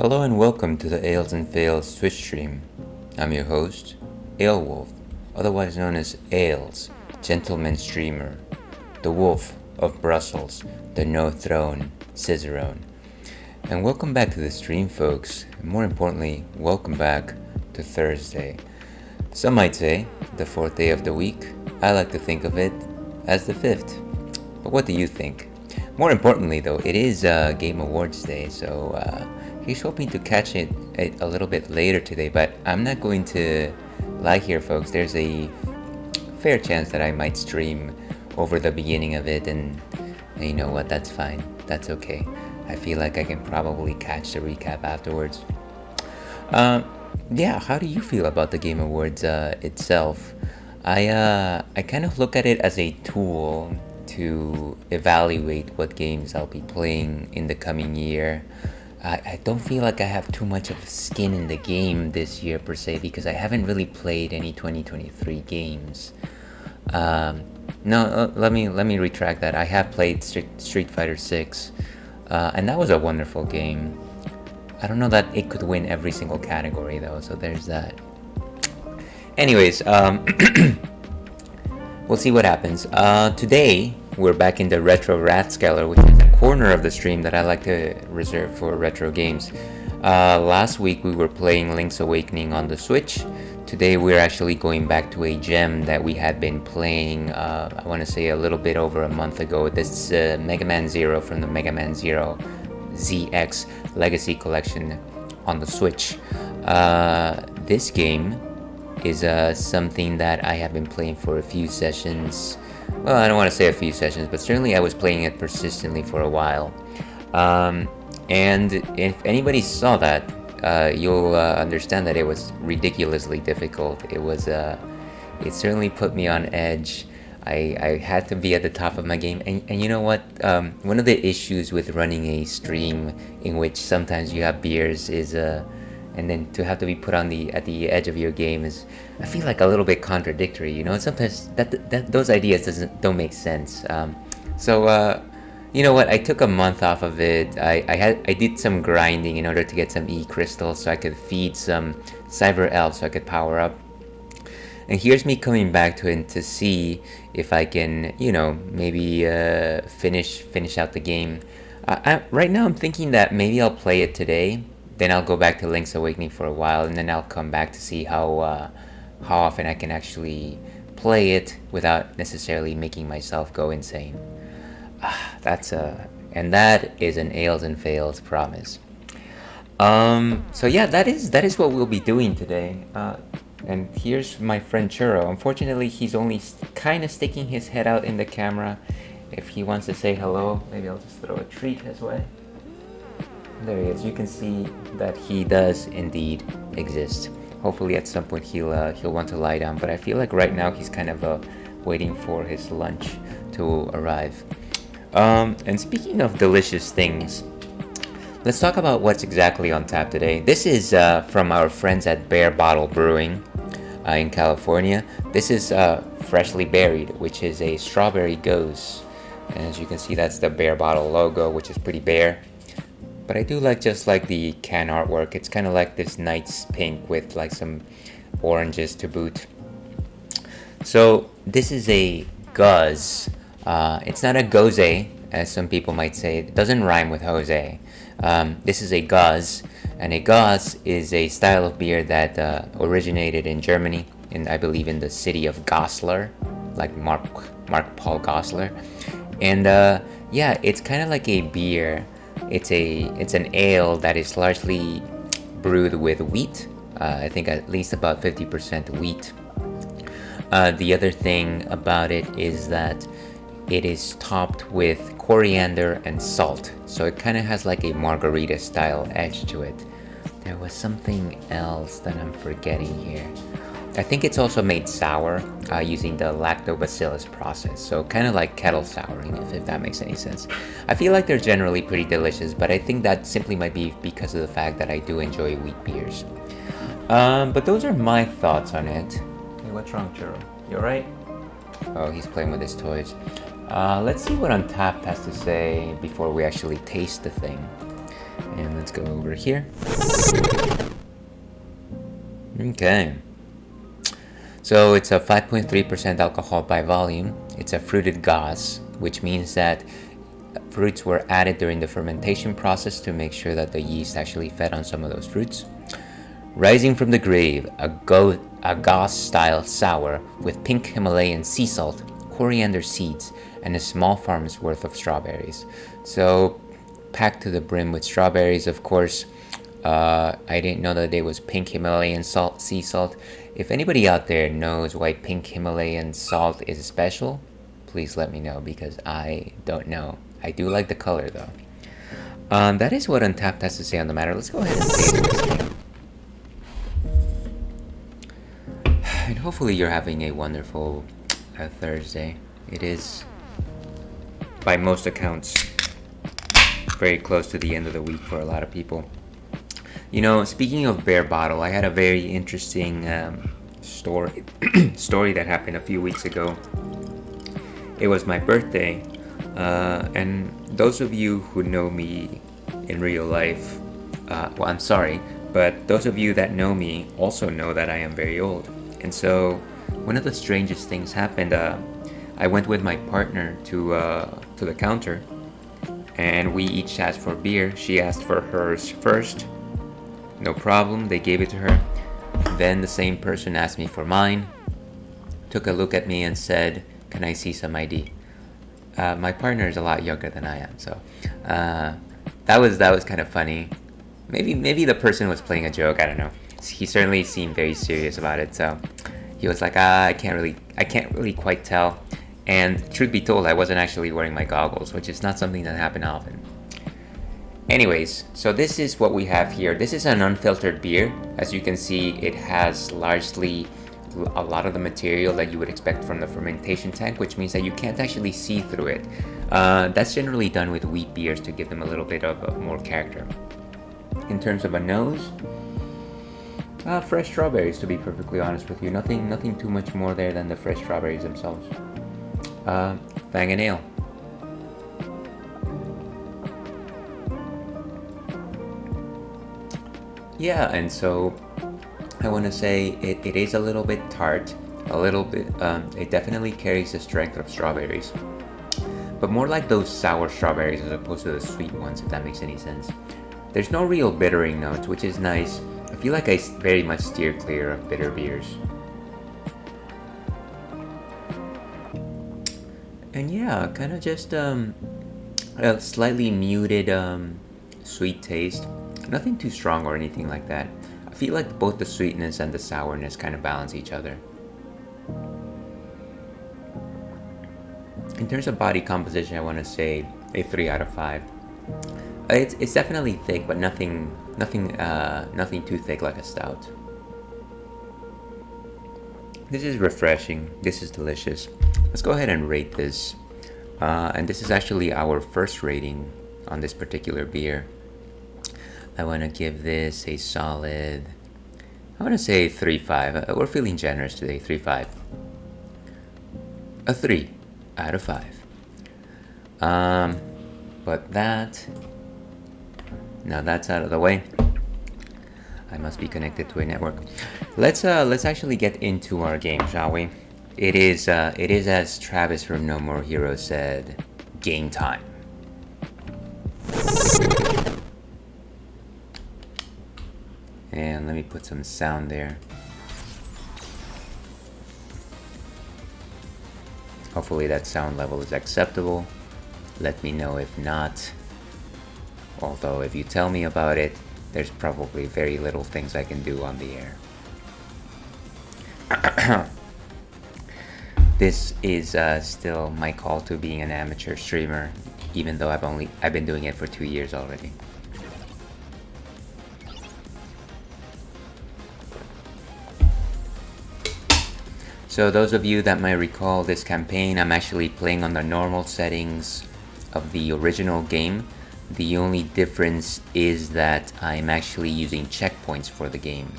Hello and welcome to the Ales and Fails Twitch stream. I'm your host, Alewolf, otherwise known as Ales, gentleman streamer, the Wolf of Brussels, the No Throne Cicerone. And welcome back to the stream, folks. And more importantly, welcome back to Thursday. Some might say the fourth day of the week. I like to think of it as the fifth. But what do you think? More importantly, though, it is Game Awards Day, so he's hoping to catch it a little bit later today, but I'm not going to lie here, folks. There's a fair chance that I might stream over the beginning of it, and you know what, that's fine. That's okay. I feel like I can probably catch the recap afterwards. Yeah, how do you feel about the Game Awards itself? I kind of look at it as a tool to evaluate what games I'll be playing in the coming year. I don't feel like I have too much of skin in the game this year per se, because I haven't really played any 2023 games. No, let me retract that. I have played Street Fighter 6, and that was a wonderful game. I don't know that it could win every single category though, so there's that. Anyways, we'll see what happens. Today we're back in the Retro Rathskeller, which is a corner of the stream that I like to reserve for retro games. Last week we were playing Link's Awakening on the Switch. Today we're actually going back to a gem that we had been playing, I want to say a little bit over a month ago. This is Mega Man Zero from the Mega Man Zero ZX Legacy Collection on the Switch. This game is something that I have been playing for a few sessions. Well, I don't want to say a few sessions, but certainly I was playing it persistently for a while. And if anybody saw that, you'll understand that it was ridiculously difficult. It certainly put me on edge. I had to be at the top of my game, and you know what? One of the issues with running a stream in which sometimes you have beers is and then to have to be put on at the edge of your game is, I feel like, a little bit contradictory, you know. And sometimes that those ideas don't make sense. So you know what? I took a month off of it. I did some grinding in order to get some E crystals so I could feed some Cyber Elves so I could power up. And here's me coming back to it to see if I can, you know, maybe finish out the game. Right now I'm thinking that maybe I'll play it today. Then I'll go back to Link's Awakening for a while, and then I'll come back to see how often I can actually play it without necessarily making myself go insane. And that is an Ales and Fails promise. So yeah, that is what we'll be doing today. And here's my friend Churro. Unfortunately, he's only kind of sticking his head out in the camera. If he wants to say hello, maybe I'll just throw a treat his way. There he is. You can see that he does indeed exist. Hopefully at some point he'll want to lie down, but I feel like right now he's kind of waiting for his lunch to arrive. And speaking of delicious things, let's talk about what's exactly on tap today. This is from our friends at Bear Bottle Brewing in California. This is Freshly Berried, which is a strawberry gose. And as you can see, that's the Bear Bottle logo, which is pretty bare. But I do like just like the can artwork. It's kind of like this nice pink with like some oranges to boot. So this is a guz. It's not a gose, as some people might say. It doesn't rhyme with Jose. This is a guz, and a guz is a style of beer that originated in Germany, I believe in the city of Goslar, like Mark Paul Goslar. And yeah, it's kind of like a beer. It's an ale that is largely brewed with wheat. I think at least about 50% wheat. The other thing about it is that it is topped with coriander and salt, so it kind of has like a margarita style edge to it. There was something else that I'm forgetting here. I think it's also made sour using the lactobacillus process, so kind of like kettle souring, if that makes any sense. I feel like they're generally pretty delicious, but I think that simply might be because of the fact that I do enjoy wheat beers. But those are my thoughts on it. Hey, what's wrong, Churro? You alright? Oh, he's playing with his toys. Let's see what Untapped has to say before we actually taste the thing. And let's go over here. Okay. So it's a 5.3% alcohol by volume. It's a fruited gauze, which means that fruits were added during the fermentation process to make sure that the yeast actually fed on some of those fruits. Rising from the grave, a gauze-style sour with pink Himalayan sea salt, coriander seeds, and a small farm's worth of strawberries. So packed to the brim with strawberries, of course. I didn't know that it was pink Himalayan sea salt. If anybody out there knows why pink Himalayan salt is special, please let me know, because I don't know. I do like the color though. That is what Untapped has to say on the matter. Let's go ahead and taste this thing. And hopefully you're having a wonderful Thursday. It is, by most accounts, very close to the end of the week for a lot of people. You know, speaking of Bear Bottle, I had a very interesting story that happened a few weeks ago. It was my birthday, and those of you who know me in real life, well, I'm sorry, but those of you that know me also know that I am very old. And so one of the strangest things happened. I went with my partner to the counter, and we each asked for beer. She asked for hers first. No problem, they gave it to her. Then the same person asked me for mine, took a look at me and said, "Can I see some ID?" My partner is a lot younger than I am, so that was kind of funny. Maybe the person was playing a joke, I don't know. He certainly seemed very serious about it, so he was like, I can't really quite tell. And truth be told, I wasn't actually wearing my goggles, which is not something that happened often. Anyways, so this is what we have here. This is an unfiltered beer. As you can see, it has largely a lot of the material that you would expect from the fermentation tank, which means that you can't actually see through it. That's generally done with wheat beers to give them a little bit of more character. In terms of a nose, fresh strawberries, to be perfectly honest with you. Nothing too much more there than the fresh strawberries themselves. Fang and ale. Yeah, and so I want to say it is a little bit tart, a little bit, it definitely carries the strength of strawberries, but more like those sour strawberries as opposed to the sweet ones, if that makes any sense. There's no real bittering notes, which is nice. I feel like I very much steer clear of bitter beers. And yeah, kind of just a slightly muted sweet taste. Nothing too strong or anything like that. I feel like both the sweetness and the sourness kind of balance each other. In terms of body composition, I want to say a 3 out of 5. It's definitely thick, but nothing too thick like a stout. This is refreshing. This is delicious. Let's go ahead and rate this. And this is actually our first rating on this particular beer. I want to give this a solid, I want to say 3.5. We're feeling generous today, 3.5. A 3 out of 5. But now that's out of the way. I must be connected to a network. Let's actually get into our game, shall we? It is as Travis from No More Heroes said, game time. And let me put some sound there. Hopefully that sound level is acceptable. Let me know if not. Although if you tell me about it, there's probably very little things I can do on the air. This is still my call to being an amateur streamer, even though I've been doing it for 2 years already. So those of you that might recall this campaign, I'm actually playing on the normal settings of the original game. The only difference is that I'm actually using checkpoints for the game,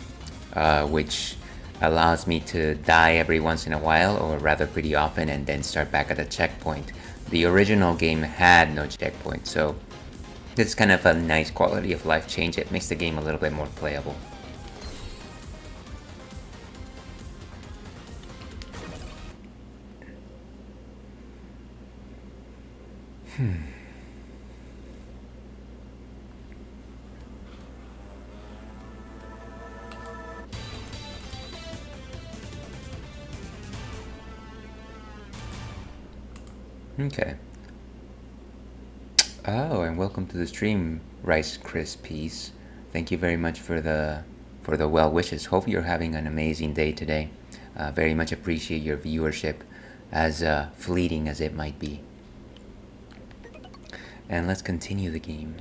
which allows me to die every once in a while, or rather pretty often, and then start back at a checkpoint. The original game had no checkpoint, so This is kind of a nice quality of life change. It makes the game a little bit more playable. Okay. Oh, and welcome to the stream, Rice Krispies. Thank you very much for the well wishes. Hope you're having an amazing day today. Very much appreciate your viewership, as fleeting as it might be. And let's continue the game.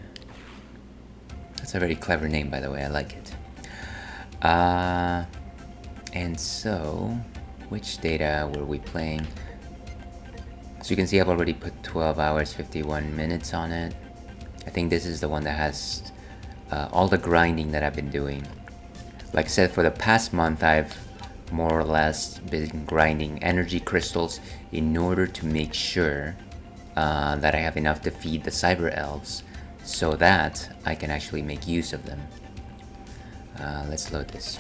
That's a very clever name, by the way. I like it. And so, which data were we playing? So you can see I've already put 12 hours 51 minutes on it. I think this is the one that has all the grinding that I've been doing. Like I said, for the past month I've more or less been grinding energy crystals in order to make sure that I have enough to feed the cyber elves so that I can actually make use of them. Let's load this.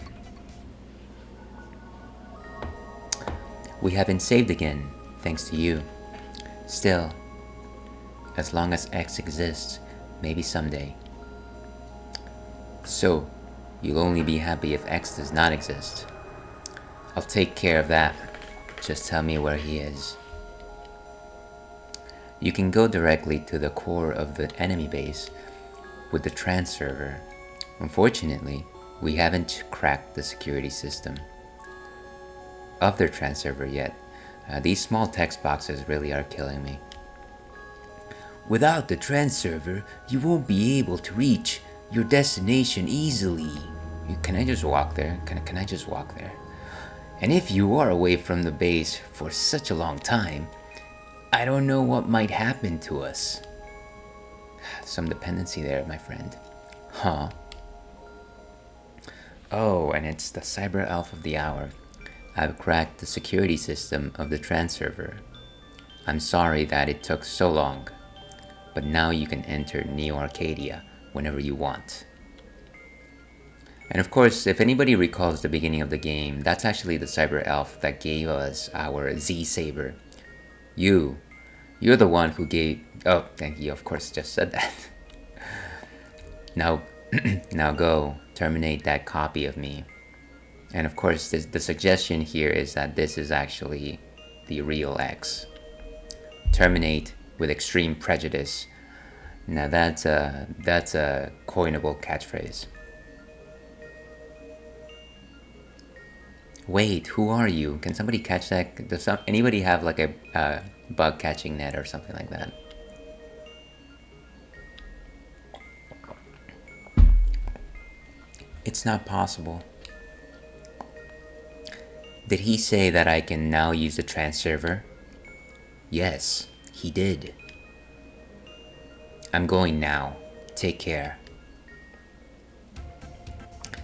We have been saved again, thanks to you. Still, as long as X exists, maybe someday. So, you'll only be happy if X does not exist. I'll take care of that. Just tell me where he is. You can go directly to the core of the enemy base with the trans server. Unfortunately, we haven't cracked the security system of their trans server yet. These small text boxes really are killing me. Without the trans server, you won't be able to reach your destination easily. Can I just walk there? Can I just walk there? And if you are away from the base for such a long time, I don't know what might happen to us. Some dependency there, my friend. Huh? Oh, and it's the cyber elf of the hour. I've cracked the security system of the trans server. I'm sorry that it took so long, but now you can enter Neo Arcadia whenever you want. And of course, if anybody recalls the beginning of the game, that's actually the cyber elf that gave us our Z-Saber. You're the one who gave... Oh, thank you, of course, just said that. Now go, terminate that copy of me. And of course, the suggestion here is that this is actually the real X. Terminate with extreme prejudice. Now that's a coinable catchphrase. Wait, who are you? Can somebody catch that? Does anybody have like a bug catching net or something like that? It's not possible. Did he say that I can now use the trans server? Yes, he did. I'm going now. Take care.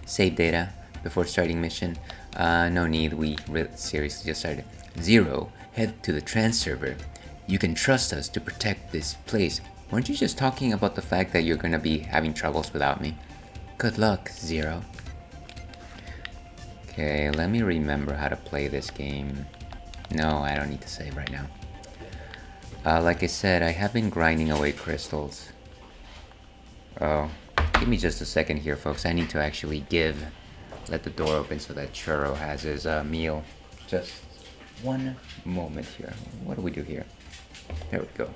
Save data before starting mission. No need, we seriously just started. 0, head to the trans server. You can trust us to protect this place. Weren't you just talking about the fact that you're gonna be having troubles without me? Good luck, 0. Okay, let me remember how to play this game. No, I don't need to save right now. Like I said, I have been grinding away crystals. Oh, give me just a second here, folks. I need to actually let the door open so that Churro has his meal. Just one moment here. What do we do here? There we go.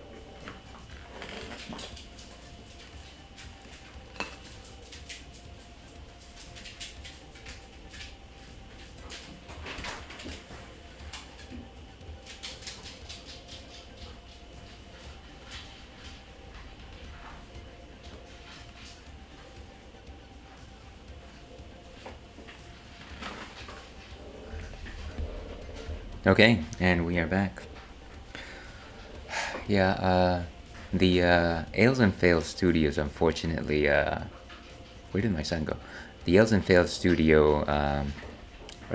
Okay, and we are back. Yeah, the Ales and Fails Studios, unfortunately, where did my son go? The Ales and Fails Studio are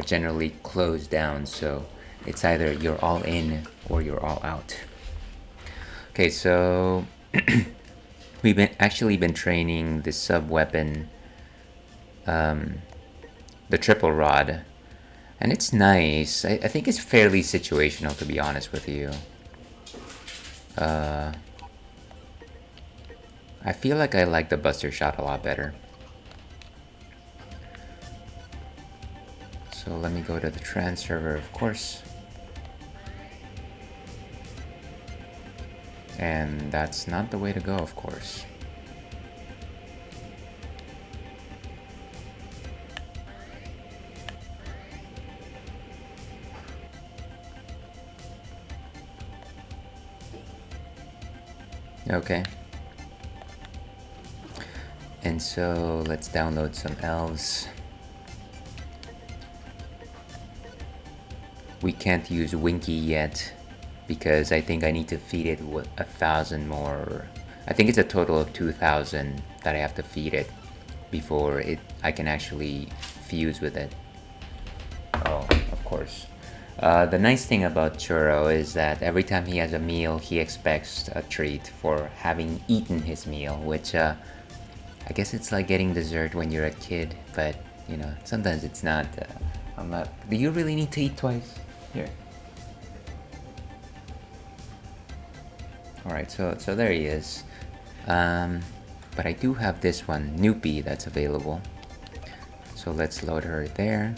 generally closed down, so it's either you're all in or you're all out. Okay, so We've actually been training the sub weapon, the triple rod, and it's nice. I think it's fairly situational, to be honest with you. I feel like I like the Buster Shot a lot better. So let me go to the trans server, of course. And that's not the way to go, of course. Okay. And so let's download some elves. We can't use Winky yet because I think I need to feed it with 1,000 more. I think it's a total of 2,000 that I have to feed it before I can actually fuse with it. Oh, of course. The nice thing about Churro is that every time he has a meal, he expects a treat for having eaten his meal, which I guess it's like getting dessert when you're a kid, but you know, sometimes it's not. I'm not. Do you really need to eat twice? Here. Alright, so there he is. But I do have this one, Noopy, that's available. So let's load her there.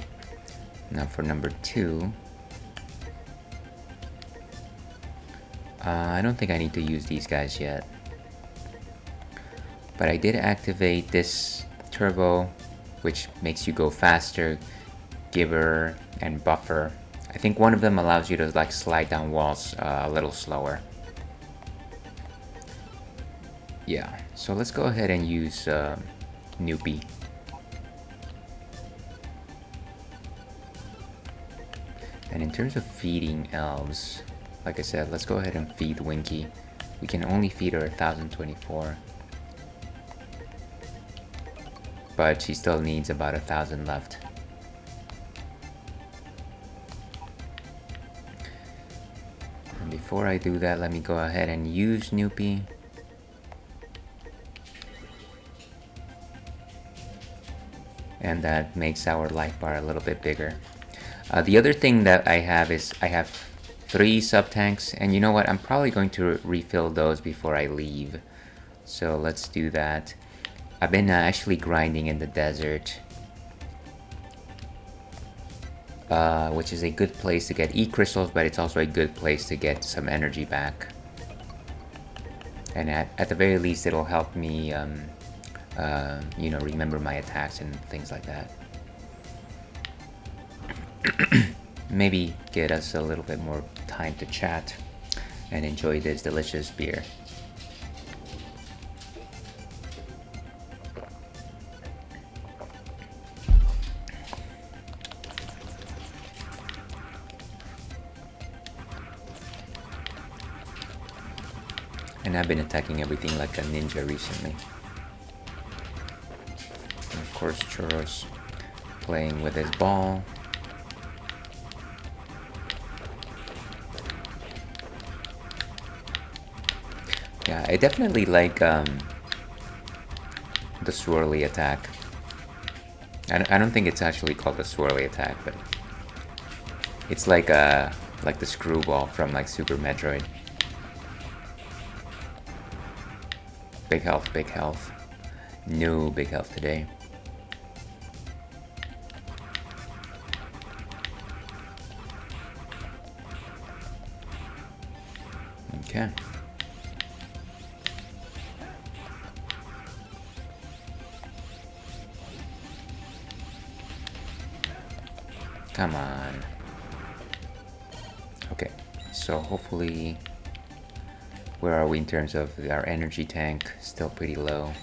Now for number 2. I don't think I need to use these guys yet. But I did activate this turbo, which makes you go faster, giver, and buffer. I think one of them allows you to like slide down walls a little slower. Yeah, so let's go ahead and use Noopy. And in terms of feeding elves, like I said, let's go ahead and feed Winky. We can only feed her 1,024. But she still needs about 1,000 left. And before I do that, let me go ahead and use Noopy. And that makes our life bar a little bit bigger. The other thing that I have is I have 3 sub-tanks, and you know what, I'm probably going to refill those before I leave. So let's do that. I've been actually grinding in the desert, which is a good place to get E-crystals, but it's also a good place to get some energy back. And at the very least, it'll help me you know, remember my attacks and things like that. Maybe get us a little bit more time to chat and enjoy this delicious beer. And I've been attacking everything like a ninja recently. And of course, Churros playing with his ball. Yeah, I definitely like the swirly attack. I don't think it's actually called the swirly attack, but it's like the screwball from like Super Metroid. Big health, big health. No big health today. Okay. Come on. Okay, so hopefully, where are we in terms of our energy tank? Still pretty low.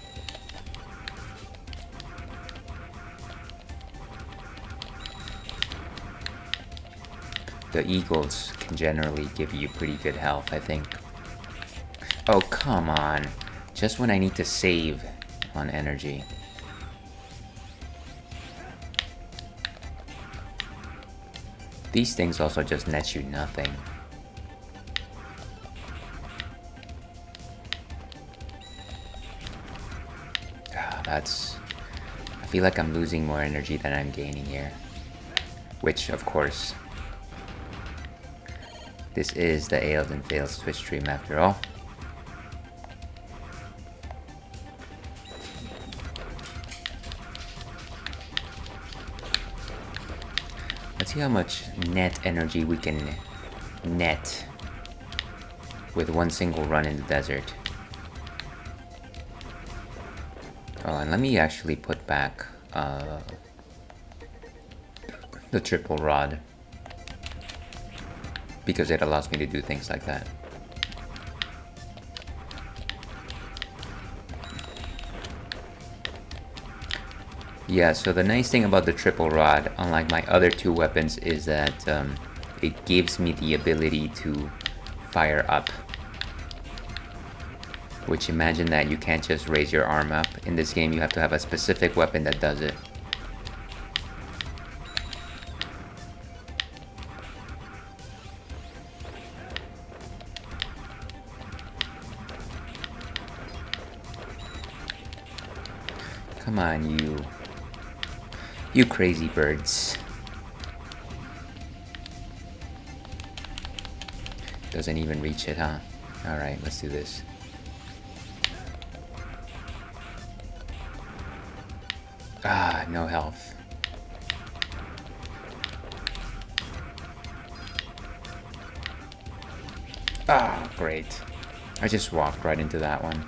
The eagles can generally give you pretty good health, I think. Oh, come on. Just when I need to save on energy. These things also just net you nothing. that's... I feel like I'm losing more energy than I'm gaining here. Which, of course, this is the Ails and Fails Twitch stream after all. Let's see how much net energy we can net with one single run in the desert. Oh, and let me actually put back the triple rod, because it allows me to do things like that. Yeah, so the nice thing about the triple rod, unlike my other two weapons, is that it gives me the ability to fire up. Which, imagine that you can't just raise your arm up. In this game, you have to have a specific weapon that does it. Come on, you crazy birds. Doesn't even reach it, huh? Alright, let's do this. Ah, no health. Ah, great. I just walked right into that one.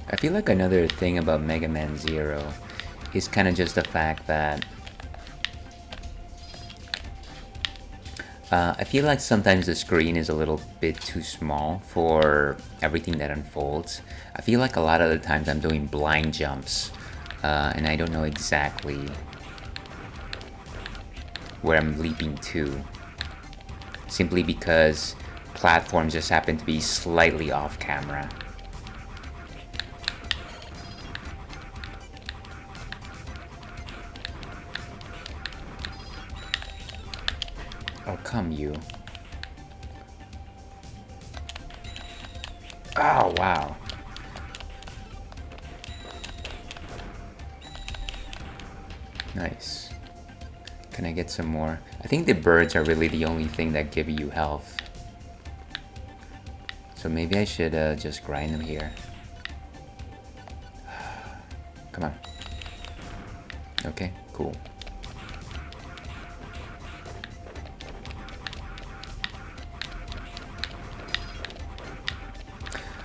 I feel like another thing about Mega Man Zero is kind of just the fact that I feel like sometimes the screen is a little bit too small for everything that unfolds. I feel like a lot of the times I'm doing blind jumps, and I don't know exactly where I'm leaping to, simply because platforms just happen to be slightly off camera. Oh, come you. Oh, wow. Nice. Can I get some more? I think the birds are really the only thing that give you health. So maybe I should just grind them here. Come on. Okay, cool.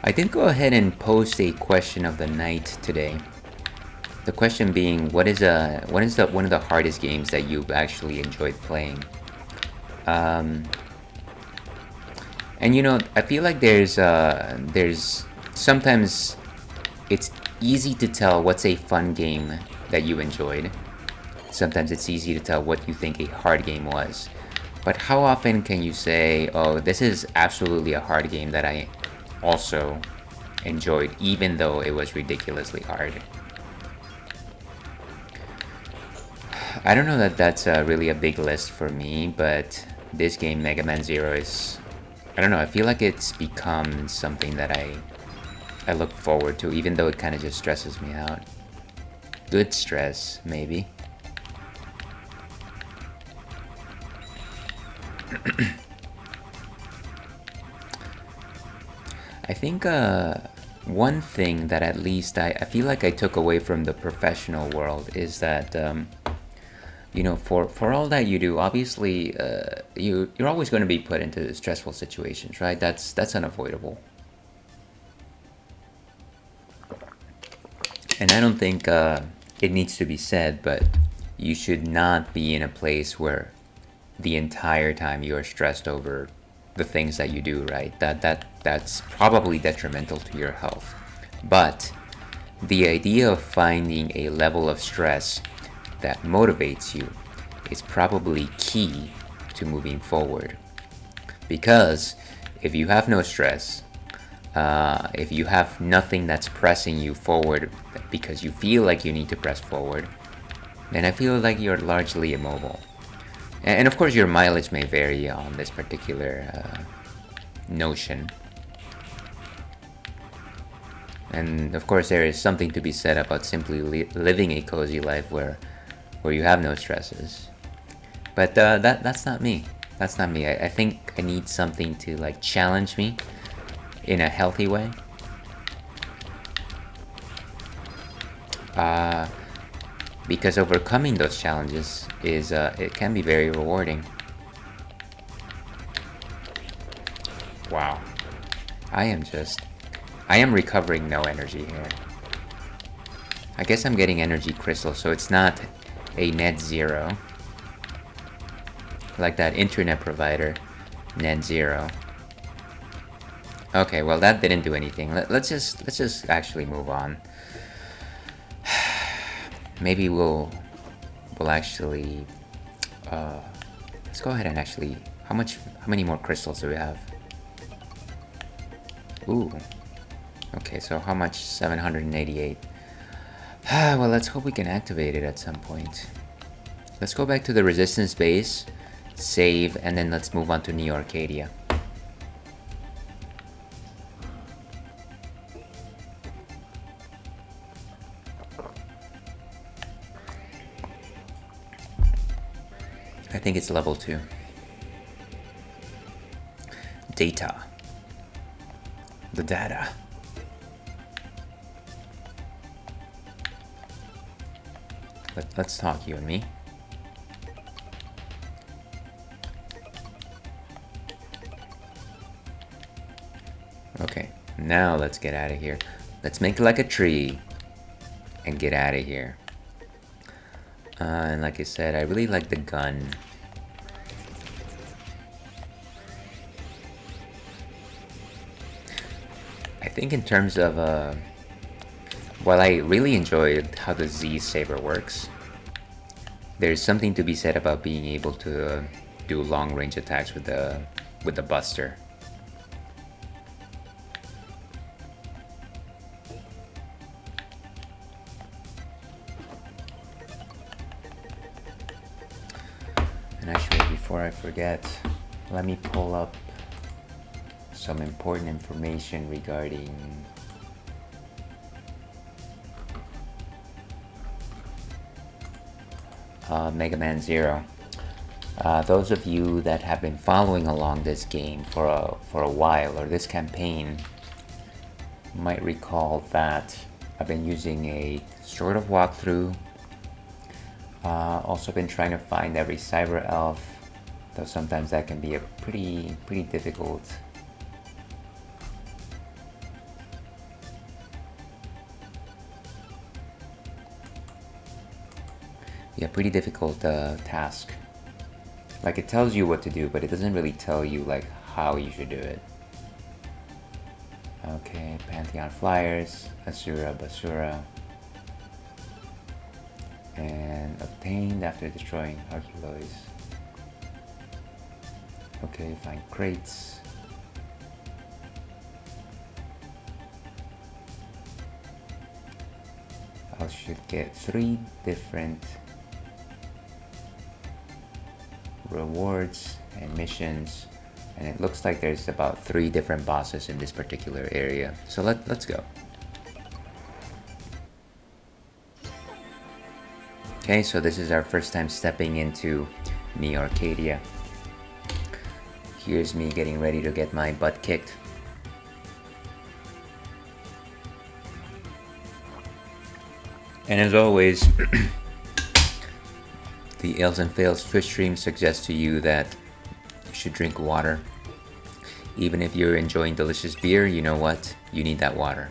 I did go ahead and post a question of the night today. The question being, what is one of the hardest games that you've actually enjoyed playing? And you know, I feel like there's sometimes it's easy to tell what's a fun game that you enjoyed. Sometimes it's easy to tell what you think a hard game was. But how often can you say, oh, this is absolutely a hard game that I also enjoyed, even though it was ridiculously hard? I don't know that that's really a big list for me, but this game, Mega Man Zero, is... I don't know, I feel like it's become something that I look forward to, even though it kind of just stresses me out. Good stress, maybe. I think one thing that at least I feel like I took away from the professional world is that you know, for all that you do, obviously you're always going to be put into stressful situations, right? That's unavoidable. And I don't think it needs to be said, but you should not be in a place where the entire time you are stressed over the things that you do, right? That's probably detrimental to your health. But the idea of finding a level of stress that motivates you is probably key to moving forward. Because if you have no stress, if you have nothing that's pressing you forward because you feel like you need to press forward, then I feel like you're largely immobile. And of course your mileage may vary on this particular notion. And of course, there is something to be said about simply living a cozy life where you have no stresses. But that's not me. That's not me. I think I need something to like challenge me in a healthy way. Because overcoming those challenges is it can be very rewarding. Wow. I am recovering no energy here. I guess I'm getting energy crystals, so it's not a net zero. Like that internet provider, net zero. Okay, well that didn't do anything. Let's just actually move on. Maybe we'll actually let's go ahead and actually how many more crystals do we have? Ooh. Okay, so how much? 788. Well, let's hope we can activate it at some point. Let's go back to the resistance base, save, and then let's move on to Neo Arcadia. I think it's level 2. Data. The data. Let's talk, you and me. Okay, now let's get out of here. Let's make like a tree and get out of here. And like I said, I really like the gun. I think in terms of, while I really enjoyed how the Z Saber works, there's something to be said about being able to do long range attacks with the Buster. And actually, before I forget, let me pull up some important information regarding Mega Man Zero. Those of you that have been following along this game for a while, or this campaign, might recall that I've been using a sort of walkthrough. Also been trying to find every cyber elf, though sometimes that can be a pretty difficult. Yeah, pretty difficult task. Like, it tells you what to do, but it doesn't really tell you like how you should do it. Okay, Pantheon Flyers, Asura Basura, and obtained after destroying Hercules. Okay, find crates. I should get 3 different rewards and missions, and it looks like there's about 3 different bosses in this particular area. So let's go. Okay, so this is our first time stepping into Neo Arcadia. Here's me getting ready to get my butt kicked. And as always, the Ales and Fails Twitch stream suggests to you that you should drink water. Even if you're enjoying delicious beer, you know what? You need that water.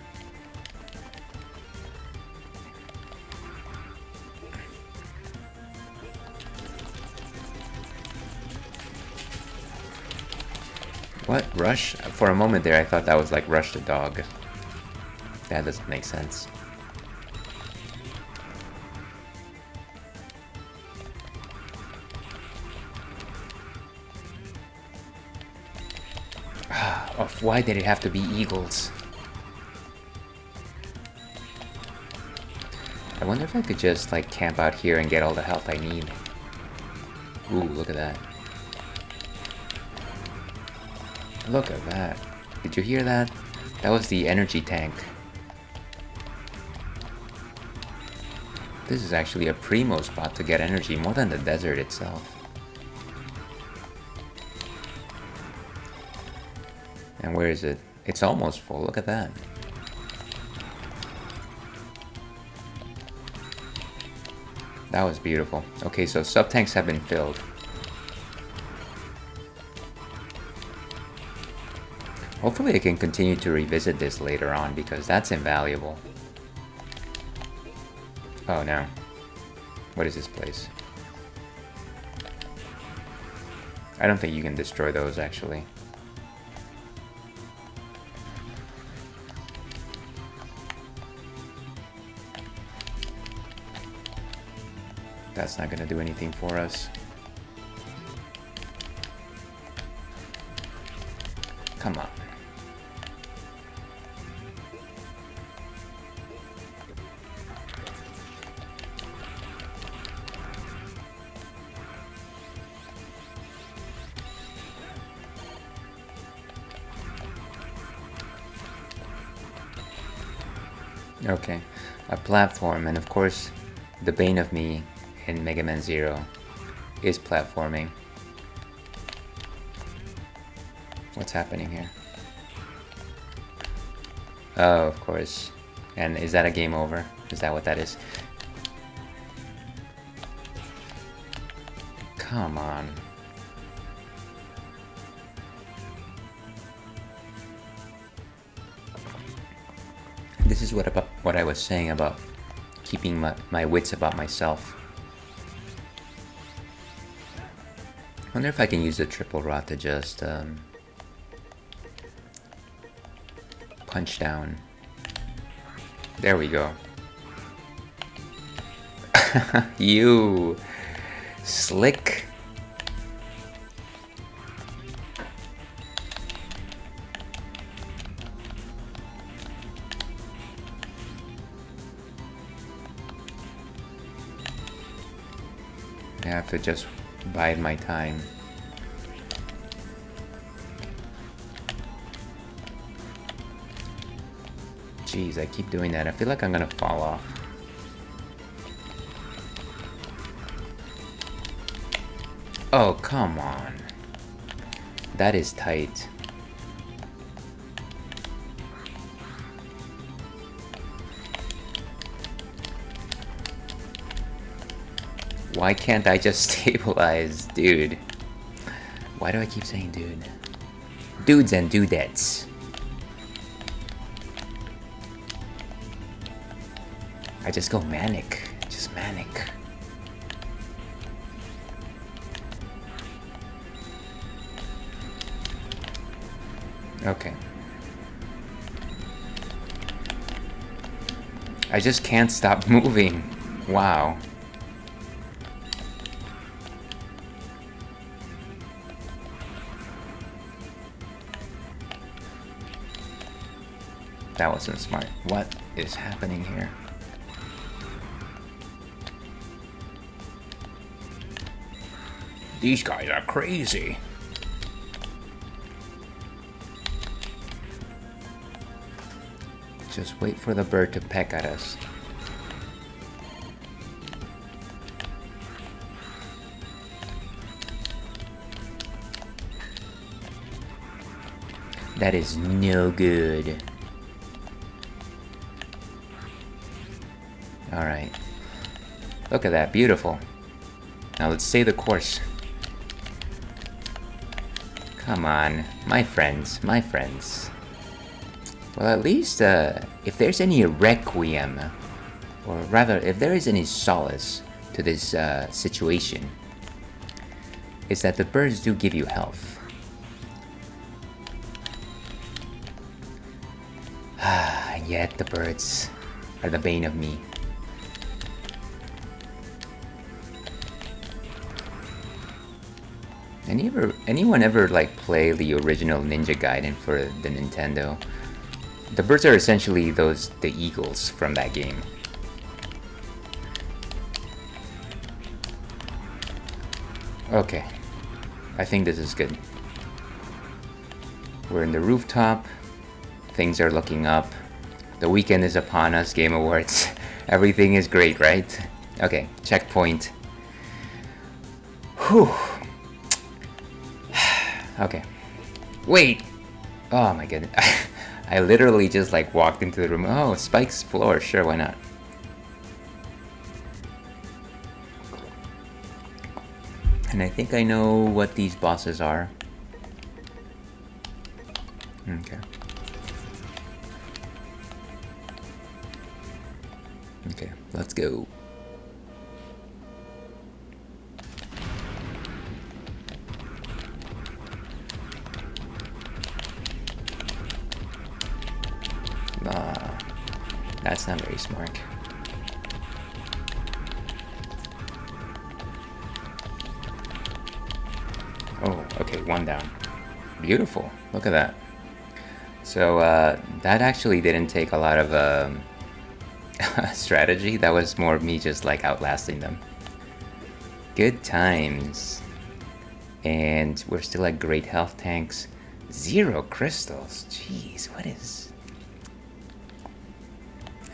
What? Rush? For a moment there, I thought that was like Rush the dog. That doesn't make sense. Why did it have to be eagles? I wonder if I could just like camp out here and get all the health I need. Ooh, look at that. Look at that. Did you hear that? That was the energy tank This is actually a primo spot to get energy, more than the desert itself. And where is it? It's almost full, look at that. That was beautiful. Okay, so sub-tanks have been filled. Hopefully I can continue to revisit this later on, because that's invaluable. Oh no. What is this place? I don't think you can destroy those, actually. That's not gonna do anything for us. Come on. Okay, a platform, and of course, the bane of me in Mega Man Zero is platforming. What's happening here? Oh, of course. And is that a game over? Is that what that is? Come on. This is what I was saying about keeping my wits about myself. I wonder if I can use the triple rod to just punch down. There we go. You slick. I have to just bide my time. Jeez, I keep doing that. I feel like I'm gonna fall off. Oh, come on. That is tight. Why can't I just stabilize, dude? Why do I keep saying dude? Dudes and dudettes. I just go manic. Just manic. Okay. I just can't stop moving. Wow. That wasn't smart. What is happening here? These guys are crazy. Just wait for the bird to peck at us. That is no good. Alright. Look at that, beautiful. Now let's stay the course. Come on, my friends, my friends. Well, at least, if there's any requiem, or rather, if there is any solace to this situation, is that the birds do give you health. And yet the birds are the bane of me. Anyone ever like play the original Ninja Gaiden for the Nintendo? The birds are essentially the eagles from that game. Okay, I think this is good. We're in the rooftop. Things are looking up. The weekend is upon us, Game Awards. Everything is great, right? Okay, checkpoint. Whew. Okay. Wait! Oh my goodness. I literally just like walked into the room. Oh, Spike's floor. Sure, why not? And I think I know what these bosses are. Okay. Okay, let's go. That's not very smart. Oh, okay, one down. Beautiful. Look at that. So that actually didn't take a lot of strategy. That was more me just like outlasting them. Good times. And we're still at great health tanks. 0 crystals. Jeez, what is...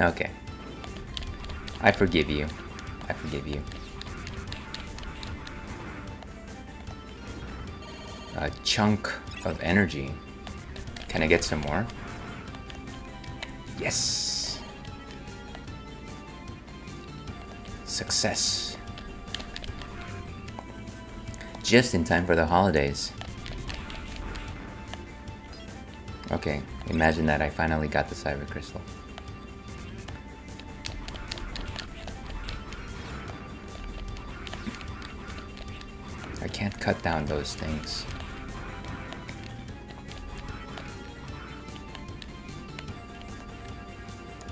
Okay. I forgive you. I forgive you. A chunk of energy. Can I get some more? Yes! Success. Just in time for the holidays. Okay, imagine that I finally got the Cyber Crystal. I can't cut down those things.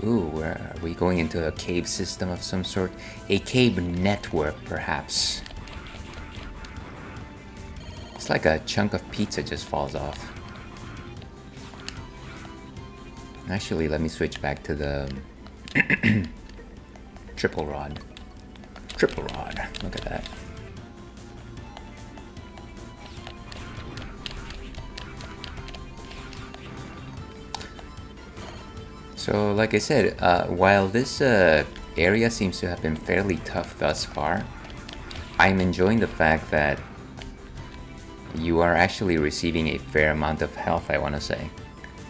Ooh, are we going into a cave system of some sort? A cave network, perhaps. It's like a chunk of pizza just falls off. Actually, let me switch back to the triple rod. Triple rod, look at that. So, like I said, while this area seems to have been fairly tough thus far, I'm enjoying the fact that you are actually receiving a fair amount of health, I want to say,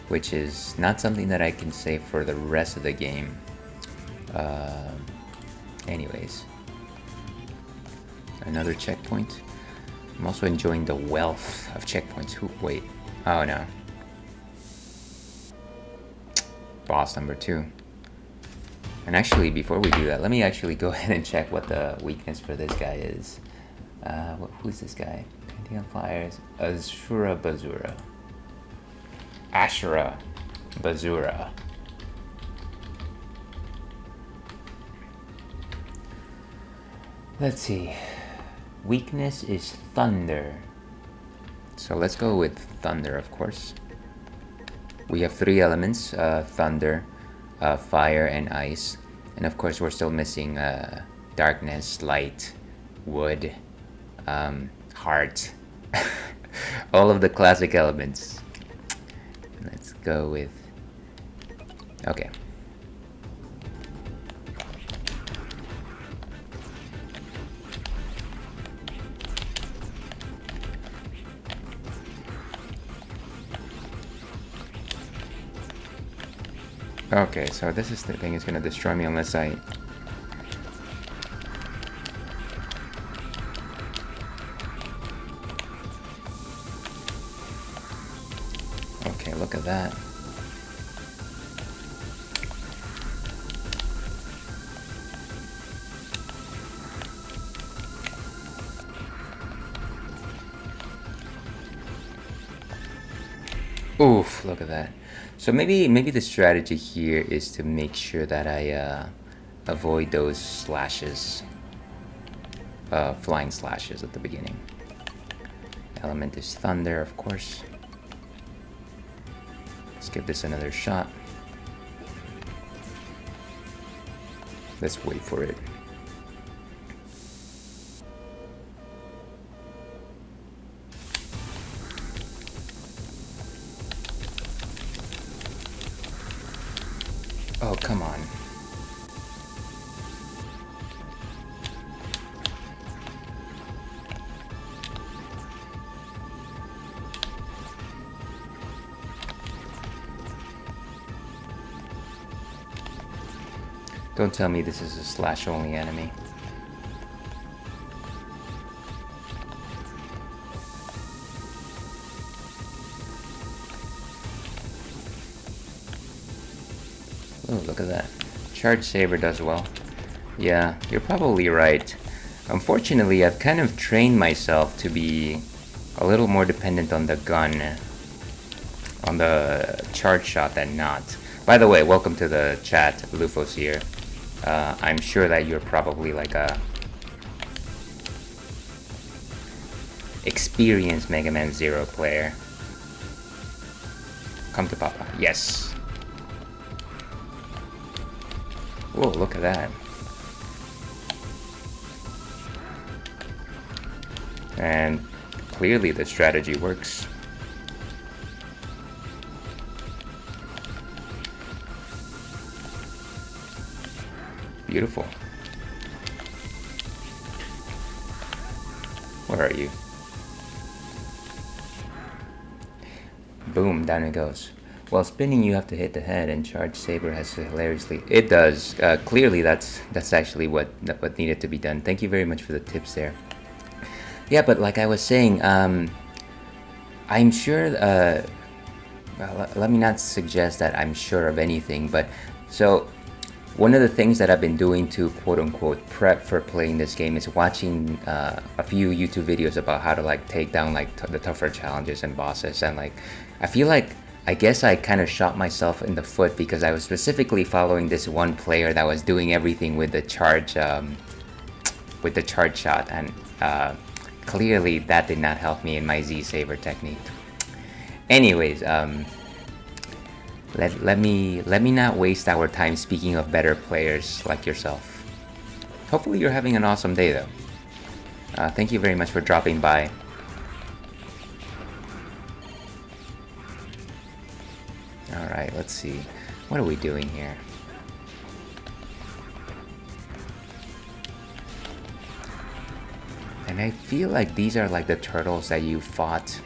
which is not something that I can say for the rest of the game. Anyways, another checkpoint. I'm also enjoying the wealth of checkpoints. Wait, oh no. Boss number 2. And actually, before we do that, let me actually go ahead and check what the weakness for this guy is. Who's this guy? Painting on flyers. Ashura Bazura. Ashura Bazura. Let's see. Weakness is thunder. So let's go with thunder, of course. We have 3 elements, thunder, fire, and ice. And of course, we're still missing darkness, light, wood, heart. All of the classic elements. Let's go with... Okay. Okay, so this is the thing, it's gonna destroy me unless I... Okay, look at that. Oof, look at that. So maybe the strategy here is to make sure that I avoid those slashes, flying slashes at the beginning. Element is thunder, of course. Let's give this another shot. Let's wait for it. Oh, come on. Don't tell me this is a slash only enemy. Oh, look at that. Charge Saber does well. Yeah, you're probably right. Unfortunately, I've kind of trained myself to be a little more dependent on the gun, on the charge shot than not. By the way, welcome to the chat, Lufos here. I'm sure that you're probably like a experienced Mega Man Zero player. Come to Papa. Yes. Whoa, look at that. And clearly the strategy works. Beautiful. Where are you? Boom, down it goes. While spinning, you have to hit the head, and Charge Saber has hilariously... It does. Clearly, that's actually what needed to be done. Thank you very much for the tips there. Yeah, but like I was saying, I'm sure... let me not suggest that I'm sure of anything, but... So, one of the things that I've been doing to quote-unquote prep for playing this game is watching a few YouTube videos about how to like take down like the tougher challenges and bosses, and like I feel like I guess I kind of shot myself in the foot because I was specifically following this one player that was doing everything with the charge shot, and clearly that did not help me in my Z Saber technique. Anyways, let me not waste our time speaking of better players like yourself. Hopefully you're having an awesome day though. Thank you very much for dropping by. Alright, let's see. What are we doing here? And I feel like these are like the turtles that you fought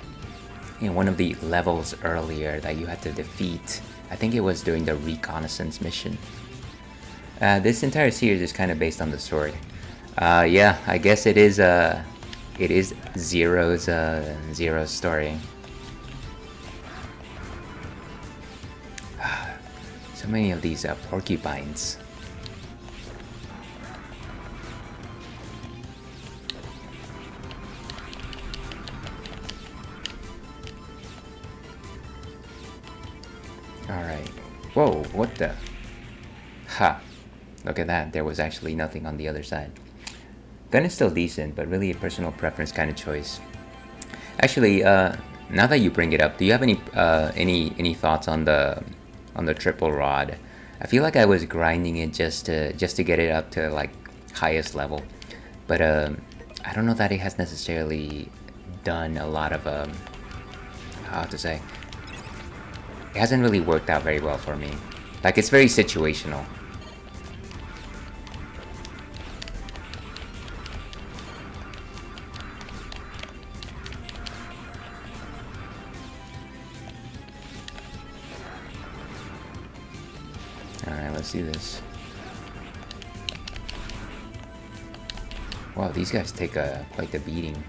in one of the levels earlier that you had to defeat. I think it was during the reconnaissance mission. This entire series is kind of based on the story. Yeah, I guess it is Zero's story. So many of these porcupines. Alright. Whoa, what the? Ha! Look at that, there was actually nothing on the other side. Gun is still decent, but really a personal preference kind of choice. Actually, now that you bring it up, do you have any thoughts on the triple rod? I feel like I was grinding it just to get it up to like highest level, but I don't know that it has necessarily done a lot of how to say. It hasn't really worked out very well for me. Like, it's very situational. Alright, let's do this. Wow, these guys take quite the beating.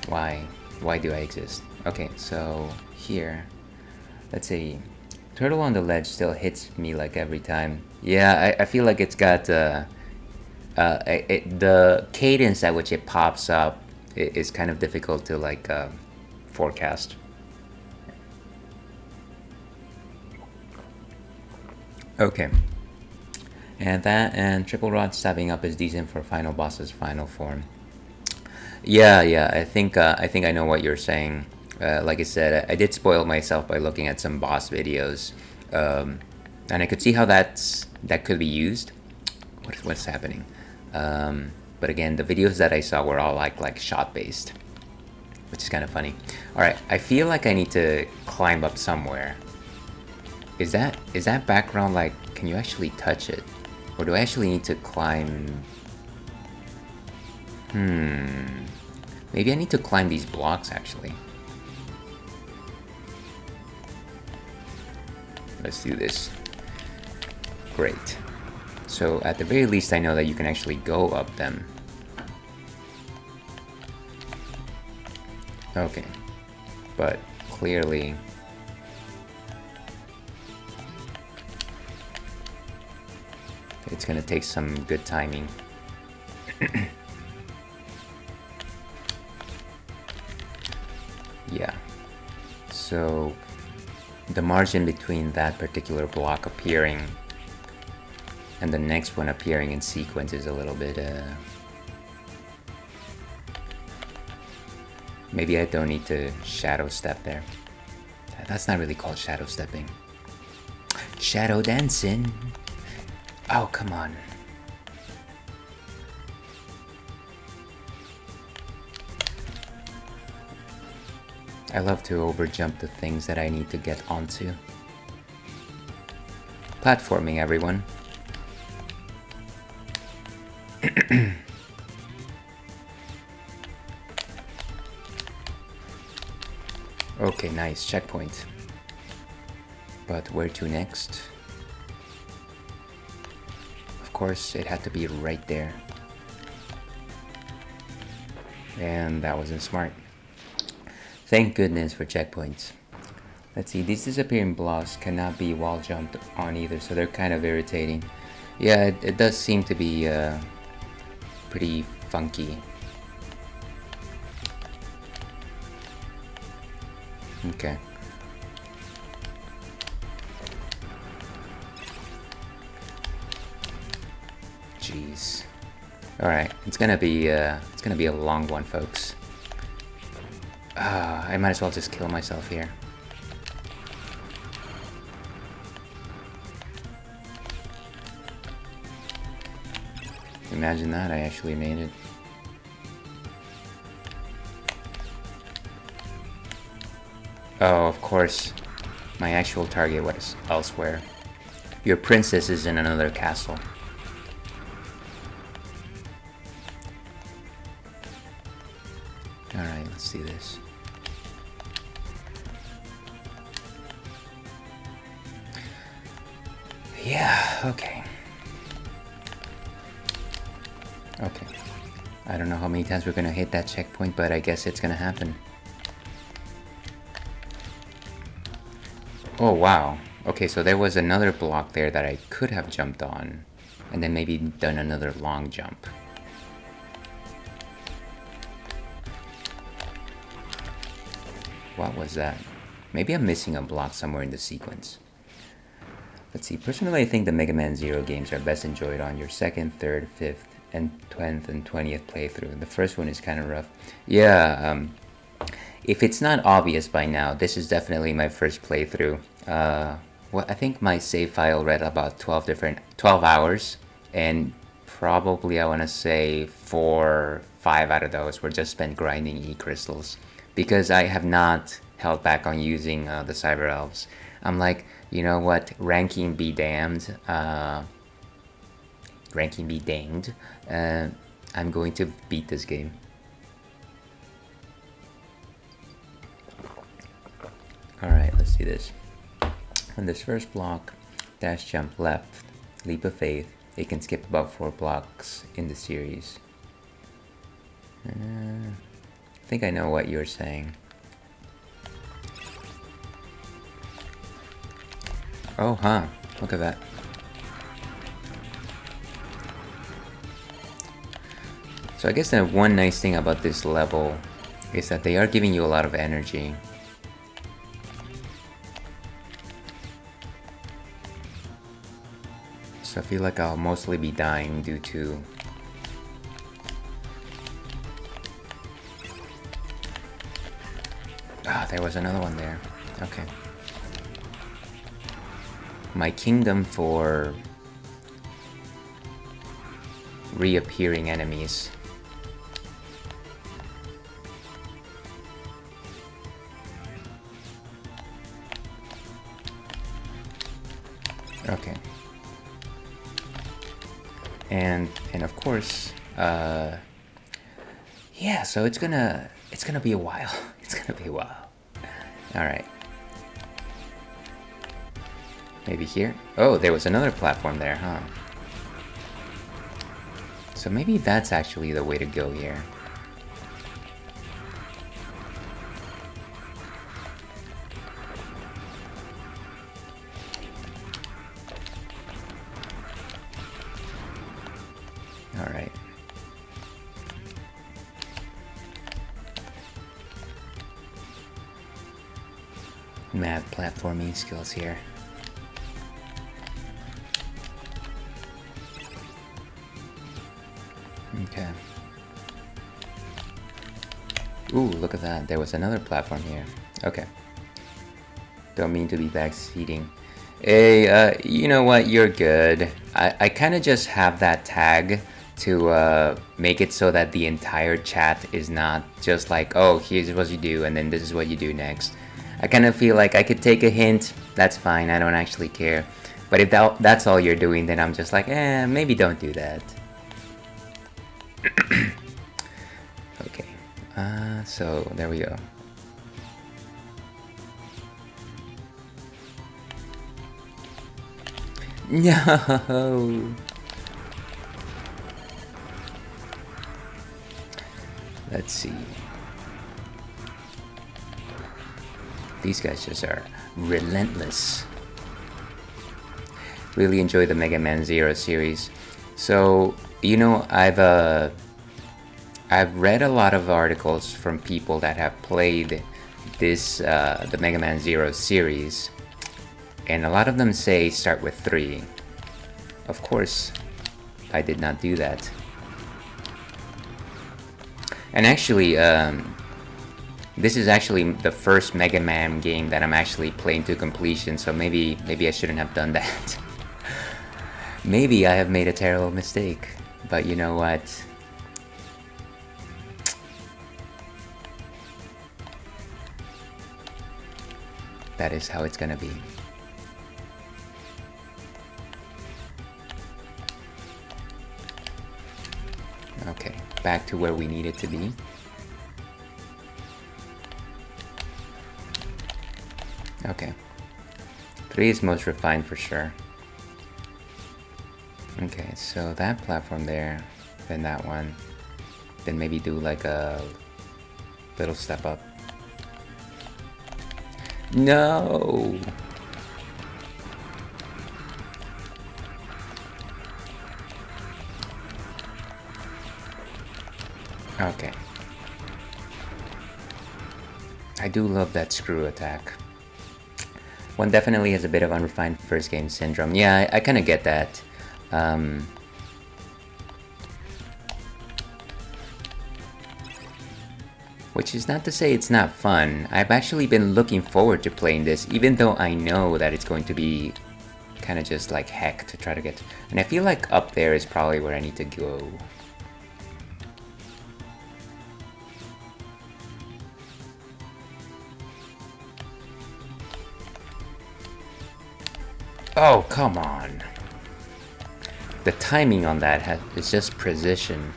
Why? Why do I exist? Okay, so here... Let's see. Turtle on the ledge still hits me like every time. Yeah, I feel like it's got the cadence at which it pops up is kind of difficult to like forecast. Okay. And triple rod stabbing up is decent for final boss's final form. Yeah. I think I know what you're saying. Like I said, I did spoil myself by looking at some boss videos, and I could see how that could be used. What's happening? But again, the videos that I saw were all like shot based, which is kind of funny. All right, I feel like I need to climb up somewhere. Is that background like? Can you actually touch it, or do I actually need to climb? Maybe I need to climb these blocks actually. Let's do this. Great. So at the very least I know that you can actually go up them. Okay, but clearly it's gonna take some good timing. Yeah, so the margin between that particular block appearing and the next one appearing in sequence is a little bit maybe I don't need to shadow step there. That's not really called shadow stepping. Shadow dancing. Oh, come on. I love to overjump the things that I need to get onto. Platforming, everyone. Okay, nice. Checkpoint. But where to next? Of course, it had to be right there. And that wasn't smart. Thank goodness for checkpoints. Let's see, these disappearing blocks cannot be wall jumped on either, so they're kind of irritating. Yeah, it does seem to be pretty funky. Okay. Jeez. All right, it's gonna be a long one, folks. I might as well just kill myself here. Imagine that, I actually made it. Oh, of course. My actual target was elsewhere. Your princess is in another castle. Alright, let's see this. Yeah, okay. Okay. I don't know how many times we're gonna hit that checkpoint, but I guess it's gonna happen. Oh, wow. Okay, so there was another block there that I could have jumped on, and then maybe done another long jump. What was that? Maybe I'm missing a block somewhere in the sequence. Let's see, personally I think the Mega Man Zero games are best enjoyed on your 2nd, 3rd, 5th, and 10th and 20th playthrough. The first one is kind of rough. Yeah, if it's not obvious by now, this is definitely my first playthrough. Well, I think my save file read about 12 hours, and probably I want to say 5 out of those were just spent grinding E-crystals, because I have not held back on using the Cyber Elves. I'm like, you know what, ranking be damned. Ranking be danged. I'm going to beat this game. Alright, let's do this. On this first block, dash jump left, leap of faith. It can skip about 4 blocks in the series. I think I know what you're saying. Oh, huh. Look at that. So I guess the one nice thing about this level is that they are giving you a lot of energy. So I feel like I'll mostly be dying due to... Ah, there was another one there. Okay. My kingdom for reappearing enemies. Okay. And of course, yeah, so it's gonna be a while. It's gonna be a while. Alright. Maybe here? Oh, there was another platform there, huh? So maybe that's actually the way to go here. Alright. Mad platforming skills here. Okay. Ooh, look at that. There was another platform here. Okay. Don't mean to be backseating. Hey, you know what? You're good. I kind of just have that tag to make it so that the entire chat is not just like, oh, here's what you do, and then this is what you do next. I kind of feel like I could take a hint. That's fine. I don't actually care. But if that's all you're doing, then I'm just like, maybe don't do that. Okay. So there we go. No. Let's see. These guys just are relentless. Really enjoy the Mega Man Zero series. So, you know, I've read a lot of articles from people that have played this the Mega Man Zero series, and a lot of them say start with 3. Of course, I did not do that. And actually, this is actually the first Mega Man game that I'm actually playing to completion, so maybe I shouldn't have done that. Maybe I have made a terrible mistake, but you know what? That is how it's gonna be. Okay, back to where we needed to be. Okay. 3 is most refined for sure. Okay, so that platform there, then that one, then maybe do like a little step up. No! Okay. I do love that screw attack. One definitely has a bit of unrefined first game syndrome. Yeah, I kind of get that. Which is not to say it's not fun. I've actually been looking forward to playing this, even though I know that it's going to be kind of just like heck to try to get. And I feel like up there is probably where I need to go. Oh, come on. The timing on that is just precision.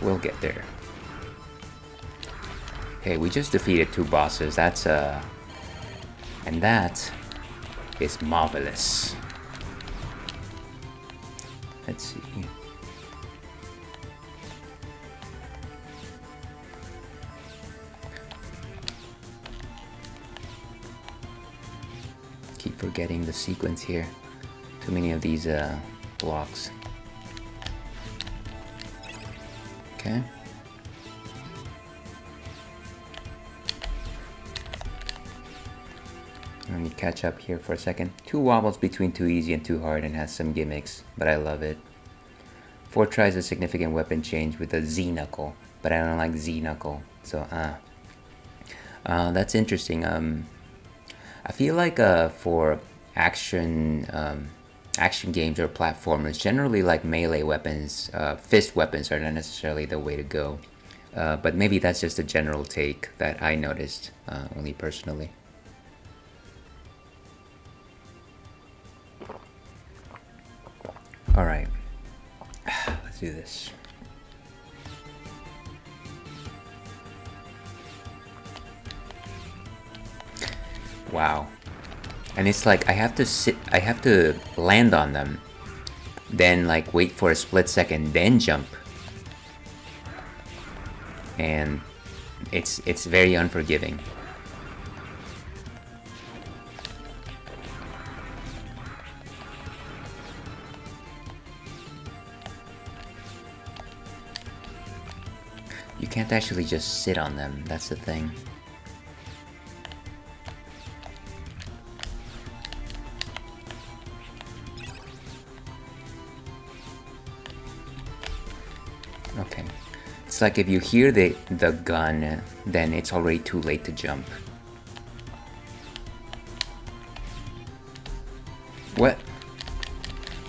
We'll get there. Hey, we just defeated 2 bosses. That's and that is marvelous. Let's see. Keep forgetting the sequence here. Too many of these blocks. Okay. Let me catch up here for a second. 2 wobbles between too easy and too hard and has some gimmicks, but I love it. 4 tries a significant weapon change with a Z-Knuckle, but I don't like Z-Knuckle, so that's interesting. I feel like for action games or platformers, generally like melee weapons, fist weapons are not necessarily the way to go. But maybe that's just a general take that I noticed, only personally. Alright, let's do this. Wow. And it's like I have to land on them, then like wait for a split second, then jump. And it's very unforgiving. You can't actually just sit on them, that's the thing. Okay. It's like if you hear the gun, then it's already too late to jump. What?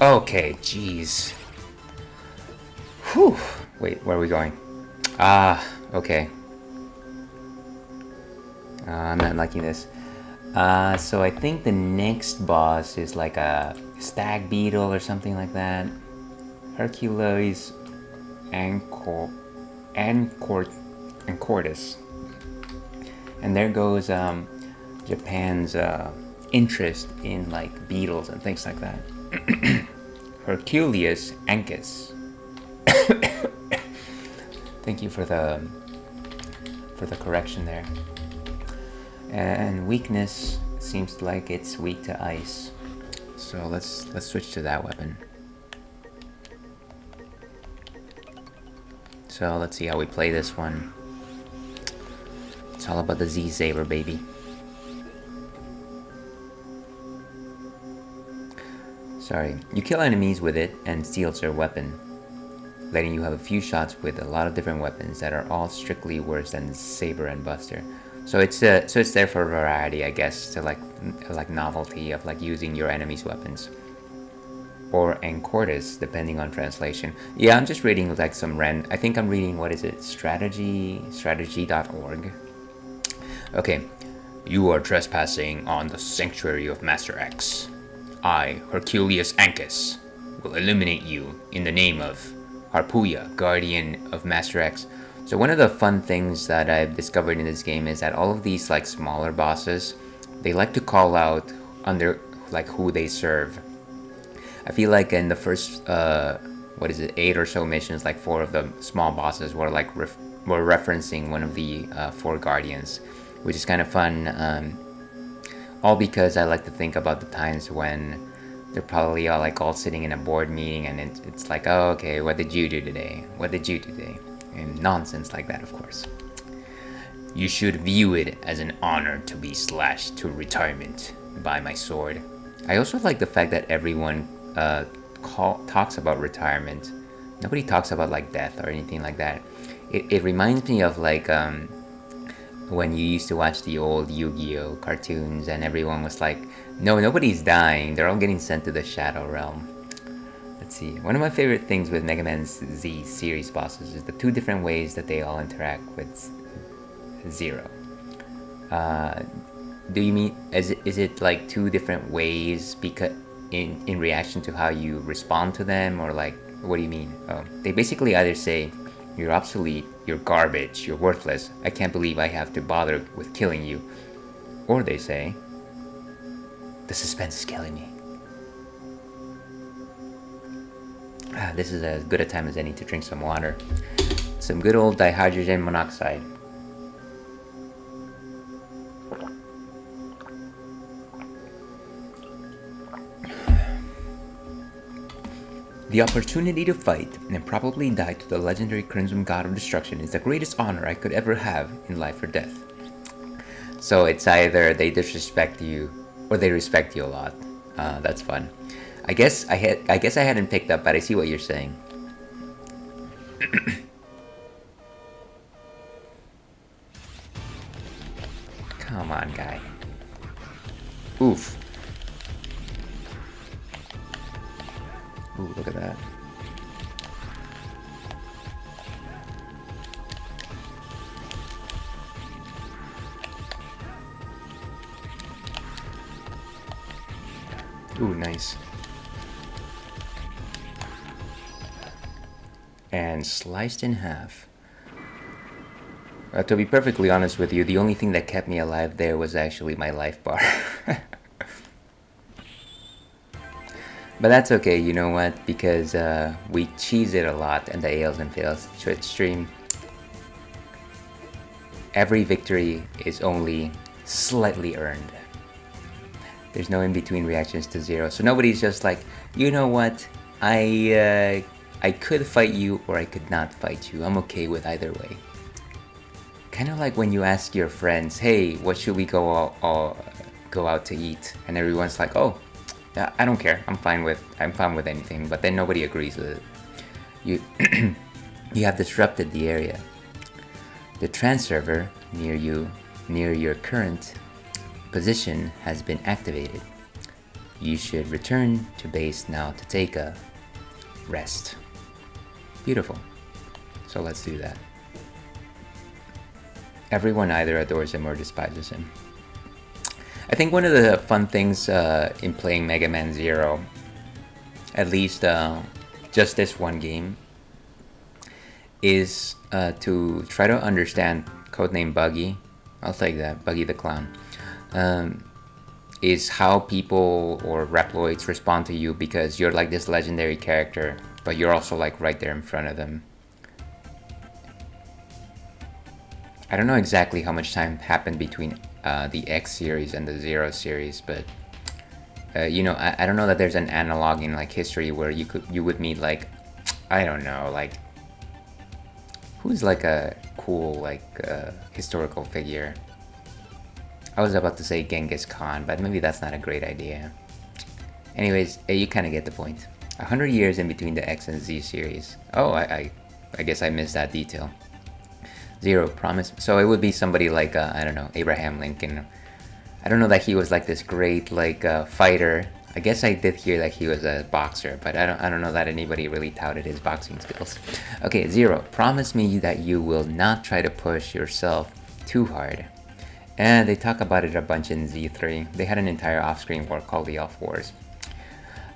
Okay, jeez. Whew. Wait, where are we going? Ah, okay. I'm not liking this. So I think the next boss is like a stag beetle or something like that. Hercules Ancortis. And there goes Japan's interest in like beetles and things like that. Hercules Ancus. Thank you for the correction there. And weakness seems like it's weak to ice. So let's switch to that weapon. So let's see how we play this one. It's all about the Z-Saber, baby. Sorry. You kill enemies with it and steals their weapon, letting you have a few shots with a lot of different weapons that are all strictly worse than Saber and Buster. So it's there for variety, I guess, to like novelty of like using your enemy's weapons. Or Ancortis, depending on translation. Yeah, I'm just reading like some I think I'm reading, what is it? Strategy.org. Okay. You are trespassing on the sanctuary of Master X. I, Hercules Ancus, will eliminate you in the name of Harpuya, guardian of Master X. So one of the fun things that I've discovered in this game is that all of these like smaller bosses, they like to call out under like who they serve. I feel like in the first 8 or so missions, like 4 of the small bosses were like were referencing one of the 4 guardians, which is kind of fun. All because I like to think about the times when they're probably all sitting in a board meeting, and it's like, oh, okay, what did you do today? What did you do today? And nonsense like that, of course. You should view it as an honor to be slashed to retirement by my sword. I also like the fact that everyone talks about retirement. Nobody talks about like death or anything like that. It reminds me of like when you used to watch the old Yu-Gi-Oh cartoons and everyone was like, no, nobody's dying, they're all getting sent to the Shadow Realm. Let's see, one of my favorite things with Mega Man Z series bosses is the 2 different ways that they all interact with Zero. Do you mean, is it like 2 different ways because in reaction to how you respond to them, or like, what do you mean? They basically either say, you're obsolete, you're garbage, you're worthless, I can't believe I have to bother with killing you. Or they say, the suspense is killing me. This is as good a time as any to drink some water. Some good old dihydrogen monoxide. The opportunity to fight and probably die to the legendary Crimson God of Destruction is the greatest honor I could ever have in life or death. So it's either they disrespect you or they respect you a lot. That's fun. I guess I hadn't picked up, but I see what you're saying. Come on, guy. Oof. Ooh, look at that. Ooh, nice. And sliced in half. To be perfectly honest with you, the only thing that kept me alive there was actually my life bar. But that's okay, you know what? Because we cheese it a lot in the Ales and Fails Twitch stream. Every victory is only slightly earned. There's no in-between reactions to zero. So nobody's just like, you know what? I could fight you or I could not fight you. I'm okay with either way. Kind of like when you ask your friends, hey, what should we go out to eat? And everyone's like, oh, I don't care. I'm fine with anything. But then nobody agrees with it. You you have disrupted the area. The trans server near your current position has been activated. You should return to base now to take a rest. Beautiful. So let's do that. Everyone either adores him or despises him. I think one of the fun things in playing Mega Man Zero, at least just this one game, is to try to understand codename Buggy. I'll take that, Buggy the Clown. Is how people or Reploids respond to you because you're like this legendary character, but you're also like right there in front of them. I don't know exactly how much time happened between the X series and the Zero series, but you know, I don't know that there's an analog in like history where you would meet like, I don't know, like who's like a cool like historical figure. I was about to say Genghis Khan, but maybe that's not a great idea. Anyways, you kind of get the point. 100 years in between the X and Z series. Oh, I guess I missed that detail. Zero promise. So it would be somebody like I don't know, Abraham Lincoln. I don't know that he was like this great like fighter. I guess I did hear that he was a boxer, but I don't know that anybody really touted his boxing skills. Okay, Zero, promise me that you will not try to push yourself too hard. And they talk about it a bunch in Z3. They had an entire off-screen war called the Off Wars.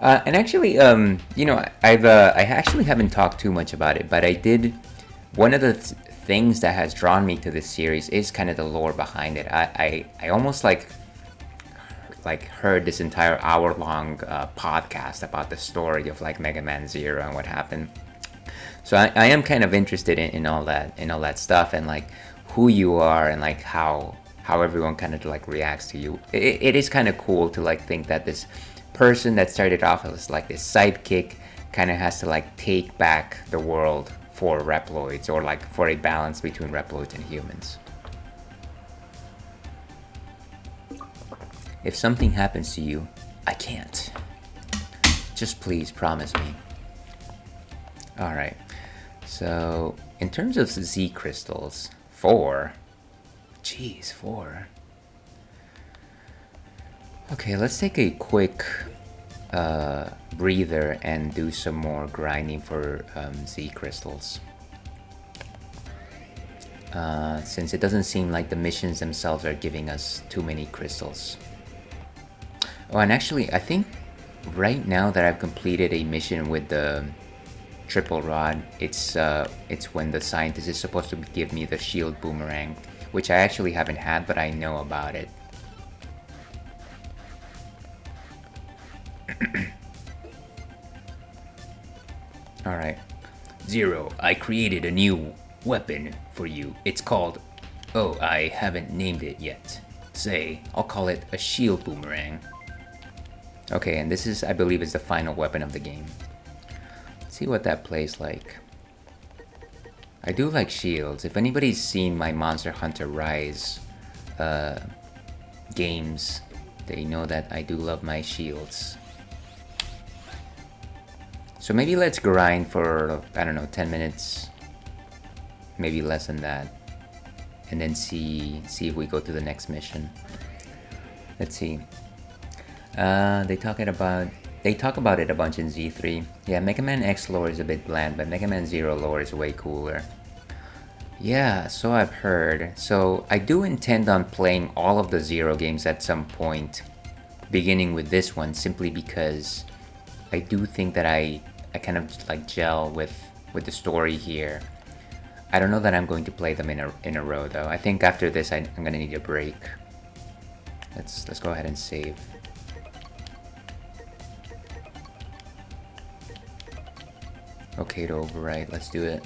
And actually, you know, I actually haven't talked too much about it, but I did. One of the things that has drawn me to this series is kind of the lore behind it. I almost like heard this entire hour-long podcast about the story of like Mega Man Zero and what happened. So I am kind of interested in all that stuff and like who you are and like how everyone kind of like reacts to you. It is kind of cool to like think that this person that started off as like this sidekick kind of has to like take back the world for Reploids or like for a balance between Reploids and humans. If something happens to you, I can't. Just please promise me. Alright, so in terms of Z crystals, 4. Jeez, 4. Okay, let's take a quick breather and do some more grinding for Z crystals. Since it doesn't seem like the missions themselves are giving us too many crystals. Oh, and actually, I think right now that I've completed a mission with the triple rod, it's when the scientist is supposed to give me the shield boomerang, which I actually haven't had, but I know about it. Alright. Zero, I created a new weapon for you. It's called... Oh, I haven't named it yet. Say, I'll call it a shield boomerang. Okay, and this is, I believe, is the final weapon of the game. Let's see what that plays like. I do like shields. If anybody's seen my Monster Hunter Rise games, they know that I do love my shields. So maybe let's grind for, I don't know, 10 minutes. Maybe less than that. And then see if we go to the next mission. Let's see. They talk about it a bunch in Z3. Yeah, Mega Man X lore is a bit bland, but Mega Man Zero lore is way cooler. Yeah, so I've heard. So I do intend on playing all of the Zero games at some point, beginning with this one, simply because I do think that I kind of like gel with the story here. I don't know that I'm going to play them in a row though. I think after this I'm gonna need a break. Let's go ahead and save. Okay to override, let's do it.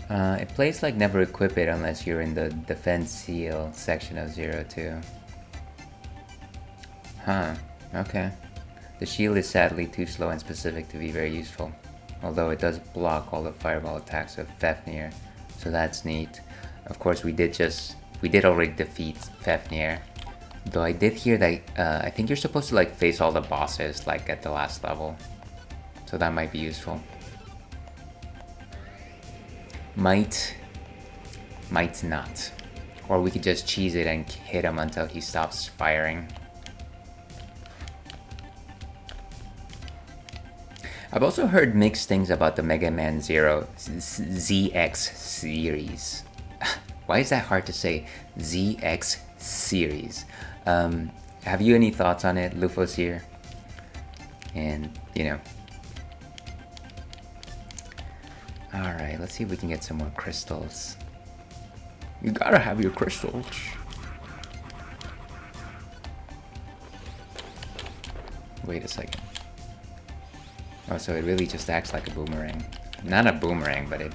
It plays like never equip it unless you're in the defense seal section of 02. Huh, okay. The shield is sadly too slow and specific to be very useful, although it does block all the fireball attacks of Fafnir, so that's neat. Of course, we did already defeat Fafnir, though I did hear that I think you're supposed to like face all the bosses like at the last level, so that might be useful. Might not, or we could just cheese it and hit him until he stops firing. I've also heard mixed things about the Mega Man Zero ZX series. Why is that hard to say? ZX series. Have you any thoughts on it, Lufosir? And, you know. Alright, let's see if we can get some more crystals. You gotta have your crystals. Wait a second. Oh, so it really just acts like a boomerang. Not a boomerang, but it...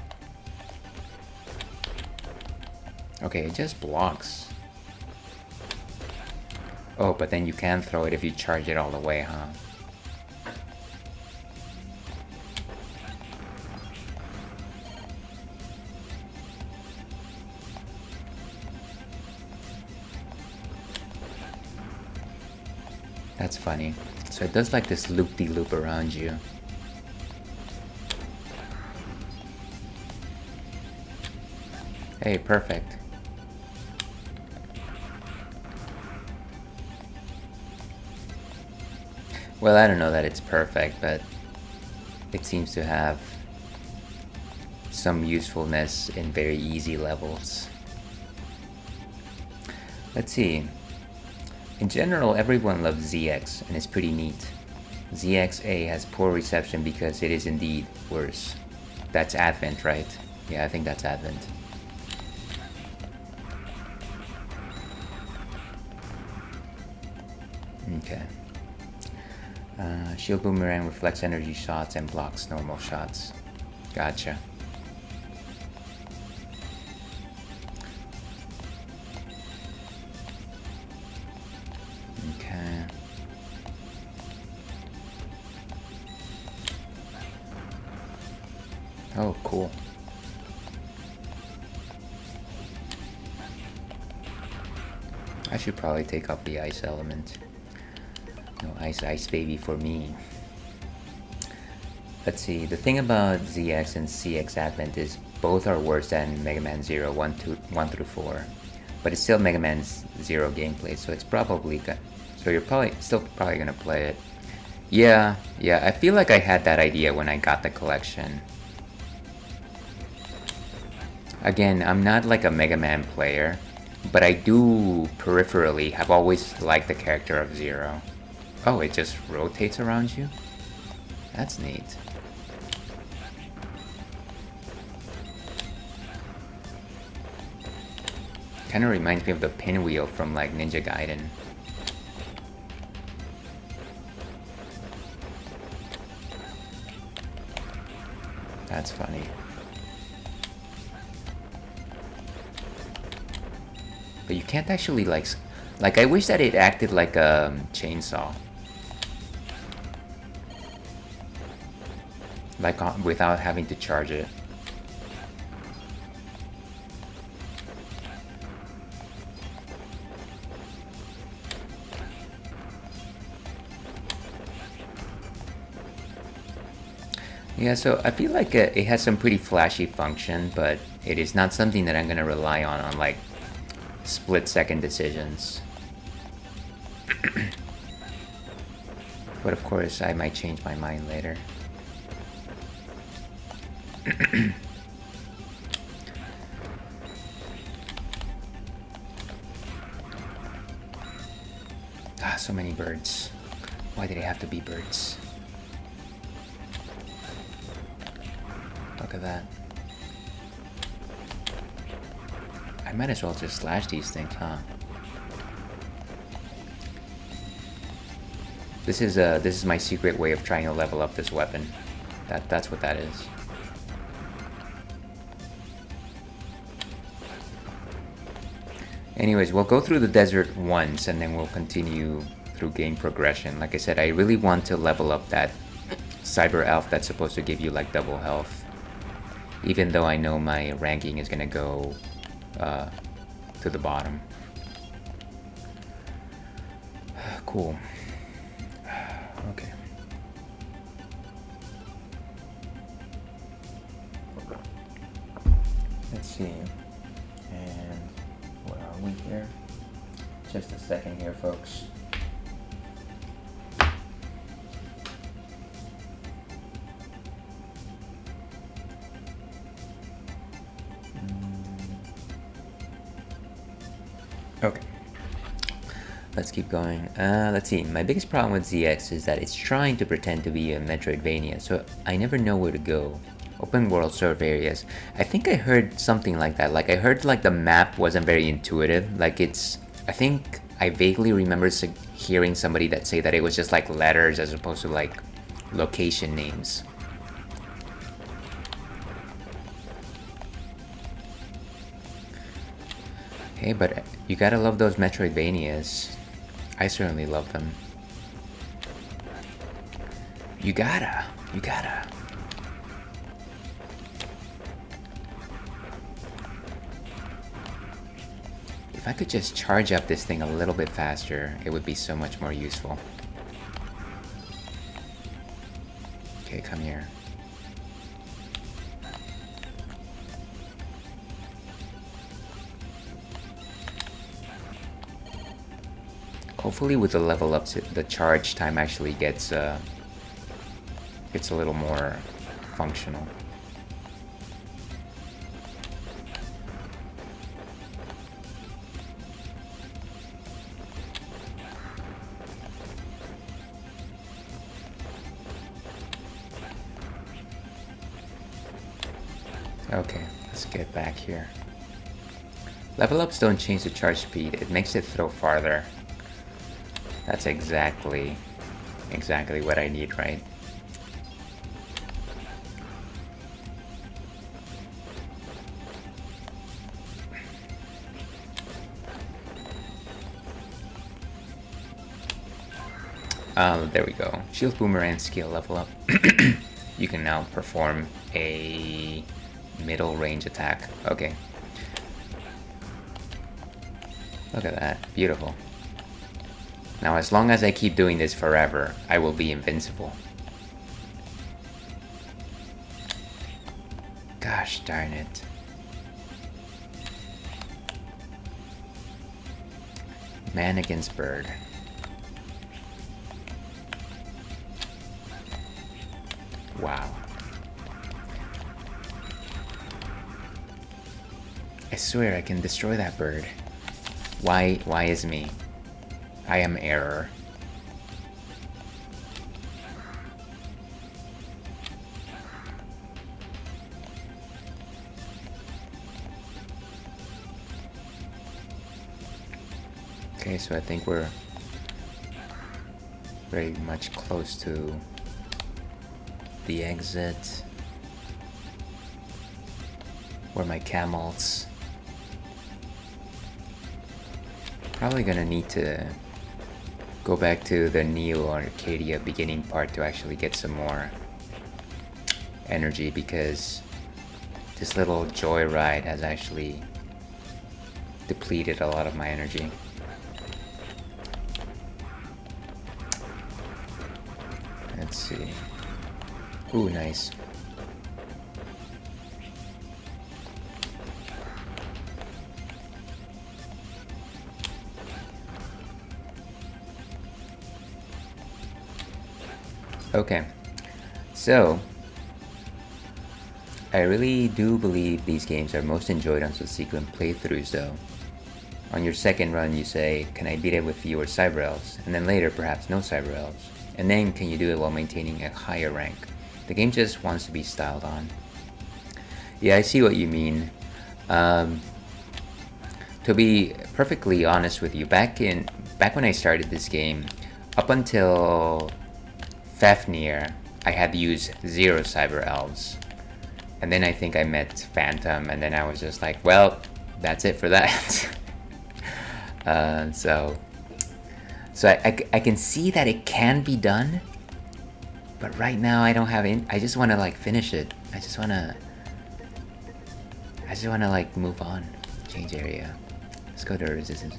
Okay, it just blocks. Oh, but then you can throw it if you charge it all the way, huh? That's funny. So it does like this loop-de-loop around you. Hey, perfect. Well, I don't know that it's perfect, but it seems to have some usefulness in very easy levels. Let's see. In general, everyone loves ZX, and it's pretty neat. ZXA has poor reception because it is indeed worse. That's Advent, right? Yeah, I think that's Advent. Okay. Shield Boomerang reflects energy shots and blocks normal shots. Gotcha. Okay. Oh, cool. I should probably take off the ice element. No ice baby for me. Let's see, the thing about ZX and CX Advent is both are worse than Mega Man 0 1 through 4. But it's still Mega Man 0 gameplay, so it's probably good. So you're still probably gonna play it. Yeah, I feel like I had that idea when I got the collection. Again, I'm not like a Mega Man player, but I do peripherally have always liked the character of Zero. Oh, it just rotates around you? That's neat. Kinda reminds me of the pinwheel from like Ninja Gaiden. That's funny. But you can't actually like I wish that it acted like a chainsaw. Like without having to charge it. Yeah, so I feel like it has some pretty flashy function, but it is not something that I'm gonna rely on like split-second decisions. But of course, I might change my mind later. Ah, so many birds. Why did it have to be birds? Look at that. I might as well just slash these things, huh? This is my secret way of trying to level up this weapon. That's what that is. Anyways, we'll go through the desert once and then we'll continue through game progression. Like I said, I really want to level up that cyber elf that's supposed to give you like double health. Even though I know my ranking is gonna go to the bottom. Cool. Okay. Let's see. And where are we here? Just a second here, folks. Okay. Let's keep going. Let's see. My biggest problem with ZX is that it's trying to pretend to be a Metroidvania, so I never know where to go. Open world serve areas. I think I heard something like that. Like I heard like the map wasn't very intuitive. Like it's. I think I vaguely remember hearing somebody that say that it was just like letters as opposed to like location names. Hey, but you gotta love those Metroidvanias. I certainly love them. You gotta. If I could just charge up this thing a little bit faster, it would be so much more useful. Okay, come here. Hopefully with the level ups, the charge time actually gets a little more functional. Okay, let's get back here. Level ups don't change the charge speed, it makes it throw farther. That's exactly what I need, right? There we go. Shield Boomerang skill level up. You can now perform a middle range attack. Okay. Look at that. Beautiful. Now, as long as I keep doing this forever, I will be invincible. Gosh darn it. Man against bird. Wow. I swear I can destroy that bird. Why is me? I am error. Okay, so I think we're very much close to the exit. Where my camels. Probably gonna need to go back to the Neo Arcadia beginning part to actually get some more energy, because this little joyride has actually depleted a lot of my energy. Let's see. Ooh, nice. Okay, so I really do believe these games are most enjoyed on subsequent playthroughs though. On your second run you say, can I beat it with fewer cyber elves? And then later perhaps no cyber elves. And then can you do it while maintaining a higher rank? The game just wants to be styled on. Yeah, I see what you mean. To be perfectly honest with you, back when I started this game, up until Fafnir, I had used 0 Cyber Elves. And then I think I met Phantom, and then I was just like, well, that's it for that. So I can see that it can be done, but right now I don't have I just want to like finish it. I just want to like move on. Change area. Let's go to resistance.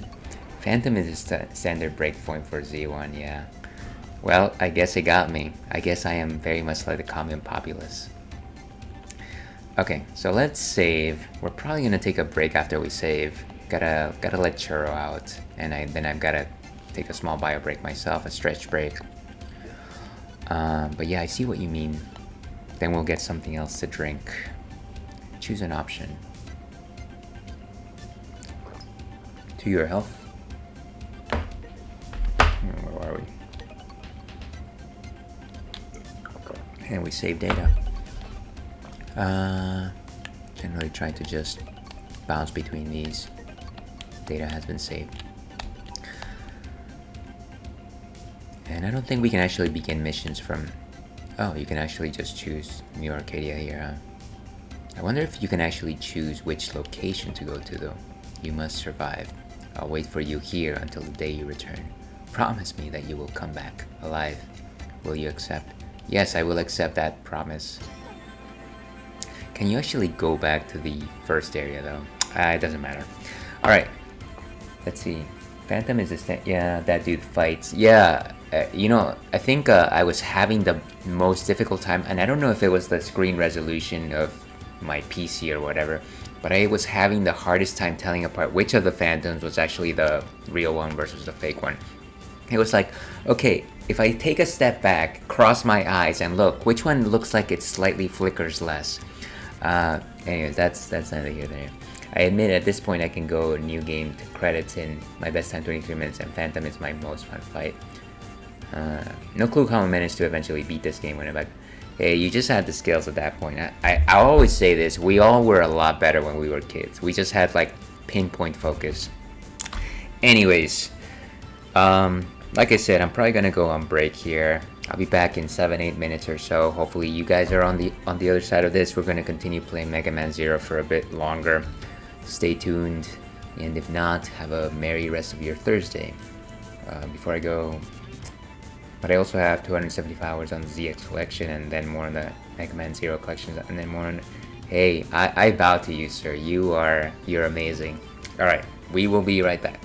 Phantom is a standard breakpoint for Z1, yeah. Well, I guess it got me. I guess I am very much like the common populace. Okay, so let's save. We're probably gonna take a break after we save. Gotta let Churro out, and then I've gotta take a small bio break myself, a stretch break. But yeah, I see what you mean. Then we'll get something else to drink. Choose an option. To your health. Where are we? And we save data. Generally try to just bounce between these. Data has been saved. And I don't think we can actually begin missions from... Oh, you can actually just choose New Arcadia here, huh? I wonder if you can actually choose which location to go to, though. You must survive. I'll wait for you here until the day you return. Promise me that you will come back alive. Will you accept? Yes, I will accept that promise. Can you actually go back to the first area, though? It doesn't matter. Alright. Let's see. Phantom is a yeah, that dude fights. Yeah, you know, I think I was having the most difficult time, and I don't know if it was the screen resolution of my PC or whatever, but I was having the hardest time telling apart which of the Phantoms was actually the real one versus the fake one. It was like, okay, if I take a step back, cross my eyes, and look, which one looks like it slightly flickers less? Anyways, that's neither here nor there. I admit at this point I can go new game to credits in my best time 23 minutes, and Phantom is my most fun fight. No clue how I managed to eventually beat this game when I'm like, hey, you just had the skills at that point. I always say this, we all were a lot better when we were kids. We just had like pinpoint focus. Anyways, like I said, I'm probably gonna go on break here. I'll be back in 7-8 minutes or so. Hopefully you guys are on the other side of this. We're gonna continue playing Mega Man Zero for a bit longer. Stay tuned, and if not, have a merry rest of your Thursday. Before I go, but I also have 275 hours on the ZX collection, and then more on the Mega Man Zero collections, and then more on... Hey, I bow to you, sir. You're amazing. Alright, we will be right back.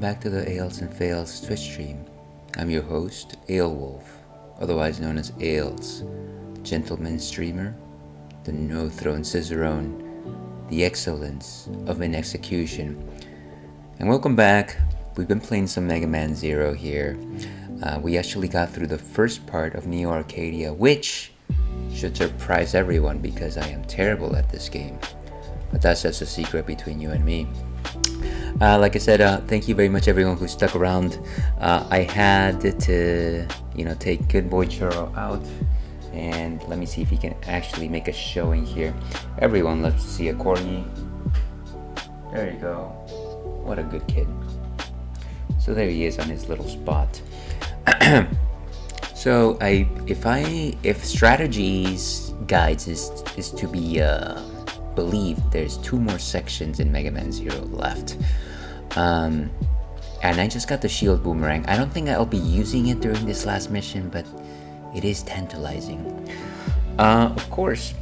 back to the Ales and Fails Twitch stream. I'm your host, Alewolf, otherwise known as Ales, gentleman streamer, the no-throne cicerone, the excellence of an execution. And welcome back. We've been playing some Mega Man Zero here. We actually got through the first part of Neo Arcadia, which should surprise everyone because I am terrible at this game. But that's just a secret between you and me. Like I said, thank you very much everyone who stuck around. I had to, take Good Boy Churro out. And let me see if he can actually make a showing here. Everyone loves to see a corgi. There you go. What a good kid. So there he is on his little spot. So if strategies guides is to be believed, there's 2 more sections in Mega Man Zero left. And I just got the shield boomerang. I don't think I'll be using it during this last mission, but it is tantalizing. Of course,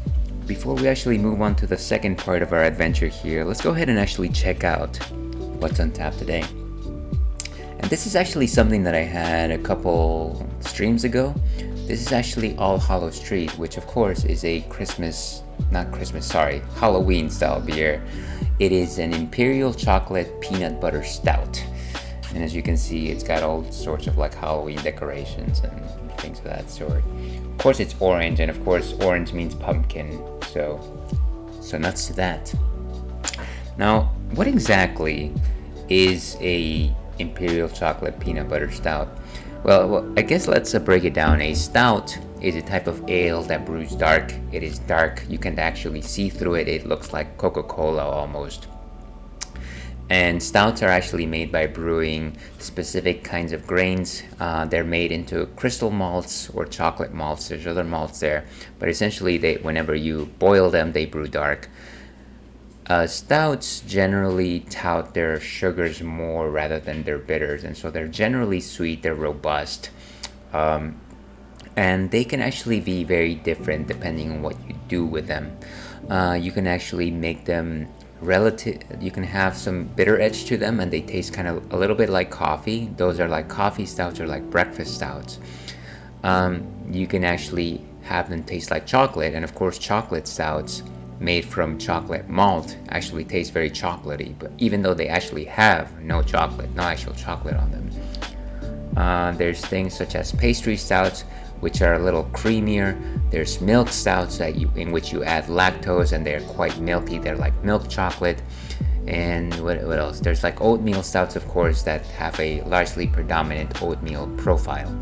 before we actually move on to the second part of our adventure here, let's go ahead and actually check out what's on tap today. And this is actually something that I had a couple streams ago. This is actually All Hallows Street, which of course is a Halloween style beer. It is an Imperial Chocolate Peanut Butter Stout. And as you can see, it's got all sorts of like Halloween decorations and things of that sort. Of course it's orange, and of course orange means pumpkin, so nuts to that. Now, what exactly is a Imperial Chocolate Peanut Butter Stout? Well, I guess let's break it down. A stout is a type of ale that brews dark. It is dark. You can actually see through it. It looks like Coca-Cola almost. And stouts are actually made by brewing specific kinds of grains. They're made into crystal malts or chocolate malts. There's other malts there, but essentially whenever you boil them, they brew dark. Stouts generally tout their sugars more rather than their bitters, and so they're generally sweet, they're robust, and they can actually be very different depending on what you do with them. You can actually make them you can have some bitter edge to them, and they taste kind of a little bit like coffee. Those are like coffee stouts or like breakfast stouts. You can actually have them taste like chocolate, and of course chocolate stouts made from chocolate malt actually taste very chocolatey, but even though they actually have no actual chocolate on them. There's things such as pastry stouts, which are a little creamier. There's milk stouts in which you add lactose, and they're quite milky. They're like milk chocolate. And what else? There's like oatmeal stouts, of course, that have a largely predominant oatmeal profile.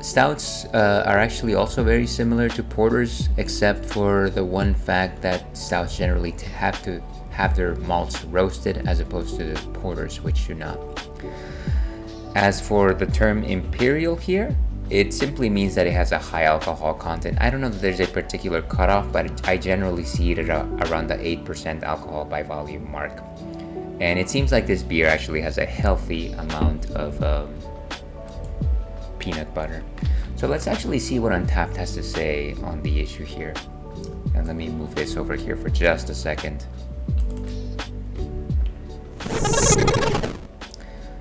Stouts are actually also very similar to porters, except for the one fact that stouts generally have to have their malts roasted as opposed to the porters, which do not. As for the term imperial here, it simply means that it has a high alcohol content. I don't know that there's a particular cutoff, but I generally see it around the 8% alcohol by volume mark. And it seems like this beer actually has a healthy amount of peanut butter. So let's actually see what Untapped has to say on the issue here. And let me move this over here for just a second.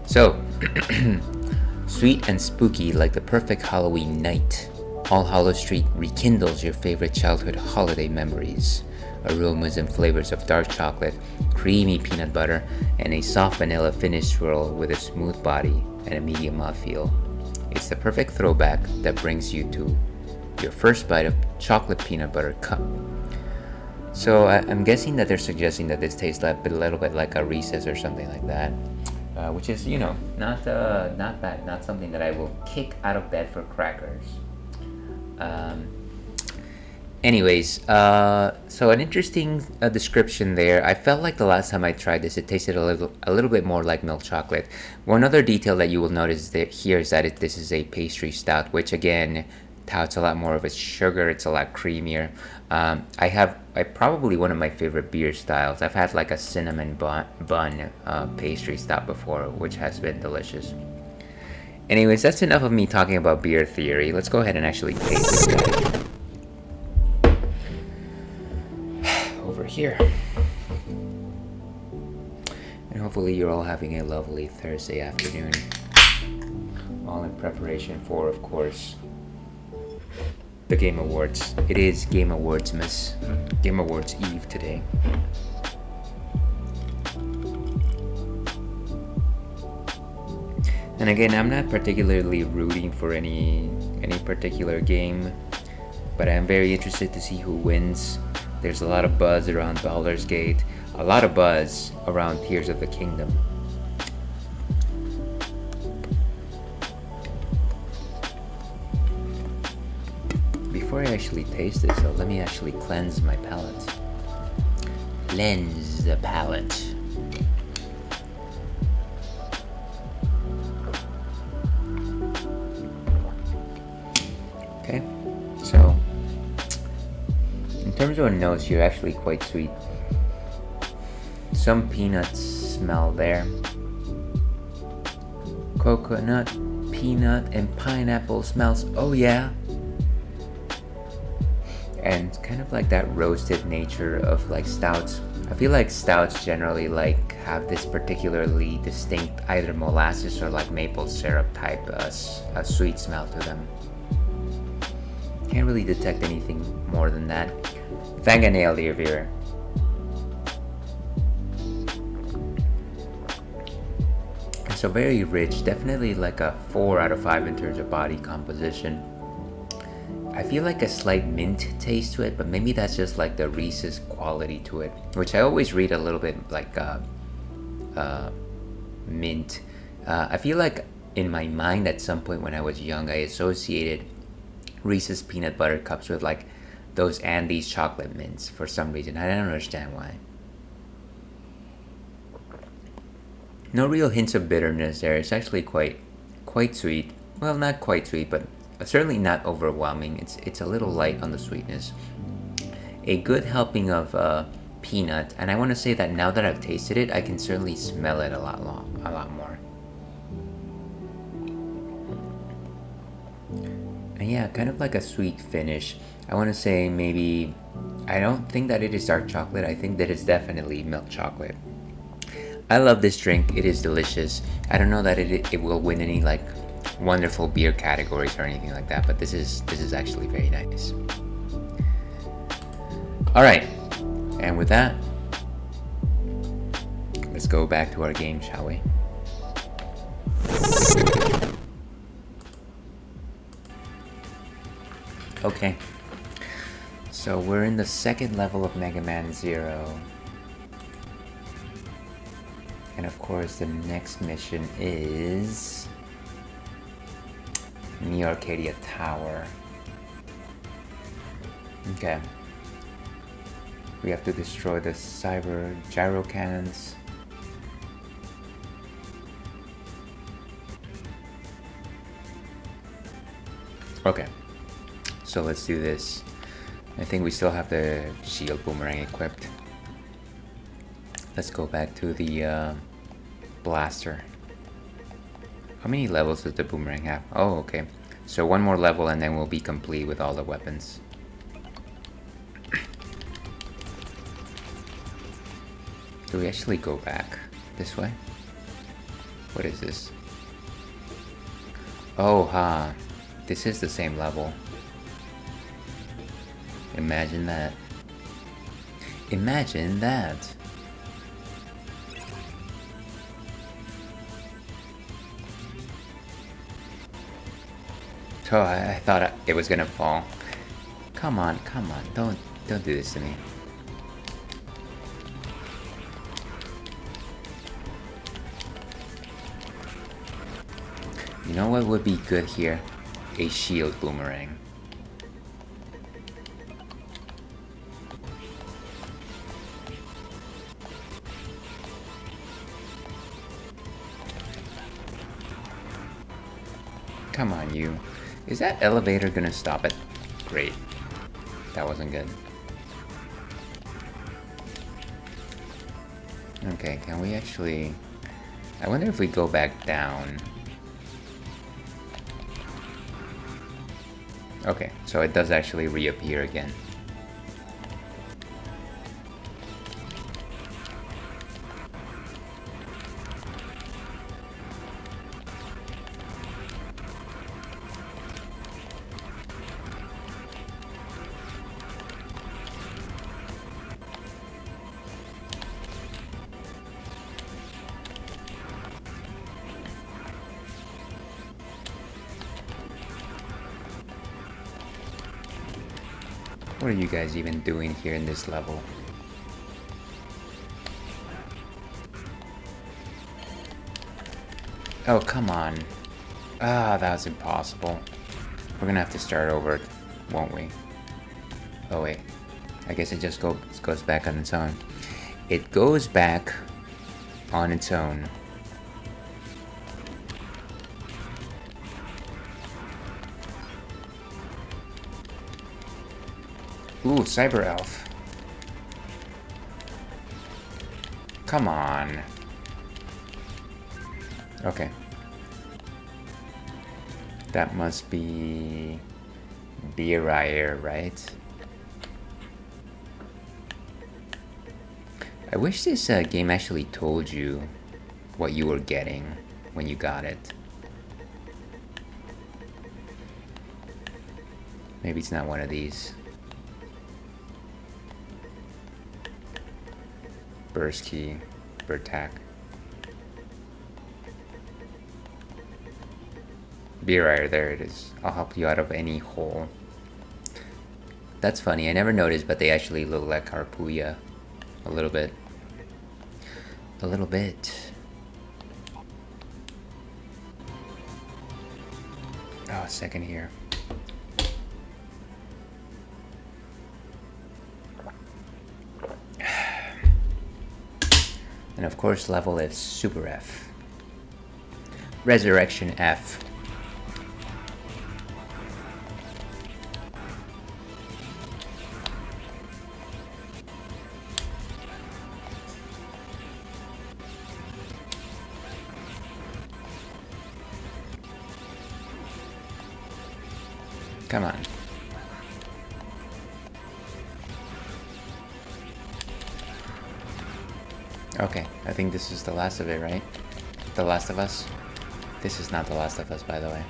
So, sweet and spooky like the perfect Halloween night, All Hallows Street rekindles your favorite childhood holiday memories. Aromas and flavors of dark chocolate, creamy peanut butter, and a soft vanilla finish swirl with a smooth body and a medium mouthfeel. It's the perfect throwback that brings you to your first bite of chocolate peanut butter cup. So I'm guessing that they're suggesting that this tastes a little bit like a Reese's or something like that, which is, not bad, not something that I will kick out of bed for crackers. Anyways, so an interesting description there. I felt like the last time I tried this, it tasted a little bit more like milk chocolate. One other detail that you will notice here is that this is a pastry stout, which again touts a lot more of its sugar. It's a lot creamier. I probably one of my favorite beer styles. I've had like a cinnamon bun pastry stout before, which has been delicious. Anyways, that's enough of me talking about beer theory. Let's go ahead and actually taste this guy. Over here. And Hopefully you're all having a lovely Thursday afternoon. All in preparation for, of course, the Game Awards. It is Game Awards Eve today. And again, I'm not particularly rooting for any particular game, but I'm very interested to see who wins. There's a lot of buzz around Baldur's Gate, a lot of buzz around Tears of the Kingdom. Before I actually taste this, though, let me actually cleanse my palate. Cleanse the palate. Okay, so in terms of notes, you're actually quite sweet. Some peanuts smell there. Coconut, peanut, and pineapple smells. Oh yeah. And kind of like that roasted nature of like stouts. I feel like stouts generally like have this particularly distinct either molasses or like maple syrup type a sweet smell to them. Can't really detect anything more than that. Fang a nail, dear viewer. So very rich, definitely like a 4 out of 5 in terms of body composition. I feel like a slight mint taste to it, but maybe that's just like the Reese's quality to it, which I always read a little bit like mint. I feel like in my mind at some point when I was young, I associated Reese's peanut butter cups with like those Andes chocolate mints for some reason. I don't understand why. No real hints of bitterness there. It's actually quite sweet. Well, not quite sweet, but certainly not overwhelming. It's a little light on the sweetness. A good helping of peanut, and I want to say that now that I've tasted it, I can certainly smell it a lot more. And yeah, kind of like a sweet finish. I want to say maybe, I don't think that it is dark chocolate. I think that it's definitely milk chocolate. I love this drink. It is delicious. I don't know that it will win any like wonderful beer categories or anything like that, but this is actually very nice. All right, and with that, let's go back to our game, shall we? Okay, so we're in the second level of Mega Man Zero. And of course, the next mission is New Arcadia Tower. Okay. We have to destroy the cyber gyro cannons. Okay. So let's do this. I think we still have the shield boomerang equipped. Let's go back to the blaster. How many levels does the boomerang have? Oh, okay. So one more level and then we'll be complete with all the weapons. Do we actually go back this way? What is this? Oh, huh. This is the same level. Imagine that. Imagine that. Oh, I thought it was gonna fall. Come on, don't do this to me. You know what would be good here? A shield boomerang. Come on, you. Is that elevator gonna stop it? Great. That wasn't good. Okay, can we actually... I wonder if we go back down. Okay, so it does actually reappear again. What are you guys even doing here in this level? Oh, come on. Ah, that was impossible. We're gonna have to start over, won't we? Oh wait. I guess it just goes back on its own. It goes back on its own. Ooh, Cyber Elf. Come on. Okay. That must be Beerier, right? I wish this game actually told you what you were getting when you got it. Maybe it's not one of these. Burst key, Bertac. Beerier, there it is. I'll help you out of any hole. That's funny, I never noticed, but they actually look like Harpuya. A little bit. A little bit. Oh, a second here. And of course, level is Super F. Resurrection F. Come on. Okay, I think this is the last of it, right? The Last of Us? This is not The Last of Us, by the way.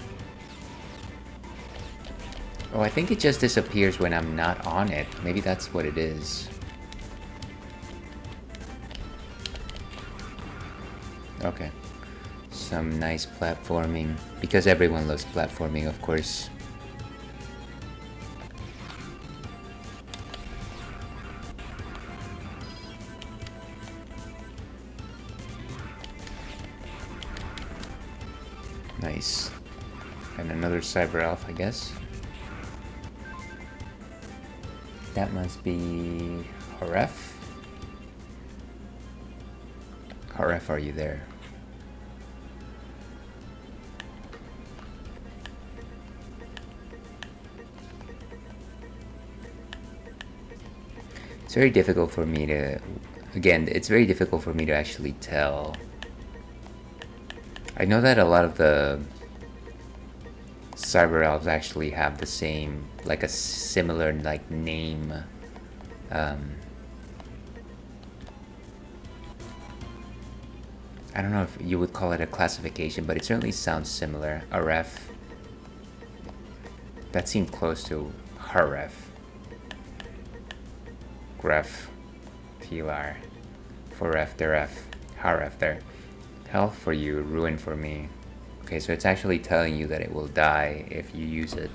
Oh, I think it just disappears when I'm not on it. Maybe that's what it is. Okay. Some nice platforming. Because everyone loves platforming, of course. Nice. And another Cyber Elf, I guess. That must be Haref. Haref, are you there? It's very difficult for me to... Again, it's very difficult for me to actually tell. I know that a lot of the Cyber Elves actually have the same, like a similar like name. I don't know if you would call it a classification, but it certainly sounds similar. Aref. That seemed close to Haref. Gref. Pilar. Foref, Deref. Haref there. Health for you, ruin for me. Okay, so it's actually telling you that it will die if you use it.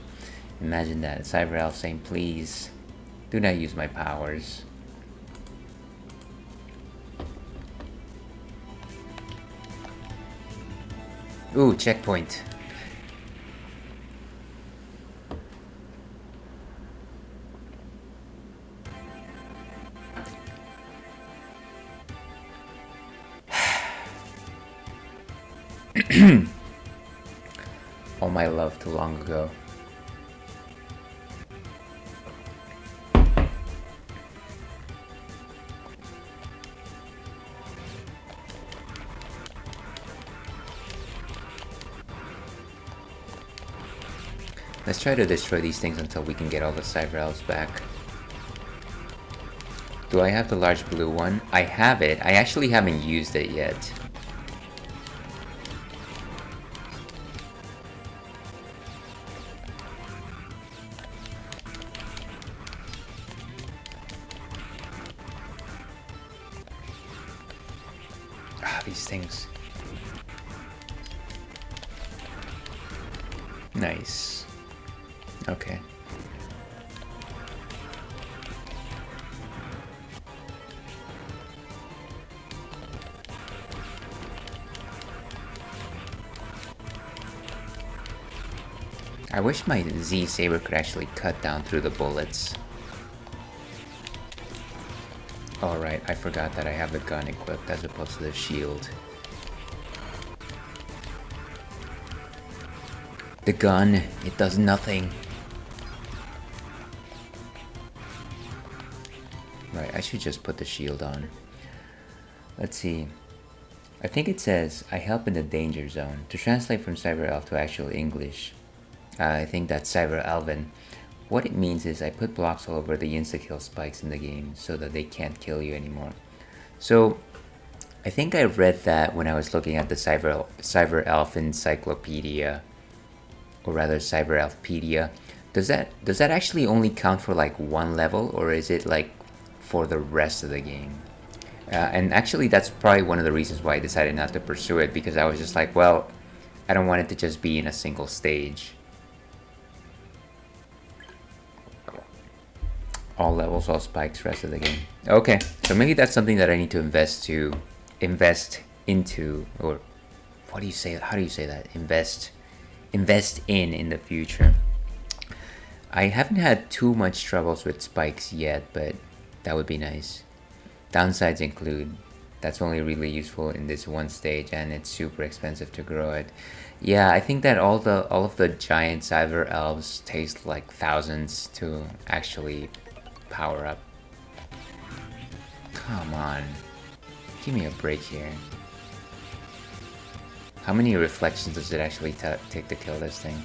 Imagine that. Cyber Elf saying, please, do not use my powers. Ooh, checkpoint. All my love too long ago. Let's try to destroy these things until we can get all the Cyber Elves back. Do I have the large blue one? I have it. I actually haven't used it yet. These things. Nice. Okay. I wish my Z Saber could actually cut down through the bullets. Alright, I forgot that I have the gun equipped as opposed to the shield. The gun, it does nothing. Right, I should just put the shield on. Let's see. I think it says, I help in the danger zone. To translate from Cyber Elf to actual English, I think that's Cyber Elven. What it means is I put blocks all over the insta-kill spikes in the game so that they can't kill you anymore. So, I think I read that when I was looking at the Cyber Elf Encyclopedia, or rather Cyber Elfpedia. Does that actually only count for like one level, or is it like for the rest of the game? And actually that's probably one of the reasons why I decided not to pursue it, because I was just like, well, I don't want it to just be in a single stage. All levels, all spikes, rest of the game. Okay, so maybe that's something that I need to invest into, or what do you say? How do you say that? Invest in the future. I haven't had too much troubles with spikes yet, but that would be nice. Downsides include that's only really useful in this one stage, and it's super expensive to grow it. Yeah, I think that all of the giant cyber elves taste like thousands to actually power up. Come on, give me a break here. How many reflections does it actually take to kill this thing?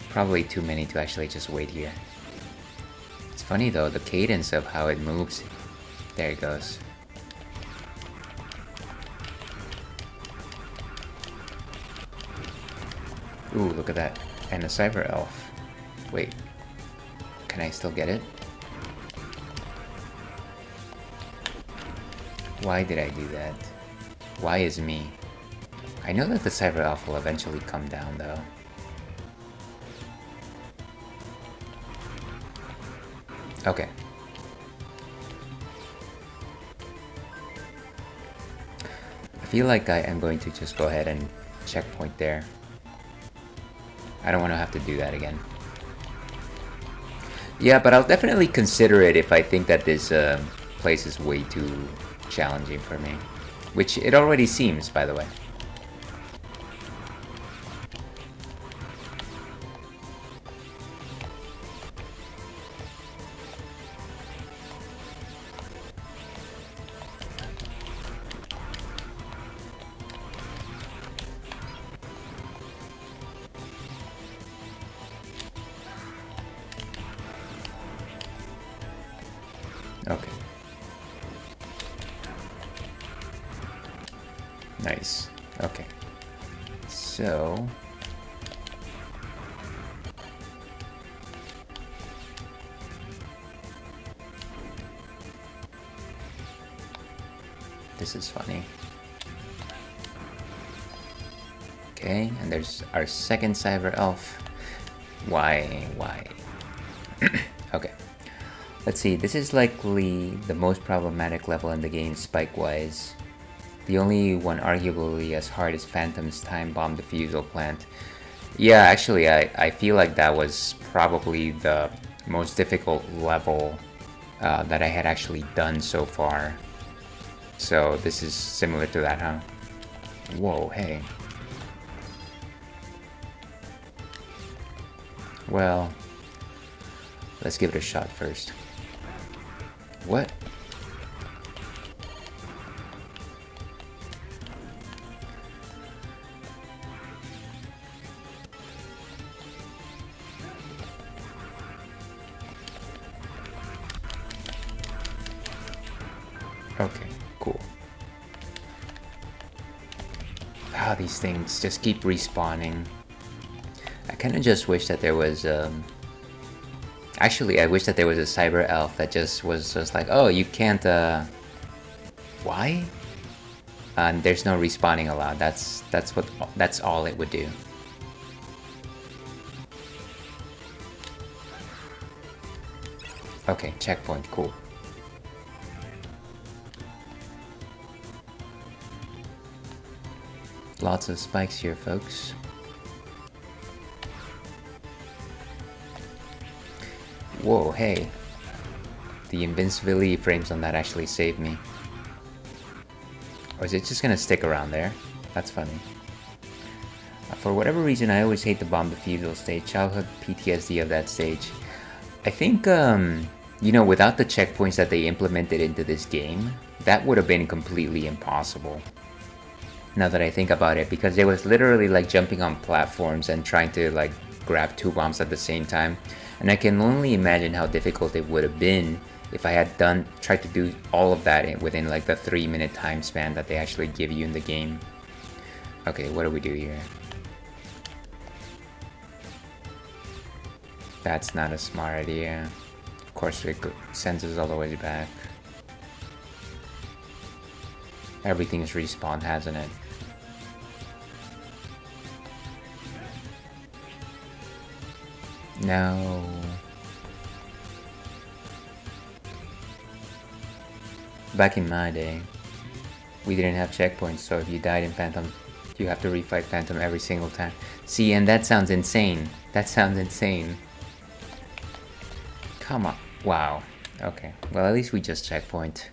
Probably too many to actually just wait here. It's funny though, the cadence of how it moves. There it goes. Ooh, look at that. And a cyber elf. Wait. Can I still get it? Why did I do that? Why is me? I know that the cyber elf will eventually come down though. Okay. I feel like I am going to just go ahead and checkpoint there. I don't want to have to do that again. Yeah, but I'll definitely consider it if I think that this place is way too challenging for me. Which it already seems, by the way. Okay. Nice. Okay. So... this is funny. Okay, and there's our second cyber elf. Why? Okay. Let's see, this is likely the most problematic level in the game spike-wise. The only one arguably as hard as Phantom's time bomb defusal plant. Yeah, actually, I feel like that was probably the most difficult level that I had actually done so far. So this is similar to that, huh? Whoa, hey. Well, let's give it a shot first. What? Okay, cool. Ah, these things just keep respawning. I kind of just wish that there was actually, I wish that there was a cyber elf that just was just like, oh, you can't why? And there's no respawning allowed. That's all it would do. Okay, checkpoint, cool. Lots of spikes here, folks. Whoa, hey. The invincibility frames on that actually saved me. Or is it just gonna stick around there? That's funny. For whatever reason, I always hate the bomb defusal stage. Childhood PTSD of that stage. I think, you know, without the checkpoints that they implemented into this game, that would have been completely impossible. Now that I think about it, because it was literally like jumping on platforms and trying to like grab two bombs at the same time. And I can only imagine how difficult it would have been if I had tried to do all of that within like the 3-minute time span that they actually give you in the game. Okay, what do we do here? That's not a smart idea. Of course, it sends us all the way back. Everything's respawned, hasn't it? No. Back in my day, we didn't have checkpoints, so if you died in Phantom, you have to refight Phantom every single time. See, and that sounds insane. That sounds insane. Come on. Wow. Okay. Well, at least we just checkpoint.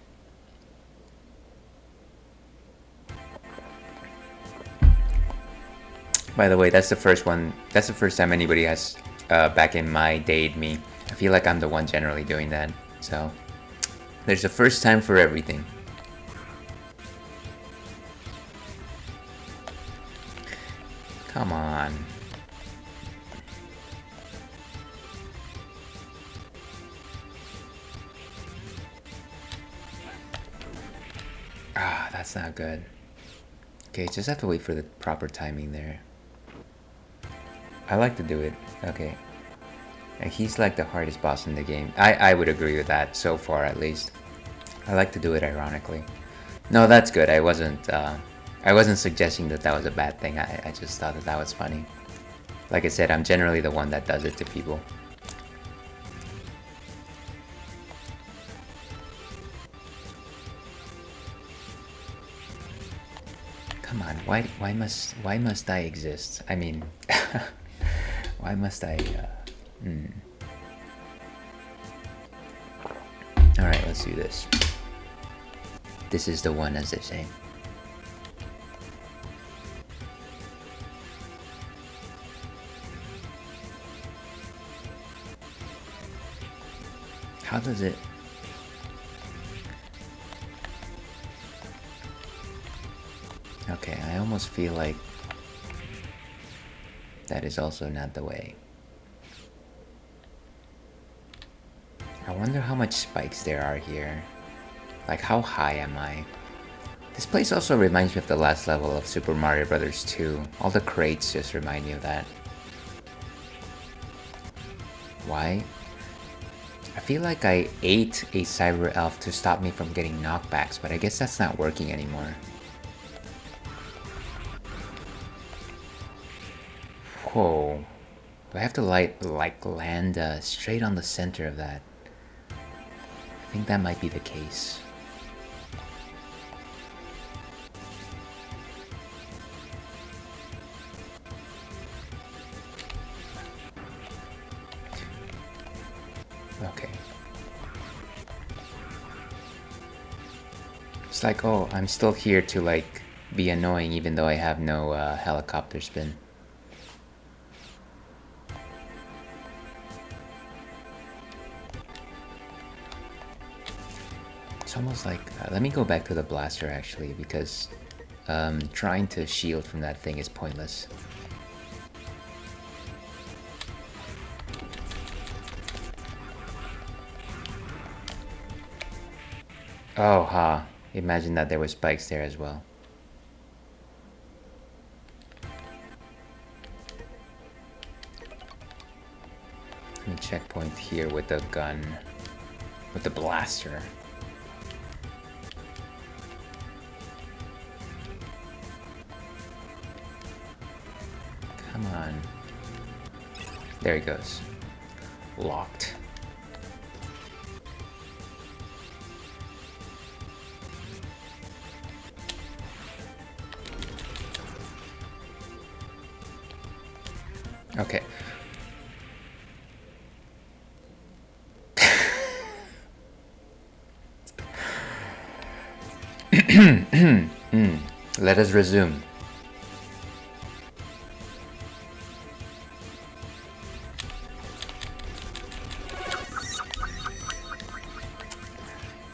By the way, that's the first one. That's the first time anybody has back in my day'd me. I feel like I'm the one generally doing that. So there's a first time for everything. Come on. Ah, that's not good. Okay, just have to wait for the proper timing there. I like to do it. Okay. And he's like the hardest boss in the game. I would agree with that, so far at least. I like to do it ironically. No, that's good. I wasn't suggesting that that was a bad thing. I just thought that that was funny. Like I said, I'm generally the one that does it to people. Come on, why must I exist? I mean, why must I? All right, let's do this. This is the one, as they say. How does it? Okay, I almost feel like that is also not the way. I wonder how much spikes there are here. Like, how high am I? This place also reminds me of the last level of Super Mario Bros. 2. All the crates just remind me of that. Why? I feel like I ate a cyber elf to stop me from getting knockbacks, but I guess that's not working anymore. Whoa. Do I have to like land straight on the center of that? I think that might be the case. Okay. It's like, oh, I'm still here to like be annoying even though I have no helicopter spin. It's almost like, let me go back to the blaster actually, because trying to shield from that thing is pointless. Oh, ha. Imagine that there were spikes there as well. Let me checkpoint here with the gun, with the blaster. Come on. There he goes. Locked. Okay. Let us resume.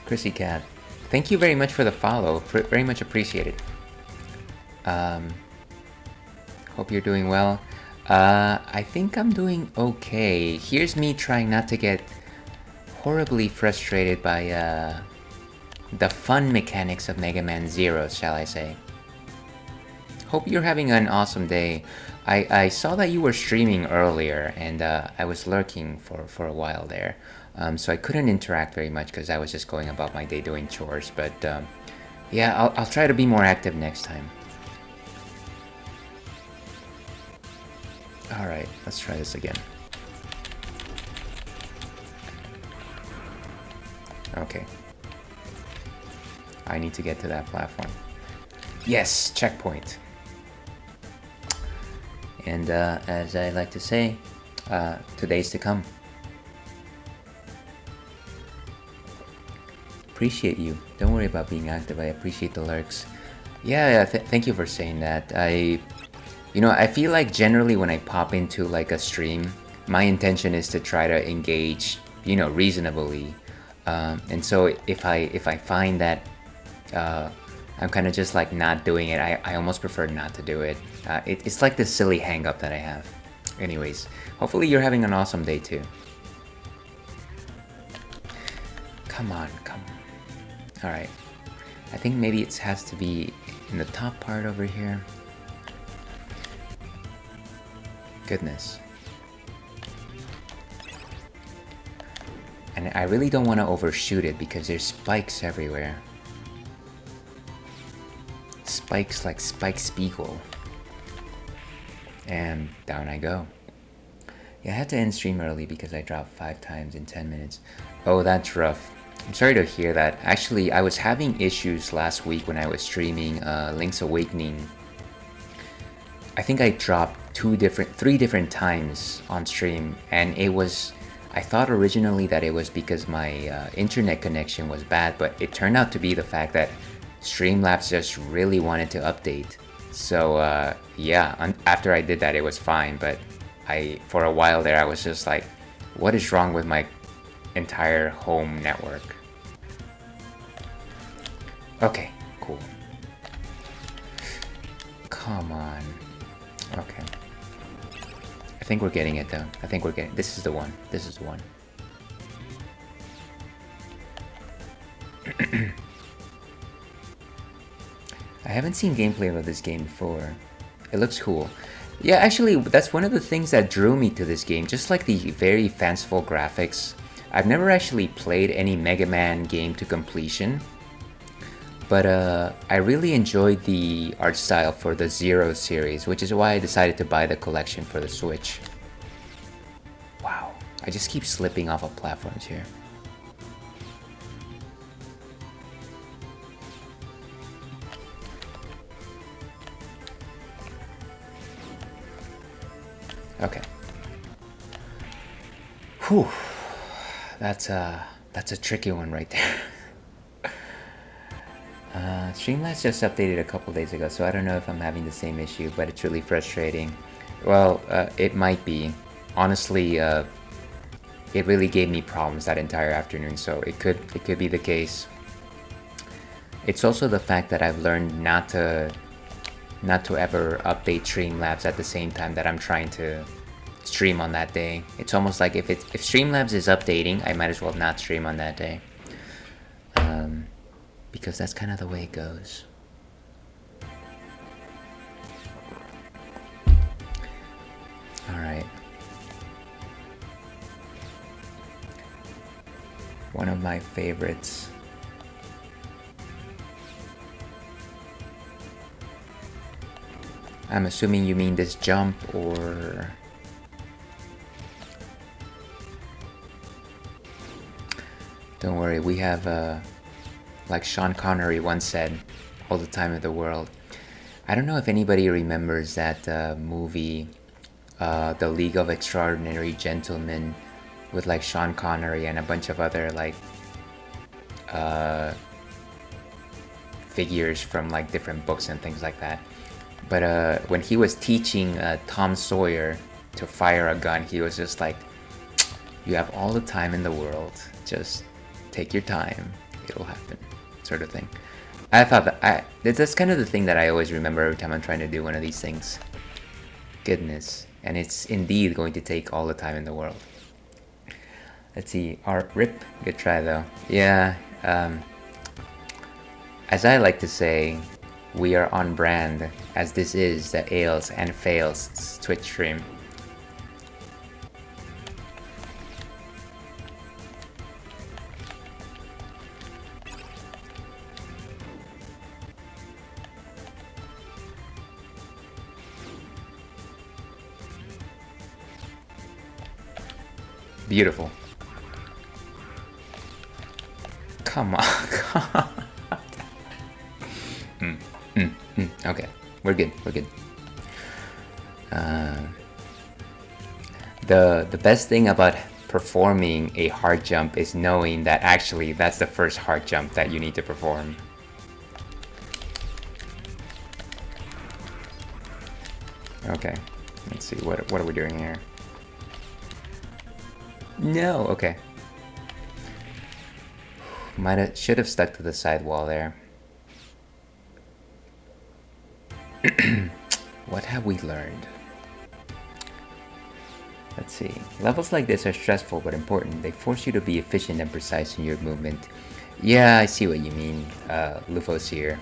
Chrissy Cat, thank you very much for the follow. Very much appreciated. Hope you're doing well. I think I'm doing okay. Here's me trying not to get horribly frustrated by the fun mechanics of Mega Man Zero, shall I say. Hope you're having an awesome day. I saw that you were streaming earlier, and I was lurking for a while there. So I couldn't interact very much because I was just going about my day doing chores. But yeah, I'll try to be more active next time. Alright, let's try this again. Okay. I need to get to that platform. Yes, checkpoint. And as I like to say, today's to come. Appreciate you. Don't worry about being active. I appreciate the lurks. Yeah, thank you for saying that. You know, I feel like generally when I pop into like a stream, my intention is to try to engage, you know, reasonably. And so if I find that I'm kind of just like not doing it, I almost prefer not to do it. It's like this silly hang up that I have. Anyways, hopefully you're having an awesome day too. Come on, come on. Alright. I think maybe it has to be in the top part over here. Goodness. And I really don't want to overshoot it because there's spikes everywhere. Spikes like Spike Spiegel. And down I go. Yeah, I had to end stream early because I dropped 5 times in 10 minutes. Oh, that's rough. I'm sorry to hear that. Actually, I was having issues last week when I was streaming Link's Awakening. I think I dropped 3 different times on stream, and it was, I thought originally that it was because my internet connection was bad, but it turned out to be the fact that Streamlabs just really wanted to update. So yeah, after I did that it was fine, but for a while there I was just like, what is wrong with my entire home network? Okay, cool. Come on. Okay. I think we're getting it though. I think we're getting, this is the one. This is the one. I haven't seen gameplay of this game before. It looks cool. Yeah, actually, that's one of the things that drew me to this game, just like the very fanciful graphics. I've never actually played any Mega Man game to completion, but I really enjoyed the art style for the Zero series, which is why I decided to buy the collection for the Switch. Wow, I just keep slipping off of platforms here. Okay. Whew. That's a tricky one right there. Streamlabs just updated a couple days ago, so I don't know if I'm having the same issue, but it's really frustrating. Well, it might be. Honestly, it really gave me problems that entire afternoon, so it could be the case. It's also the fact that I've learned not to ever update Streamlabs at the same time that I'm trying to stream on that day. It's almost like if Streamlabs is updating, I might as well not stream on that day. Because that's kind of the way it goes. Alright. One of my favorites. I'm assuming you mean this jump, or... Don't worry, we have, like Sean Connery once said, all the time in the world. I don't know if anybody remembers that movie, The League of Extraordinary Gentlemen, with like Sean Connery and a bunch of other like figures from like different books and things like that. But when he was teaching Tom Sawyer to fire a gun, he was just like, you have all the time in the world, just take your time, it'll happen, sort of thing. I thought that's kind of the thing that I always remember every time I'm trying to do one of these things. Goodness, and it's indeed going to take all the time in the world. Let's see, Art Rip, good try though. Yeah, as I like to say, we are on brand, as this is the Ales and Fails Twitch stream. Beautiful. Come on. Okay, we're good. The best thing about performing a hard jump is knowing that actually that's the first hard jump that you need to perform. Okay, let's see, what are we doing here? No, okay. Should have stuck to the side wall there. What have we learned? Let's see. Levels like this are stressful but important. They force you to be efficient and precise in your movement. Yeah, I see what you mean, Lufos here.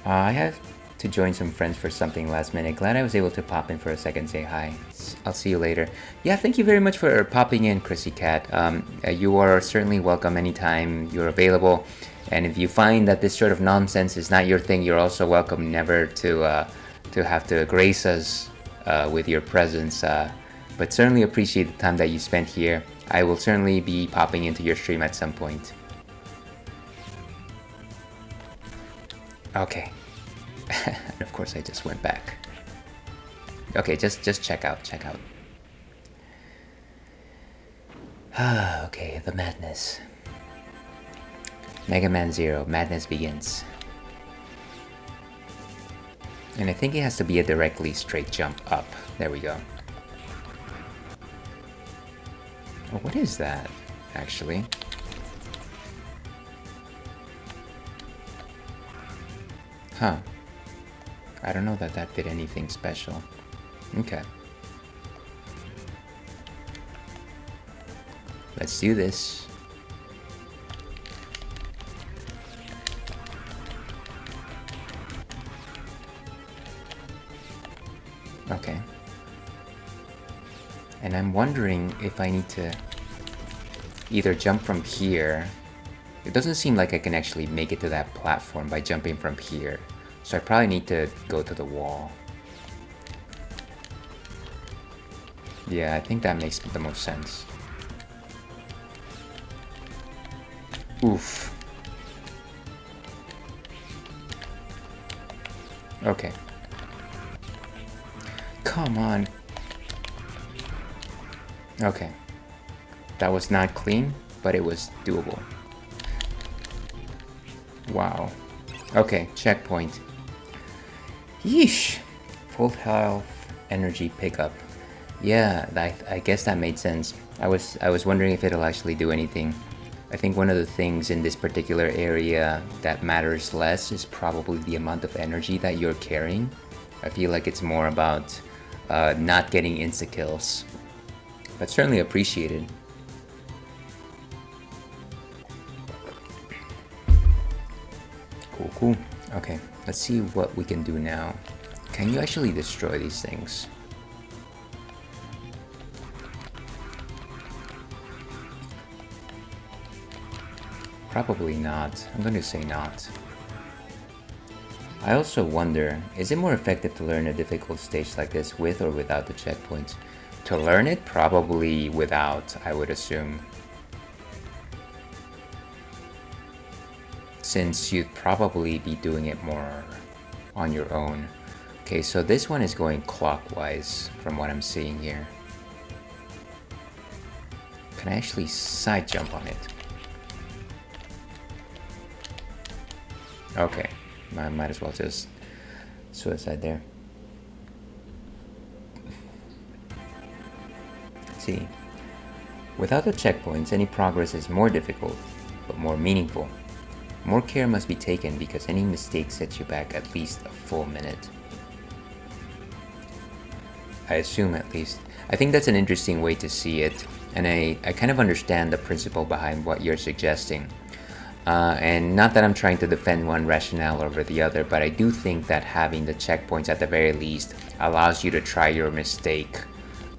I have to join some friends for something last minute. Glad I was able to pop in for a second, say hi. I'll see you later. Yeah, thank you very much for popping in, Chrissy Cat. You are certainly welcome anytime you're available. And if you find that this sort of nonsense is not your thing, you're also welcome never to have to grace us with your presence. But certainly appreciate the time that you spent here. I will certainly be popping into your stream at some point. Okay. And of course I just went back. Okay, just check out. Okay, the madness. Mega Man Zero, madness begins. And I think it has to be a directly straight jump up. There we go. Oh, what is that, actually? Huh. I don't know that did anything special. Okay. Let's do this. Okay. And I'm wondering if I need to either jump from here. It doesn't seem like I can actually make it to that platform by jumping from here. So I probably need to go to the wall. Yeah, I think that makes the most sense. Oof. Okay. Come on. Okay. That was not clean, but it was doable. Wow. Okay, checkpoint. Yeesh. Full health energy pickup. Yeah, I guess that made sense. I was wondering if it'll actually do anything. I think one of the things in this particular area that matters less is probably the amount of energy that you're carrying. I feel like it's more about not getting insta-kills. But certainly appreciated. Cool. Okay, let's see what we can do now. Can you actually destroy these things? Probably not. I'm going to say not. I also wonder, is it more effective to learn a difficult stage like this with or without the checkpoints? To learn it, probably without, I would assume. Since you'd probably be doing it more on your own. Okay, so this one is going clockwise from what I'm seeing here. Can I actually side jump on it? Okay, I might as well just suicide there. Let's see. Without the checkpoints, any progress is more difficult, but more meaningful. More care must be taken because any mistake sets you back at least a full minute. I assume, at least. I think that's an interesting way to see it, and I kind of understand the principle behind what you're suggesting. And not that I'm trying to defend one rationale over the other, but I do think that having the checkpoints at the very least allows you to try your mistake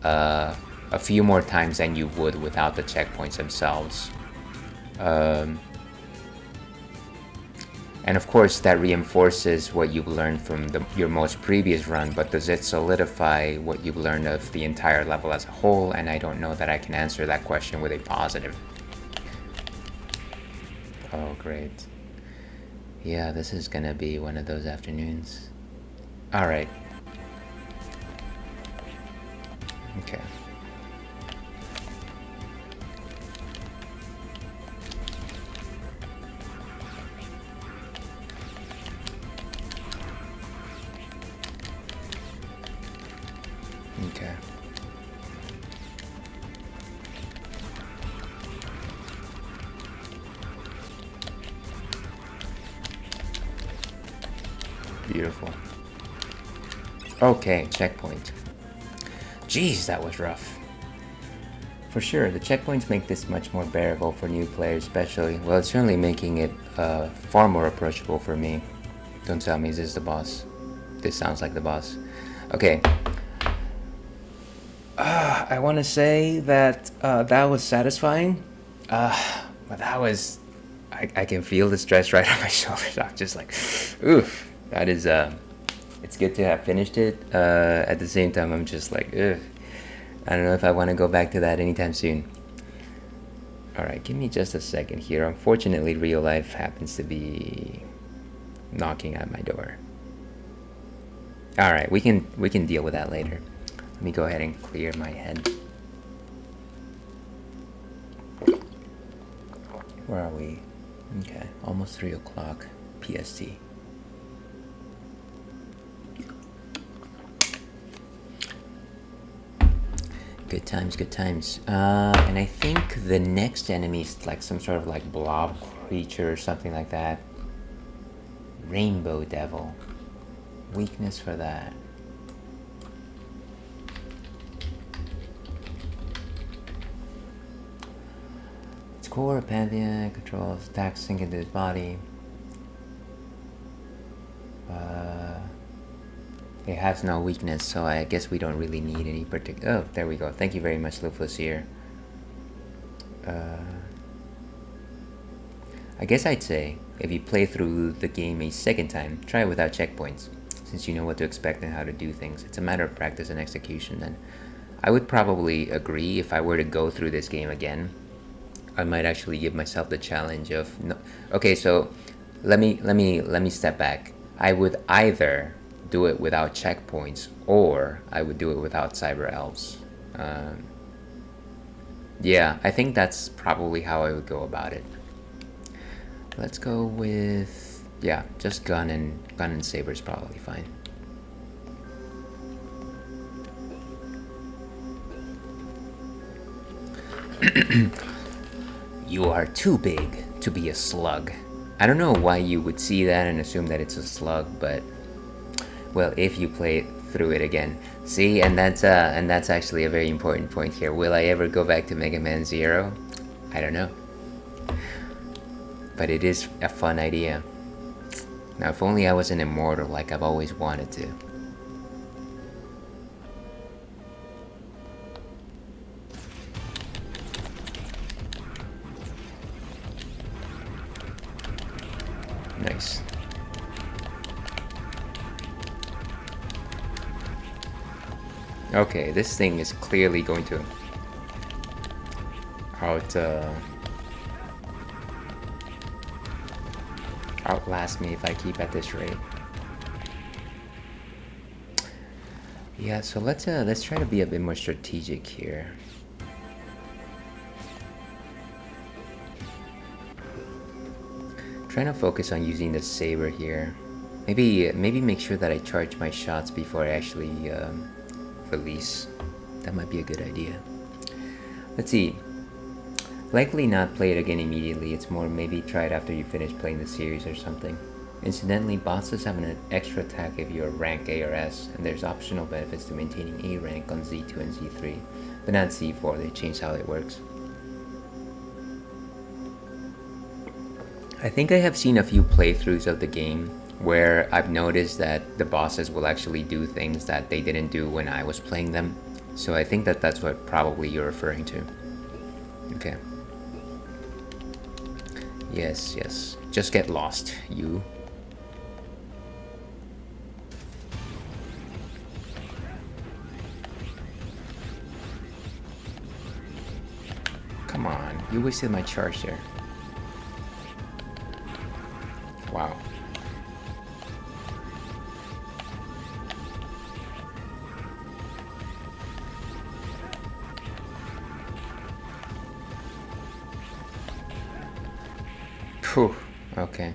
a few more times than you would without the checkpoints themselves. And of course that reinforces what you've learned from your most previous run, but does it solidify what you've learned of the entire level as a whole? And I don't know that I can answer that question with a positive. Oh, great. Yeah, this is gonna be one of those afternoons. Alright. Okay. Okay. Beautiful. Okay, checkpoint. Jeez, that was rough. For sure, the checkpoints make this much more bearable for new players especially. Well, it's certainly making it far more approachable for me. Don't tell me this is the boss. This sounds like the boss. Okay. I want to say that that was satisfying. But that was... I can feel the stress right on my shoulders. I'm just like, oof. That is... it's good to have finished it. At the same time, I'm just like, ugh. I don't know if I want to go back to that anytime soon. Alright, give me just a second here. Unfortunately, real life happens to be knocking at my door. Alright, we can deal with that later. Let me go ahead and clear my head. Where are we? Okay, almost 3 o'clock PST. Good times, good times. And I think the next enemy is like some sort of like blob creature or something like that. Rainbow Devil. Weakness for that. Its core, Pantheon, controls attacks sink into his body. It has no weakness, so I guess we don't really need any particular... Oh, there we go. Thank you very much, Luflasier. I guess I'd say, if you play through the game a second time, try it without checkpoints. Since you know what to expect and how to do things. It's a matter of practice and execution then. I would probably agree if I were to go through this game again. I might actually give myself the challenge of... No, okay, so let me step back. I would either do it without checkpoints, or I would do it without cyber elves. Yeah, I think that's probably how I would go about it. Let's go with, yeah, just gun and saber is probably fine. You are too big to be a slug. I don't know why you would see that and assume that it's a slug, but well, if you play through it again. See, and that's actually a very important point here. Will I ever go back to Mega Man Zero? I don't know. But it is a fun idea. Now, if only I was an immortal like I've always wanted to. Nice. Okay, this thing is clearly going to outlast me if I keep at this rate. Yeah, so let's try to be a bit more strategic here. trying to focus on using the saber here. Maybe make sure that I charge my shots before I actually release. That might be a good idea. Let's see. Likely not play it again immediately. It's more maybe try it after you finish playing the series or something. Incidentally, bosses have an extra attack if you're rank A or S, and there's optional benefits to maintaining A rank on Z2 and Z3, but not Z4. They changed how it works. I think I have seen a few playthroughs of the game where I've noticed that the bosses will actually do things that they didn't do when I was playing them. So I think that that's what probably you're referring to. Okay. Yes, yes. Just get lost, you. Come on, you wasted my charge there. Wow. Whew. Okay.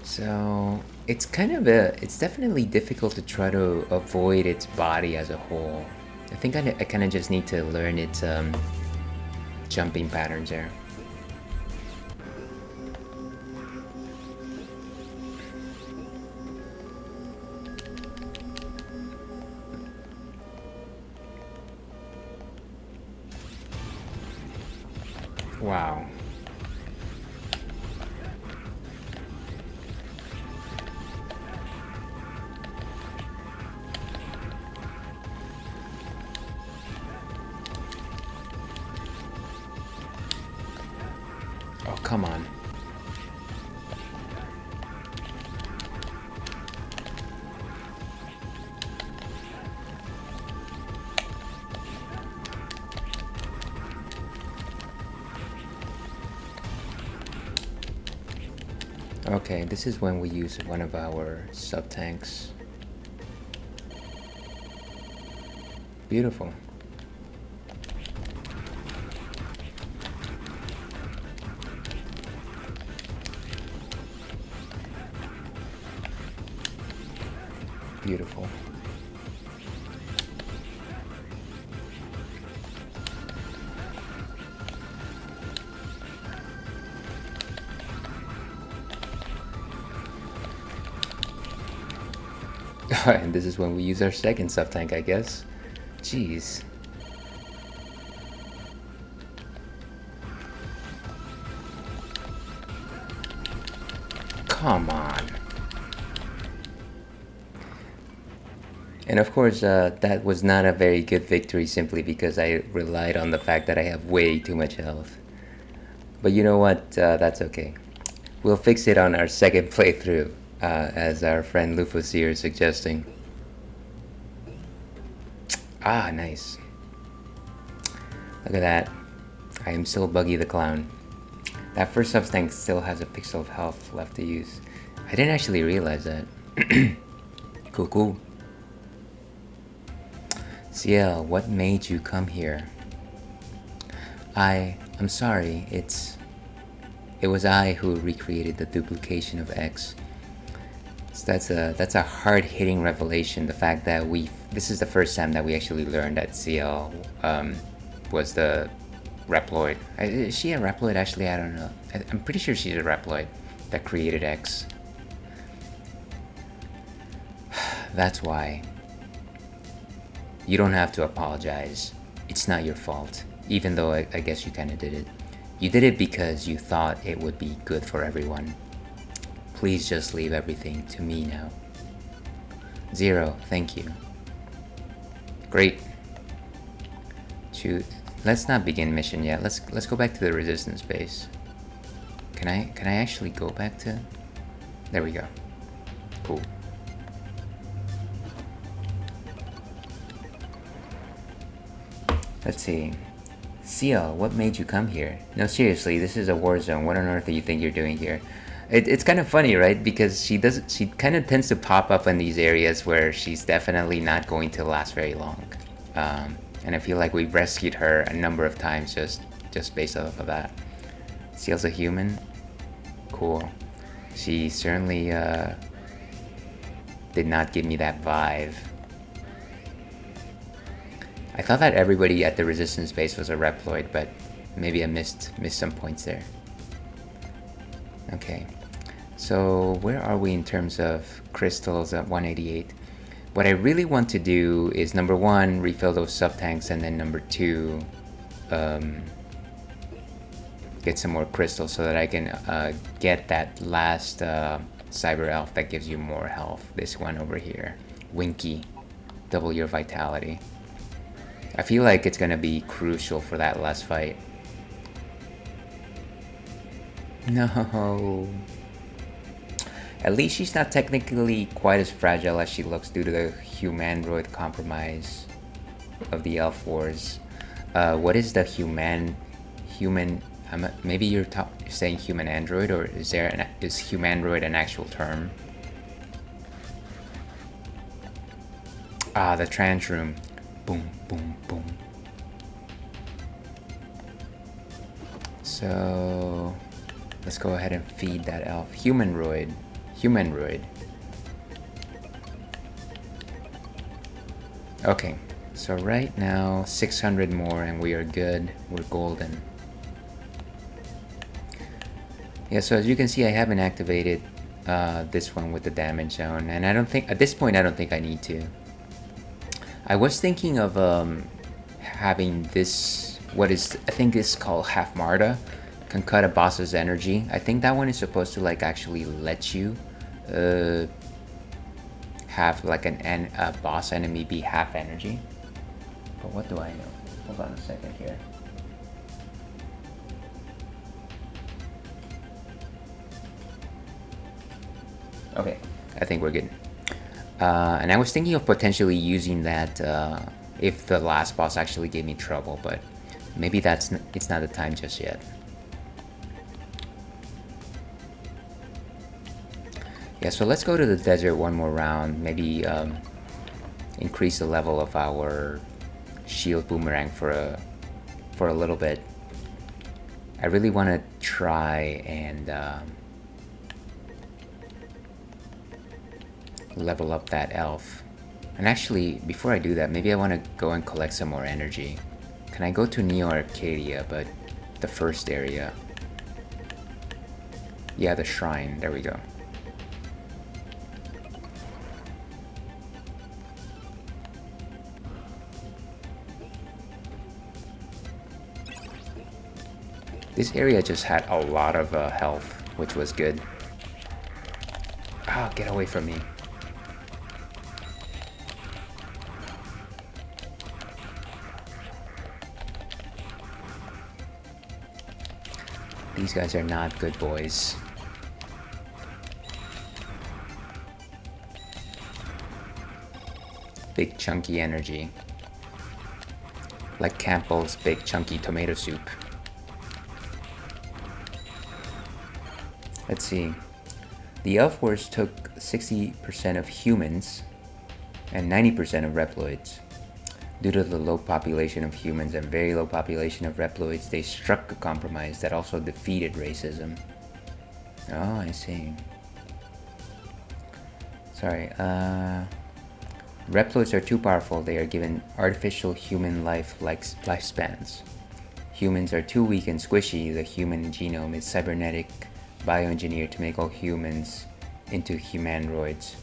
So it's it's definitely difficult to try to avoid its body as a whole. I think I kind of just need to learn its jumping patterns there. Wow. Oh, come on. Okay, this is when we use one of our sub-tanks. Beautiful. Beautiful. And this is when we use our second sub-tank, I guess. Jeez. Come on. And of course, that was not a very good victory simply because I relied on the fact that I have way too much health. But you know what? That's okay. We'll fix it on our second playthrough, as our friend Lufus here is suggesting. Ah, nice. Look at that. I am still Buggy the Clown. That first sub-tank still has a pixel of health left to use. I didn't actually realize that. Cool, cool. CL, what made you come here? I'm sorry, it was I who recreated the duplication of X. So that's a hard-hitting revelation. The fact that this is the first time that we actually learned that CL was the Reploid. Is she a Reploid? Actually, I don't know. I'm pretty sure she's a Reploid that created X. That's why. You don't have to apologize. It's not your fault. Even though I guess you kind of did it. You did it because you thought it would be good for everyone. Please just leave everything to me now. Zero, thank you. Great. Shoot. Let's not begin mission yet. Let's go back to the resistance base. Can I actually go back to? There we go. Cool. Let's see. CL, what made you come here? No, seriously, this is a war zone. What on earth do you think you're doing here? It's kind of funny, right? Because she kind of tends to pop up in these areas where she's definitely not going to last very long. And I feel like we've rescued her a number of times just based off of that. CL's a human. Cool. She certainly did not give me that vibe. I thought that everybody at the resistance base was a Reploid, but maybe I missed some points there. Okay, so where are we in terms of crystals at 188? What I really want to do is, number one, refill those sub-tanks, and then number two, get some more crystals so that I can get that last cyber elf that gives you more health. This one over here, Winky, double your vitality. I feel like it's gonna be crucial for that last fight. No. At least she's not technically quite as fragile as she looks due to the humanoid compromise of the Elf Wars. What is the human? Maybe you're saying human android, or is humanoid an actual term? Ah, the trance room. Boom, boom, boom. So let's go ahead and feed that elf. Humanoid. Okay, so right now 600 more and we are good. We're golden. Yeah, so as you can see, I haven't activated this one with the damage zone, and I don't think at this point I don't think I need to. I was thinking of having this, I think it's called Half Marta, can cut a boss's energy. I think that one is supposed to like actually let you have like a boss enemy be half energy. But what do I know? Hold on a second here. Okay, I think we're good. And I was thinking of potentially using that if the last boss actually gave me trouble, but maybe it's not the time just yet. Yeah, so let's go to the desert one more round. Maybe increase the level of our shield boomerang for a little bit. I really want to try and level up that elf. And actually, before I do that, maybe I want to go and collect some more energy. Can I go to Neo Arcadia, but the first area? Yeah, the shrine. There we go. This area just had a lot of health, which was good. Ah, get away from me. These guys are not good boys. Big chunky energy. Like Campbell's big chunky tomato soup. Let's see. The Elf Wars took 60% of humans and 90% of Reploids. Due to the low population of humans and very low population of Reploids, they struck a compromise that also defeated racism. Oh, I see. Sorry, Reploids are too powerful. They are given artificial human lifespans. Humans are too weak and squishy. The human genome is cybernetic bioengineered to make all humans into humanoids.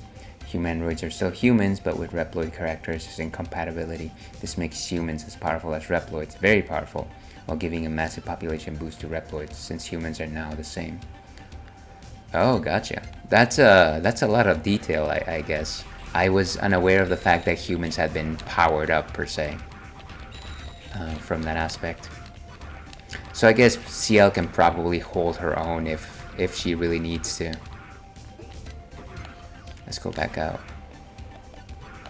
Humanoids are still humans, but with Reploid characteristics and compatibility. This makes humans as powerful as Reploids, very powerful, while giving a massive population boost to Reploids, since humans are now the same. Oh, gotcha. That's a lot of detail, I guess. I was unaware of the fact that humans had been powered up, per se, from that aspect. So I guess CL can probably hold her own if she really needs to. Let's go back out.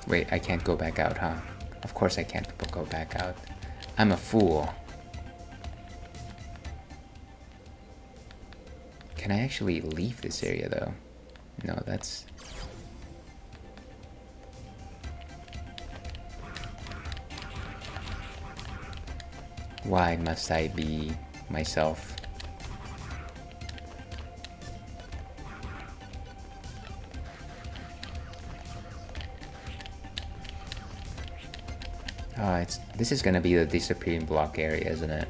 Wait, I can't go back out, huh? Of course I can't go back out. I'm a fool. Can I actually leave this area, though? No, that's... Why must I be myself? This is gonna be the disappearing block area, isn't it?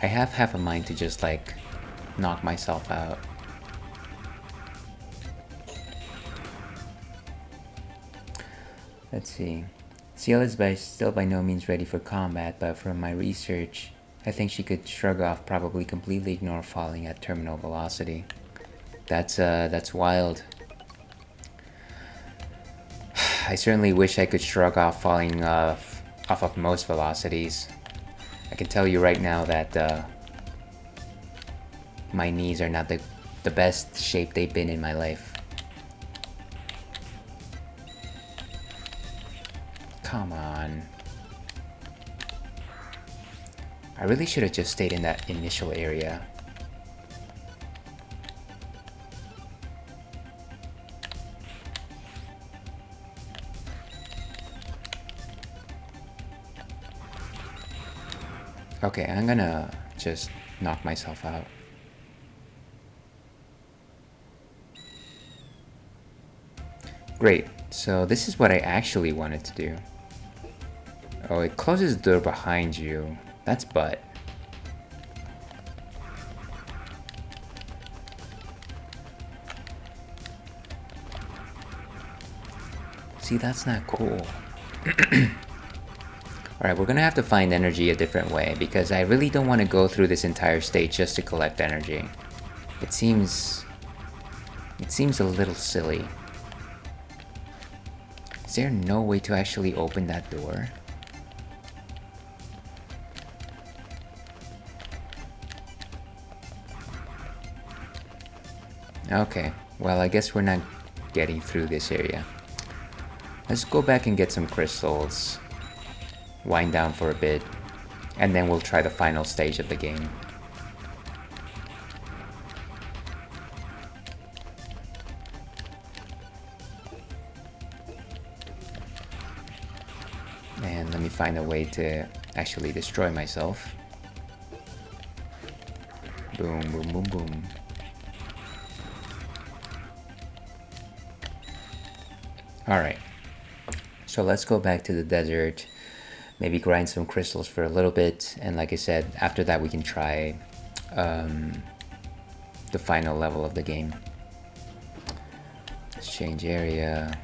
I have half a mind to just like knock myself out. Let's see. Ciel is still by no means ready for combat, but from my research, I think she could shrug off, probably completely ignore falling at terminal velocity. That's wild. I certainly wish I could shrug off falling off of most velocities. I can tell you right now that my knees are not the best shape they've been in my life. Come on. I really should have just stayed in that initial area. Okay, I'm gonna just knock myself out. Great, so this is what I actually wanted to do. Oh, it closes the door behind you. That's butt. See, that's not cool. Alright, we're gonna have to find energy a different way, because I really don't want to go through this entire stage just to collect energy. It seems a little silly. Is there no way to actually open that door? Okay, well, I guess we're not getting through this area. Let's go back and get some crystals, wind down for a bit, and then we'll try the final stage of the game. And let me find a way to actually destroy myself. Boom, boom, boom, boom. Alright, so let's go back to the desert, maybe grind some crystals for a little bit, and like I said, after that we can try the final level of the game. Let's change area.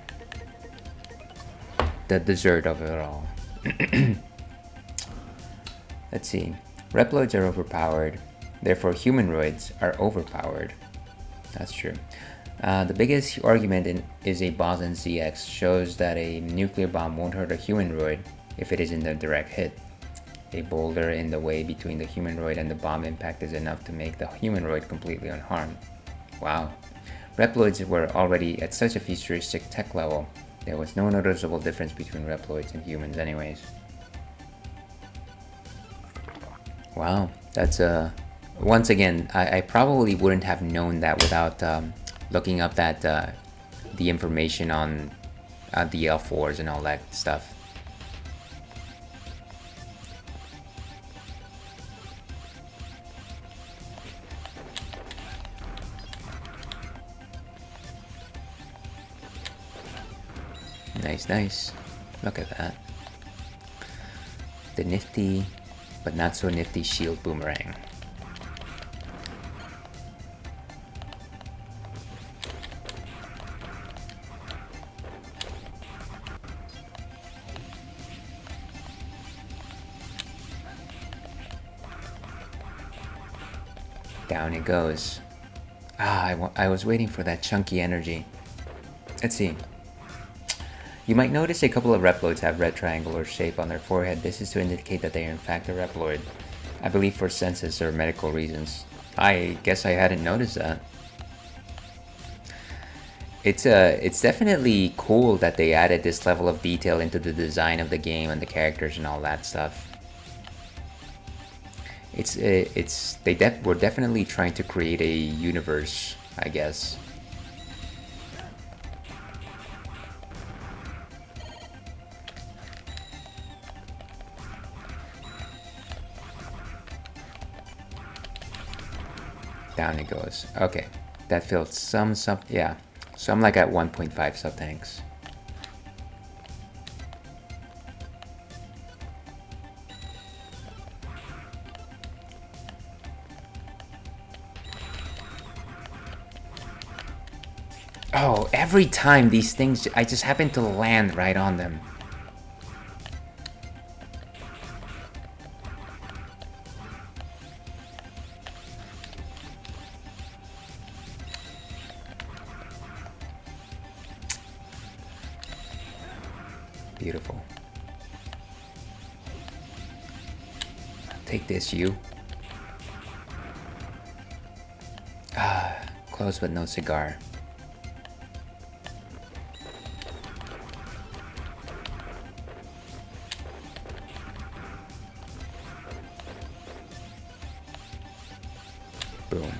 The desert of it all. Let's see. Reploids are overpowered, therefore humanoids are overpowered. That's true. The biggest argument is a Boson ZX shows that a nuclear bomb won't hurt a humanoid if it isn't a direct hit. A boulder in the way between the humanoid and the bomb impact is enough to make the humanoid completely unharmed. Wow. Reploids were already at such a futuristic tech level, there was no noticeable difference between Reploids and humans anyways. Wow, that's once again, I probably wouldn't have known that without looking up that the information on the L4s and all that stuff. Nice, nice. Look at that. The nifty, but not so nifty shield boomerang. Down it goes. I was waiting for that chunky energy. Let's see. You might notice a couple of Reploids have red triangular shape on their forehead. This is to indicate that they are in fact a Reploid. I believe for census or medical reasons. I guess I hadn't noticed that. It's definitely cool that they added this level of detail into the design of the game and the characters and all that stuff. We're definitely trying to create a universe, I guess. Down it goes. Okay, that filled some yeah. So I'm like at 1.5 sub-tanks. Oh, every time these things, I just happen to land right on them. Beautiful. Take this, you. Ah, close but no cigar. Boom.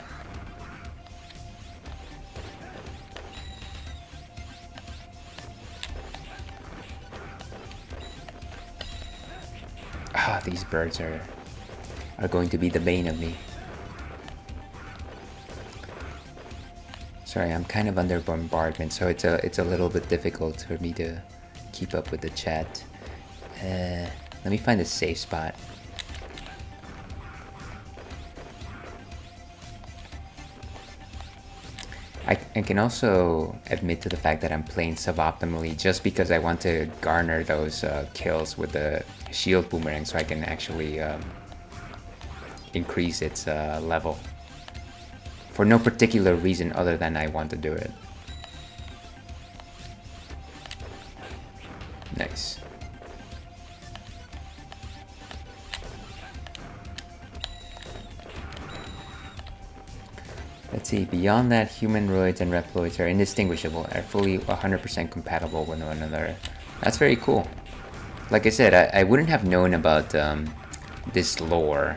Ah, these birds are going to be the bane of me. Sorry, I'm kind of under bombardment, so it's a little bit difficult for me to keep up with the chat. Let me find a safe spot. I can also admit to the fact that I'm playing suboptimally just because I want to garner those kills with the shield boomerang so I can actually increase its level. For no particular reason other than I want to do it. Nice. Let's see, beyond that, humanoids and reploids are indistinguishable, are fully 100% compatible with one another. That's very cool. Like I said, I wouldn't have known about this lore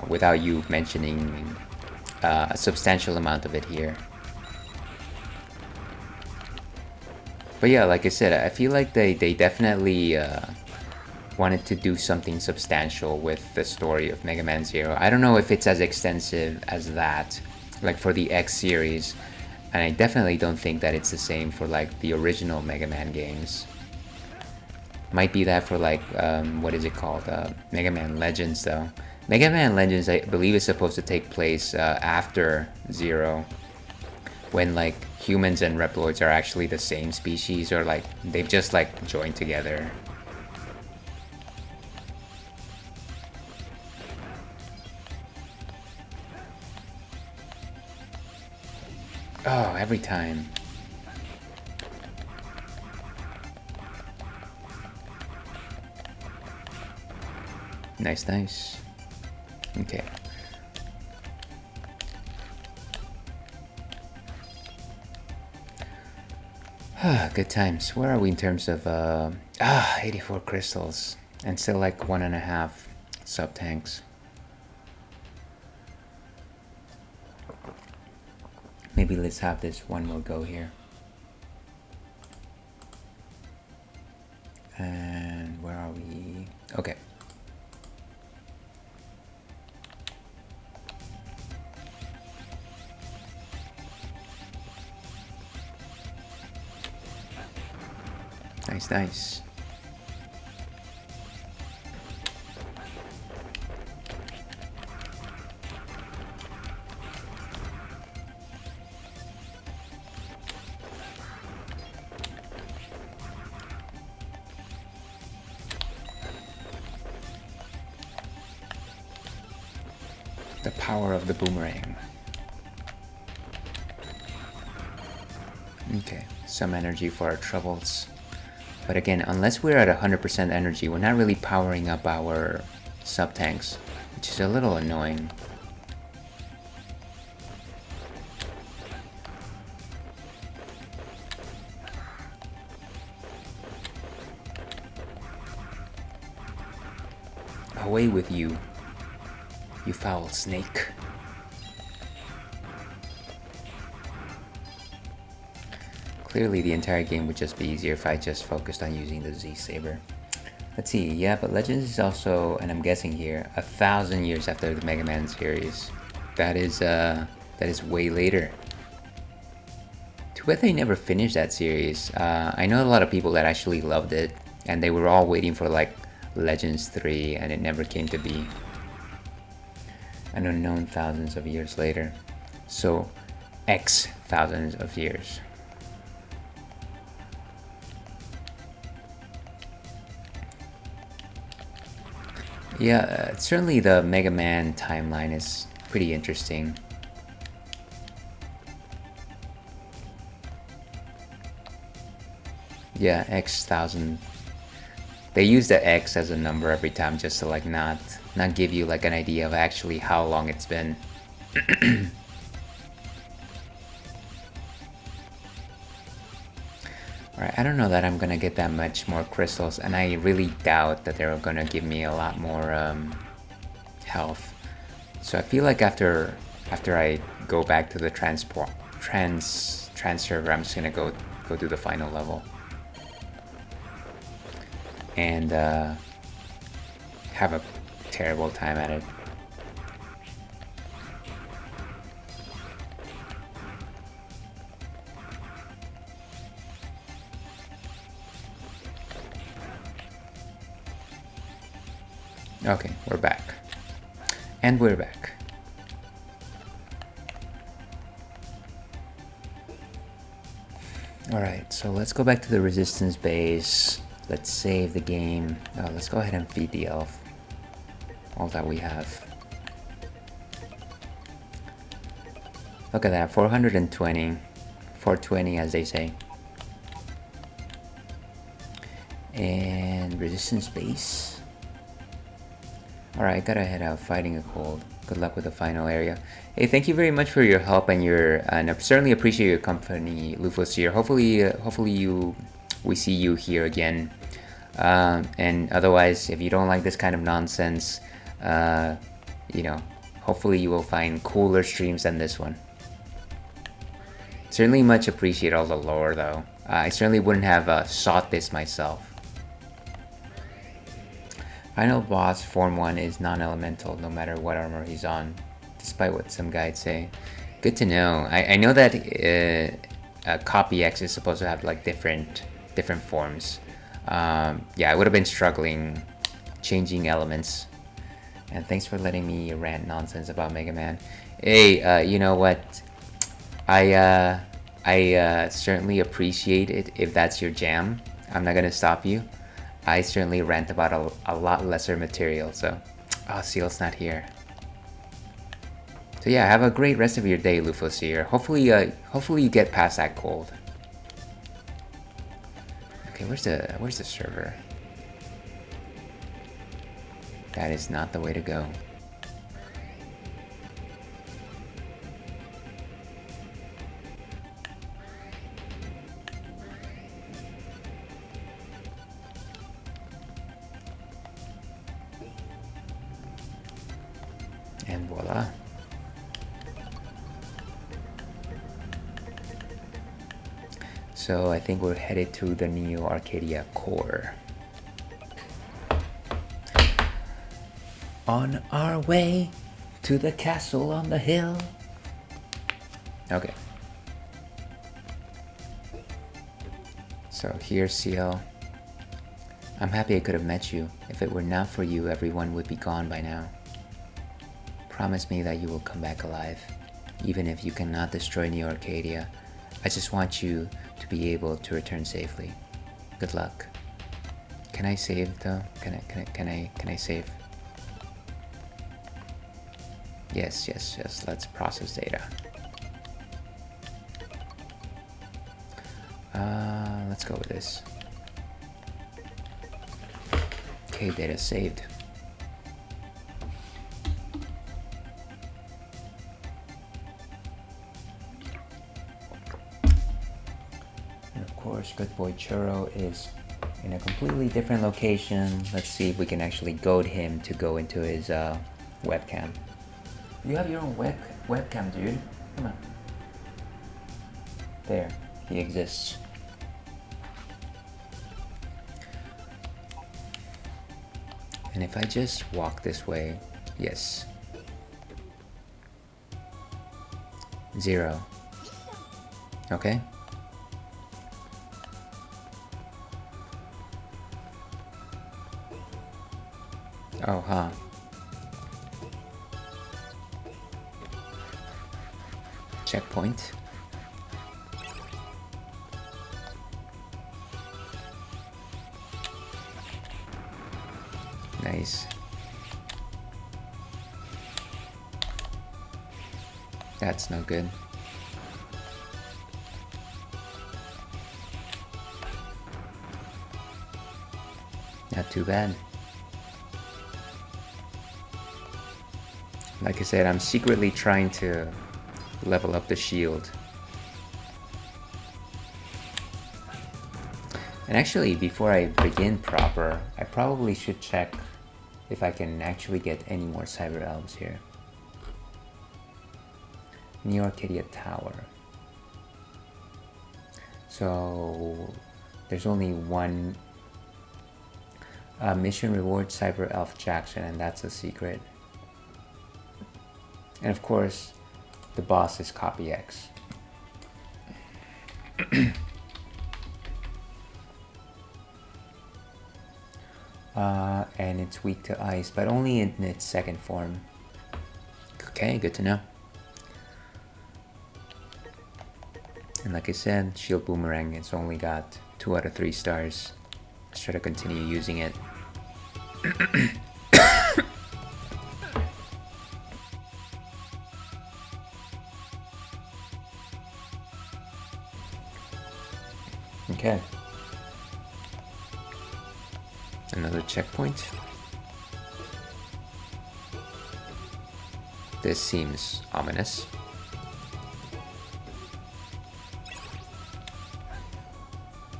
without you mentioning a substantial amount of it here. But yeah, like I said, I feel like they definitely wanted to do something substantial with the story of Mega Man Zero. I don't know if it's as extensive as that, like for the X series, and I definitely don't think that it's the same for like the original Mega Man games. Might be that for like, what is it called? Mega Man Legends though. Mega Man Legends, I believe, is supposed to take place after Zero, when like humans and Reploids are actually the same species, or like they've just like joined together. Oh, every time. Nice, nice. Okay. Good times. Where are we in terms of 84 crystals and still like 1.5 sub tanks. Maybe let's have this one more go here. And where are we? Okay. Nice, nice. The power of the boomerang. Okay, some energy for our troubles. But again, unless we're at 100% energy, we're not really powering up our sub-tanks, which is a little annoying. Away with you, you foul snake. Clearly the entire game would just be easier if I just focused on using the Z-Saber. Let's see, yeah, but Legends is also, and I'm guessing here, 1,000 years after the Mega Man series. That is way later. Too bad they never finished that series. I know a lot of people that actually loved it, and they were all waiting for like Legends 3, and it never came to be. An unknown thousands of years later. So, X thousands of years. Yeah, certainly the Mega Man timeline is pretty interesting. Yeah, X thousand. They use the X as a number every time just to like not give you like an idea of actually how long it's been. Alright, I don't know that I'm gonna get that much more crystals, and I really doubt that they're gonna give me a lot more health. So I feel like after I go back to the trans server, I'm just gonna go do the final level. And have a terrible time at it. Okay, we're back. And we're back. Alright, so let's go back to the resistance base. Let's save the game. Let's go ahead and feed the elf all that we have. Look at that, 420. 420 as they say. And resistance base. Alright, gotta head out fighting a cold. Good luck with the final area. Hey, thank you very much for your help and I certainly appreciate your company, Lufos here. Hopefully we see you here again. And otherwise, if you don't like this kind of nonsense, you know, hopefully you will find cooler streams than this one. Certainly much appreciate all the lore though. I certainly wouldn't have sought this myself. Final boss Form 1 is non-elemental no matter what armor he's on, despite what some guides say. Good to know. I know that Copy X is supposed to have like different forms. Yeah, I would have been struggling changing elements. And thanks for letting me rant nonsense about Mega Man. Hey, you know what? I certainly appreciate it if that's your jam. I'm not gonna stop you. I certainly rant about a lot lesser material, so... Oh, Seal's not here. So yeah, have a great rest of your day, Lufosier. Hopefully you get past that cold. Okay, where's the server? That is not the way to go. And voila. So I think we're headed to the Neo Arcadia core. On our way to the castle on the hill. Okay. So here's Seal. I'm happy I could have met you. If it were not for you, everyone would be gone by now. Promise me that you will come back alive, even if you cannot destroy Neo Arcadia. I just want you to be able to return safely. Good luck. Can I save though? Can I save? Yes. Let's process data. Let's go with this. Okay, data saved. Good boy Churro is in a completely different location. Let's see if we can actually goad him to go into his webcam. You have your own webcam, dude. Come on. There, he exists. And if I just walk this way, yes. 0. Okay. Oh, huh. Checkpoint. Nice. That's no good. Not too bad. Like I said, I'm secretly trying to level up the shield. And actually, before I begin proper, I probably should check if I can actually get any more Cyber Elves here. New Arcadia Tower. So there's only one mission reward, Cyber Elf Jackson, and that's a secret. And of course, the boss is Copy X. And it's weak to ice, but only in its second form. Okay, good to know. And like I said, Shield Boomerang, it's only got 2 out of 3 stars. Let's try to continue using it. Okay. Another checkpoint. This seems ominous.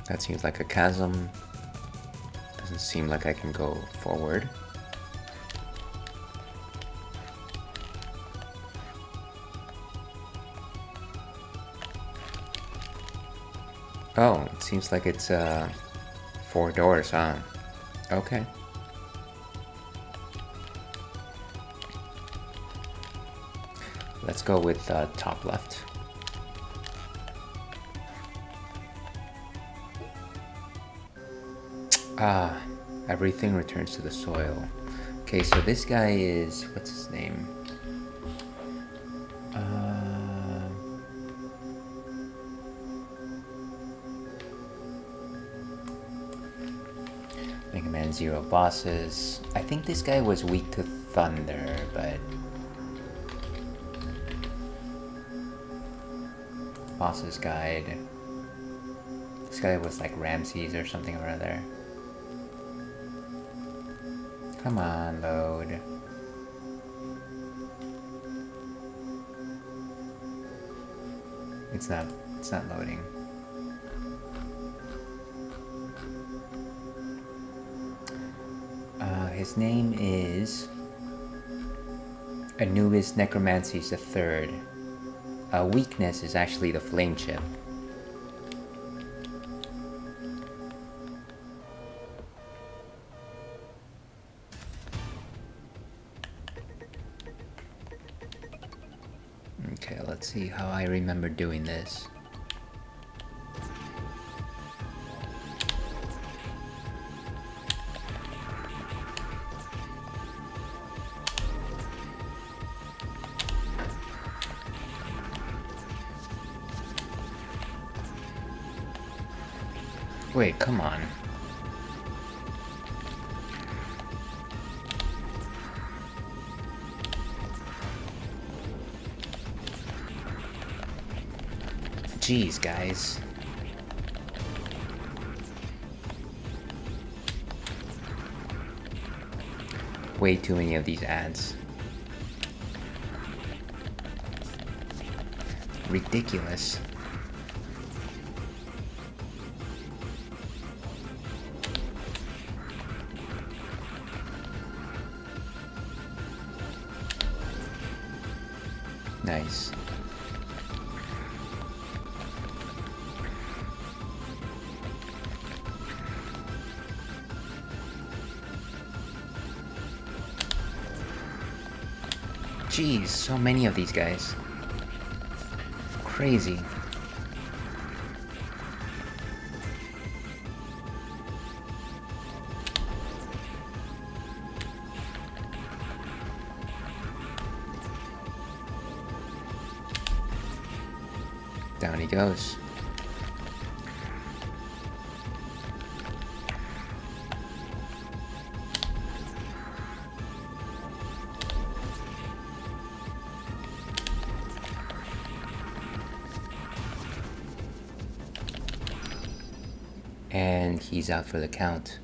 That seems like a chasm. Doesn't seem like I can go forward. Oh, it seems like it's 4 doors, huh? Okay. Let's go with top left. Ah, everything returns to the soil. Okay, so this guy is, what's his name? Mega Man Zero bosses. I think this guy was weak to thunder, but boss's guide. This guy was like Ramses or something or other. Come on, load. It's not loading. His name is Anubis Necromancies III. Weakness is actually the flame chip. Okay, let's see how I remember doing this. Wait, come on. Jeez, guys. Way too many of these ads. Ridiculous. Nice. Jeez, so many of these guys. Crazy. Down he goes. And he's out for the count.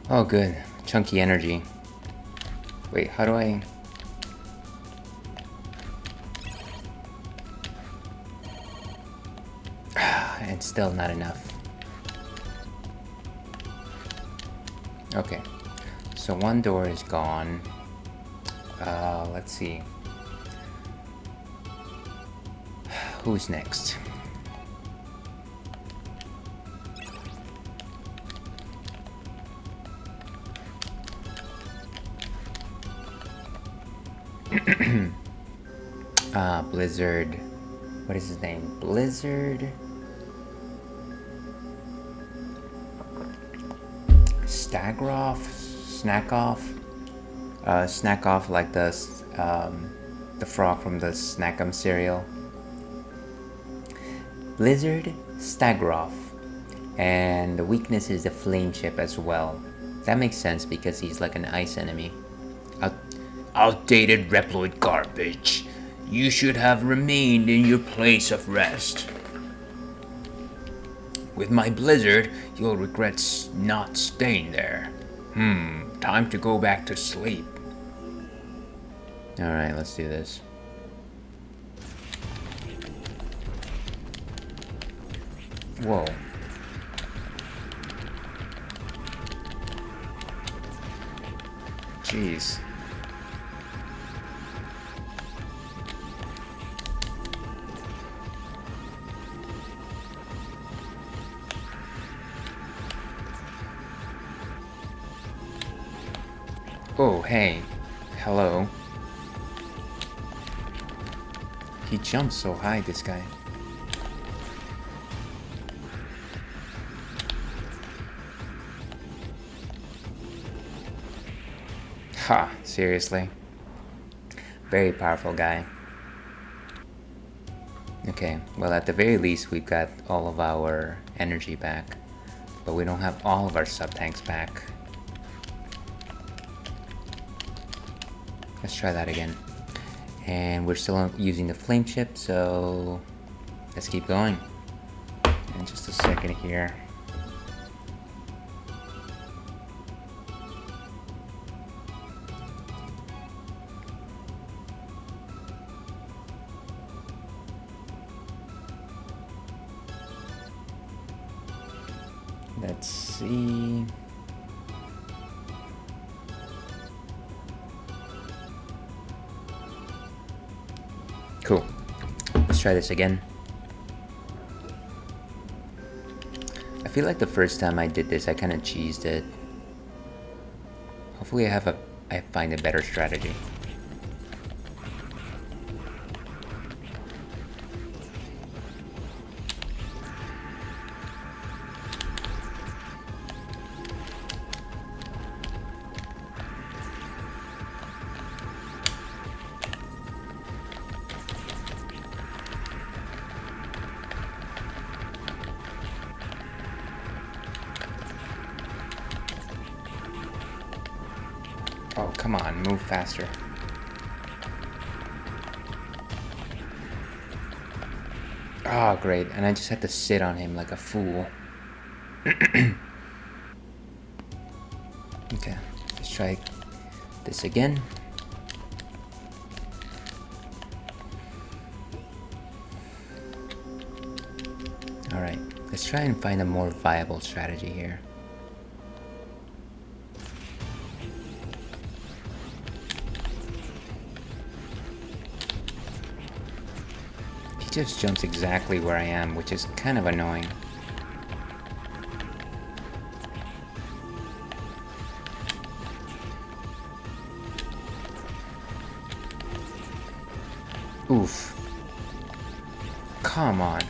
Oh, good. Chunky energy. Wait, how do I... And still not enough. Okay. So one door is gone. Let's see. Who's next? Blizzard. What is his name? Blizzard. Stagroff? Snackoff? Snackoff, like the frog from the Snackum cereal. Blizzard, Stagroff. And the weakness is the flame chip as well. That makes sense because he's like an ice enemy. Outdated Reploid garbage. You should have remained in your place of rest. With my blizzard, you'll regret not staying there. Time to go back to sleep. Alright, let's do this. Whoa. Jeez. Oh, hey. Hello. He jumps so high, this guy. Ha, seriously. Very powerful guy. Okay, well at the very least we've got all of our energy back. But we don't have all of our sub-tanks back. Let's try that again. And we're still using the flame chip, so let's keep going. In just a second here. Let's see. Cool. Let's try this again. I feel like the first time I did this, I kind of cheesed it. Hopefully I find a better strategy. Oh, come on, move faster. Oh, great, and I just had to sit on him like a fool. Okay, let's try this again. Alright, let's try and find a more viable strategy here. He just jumps exactly where I am, which is kind of annoying. Oof. Come on.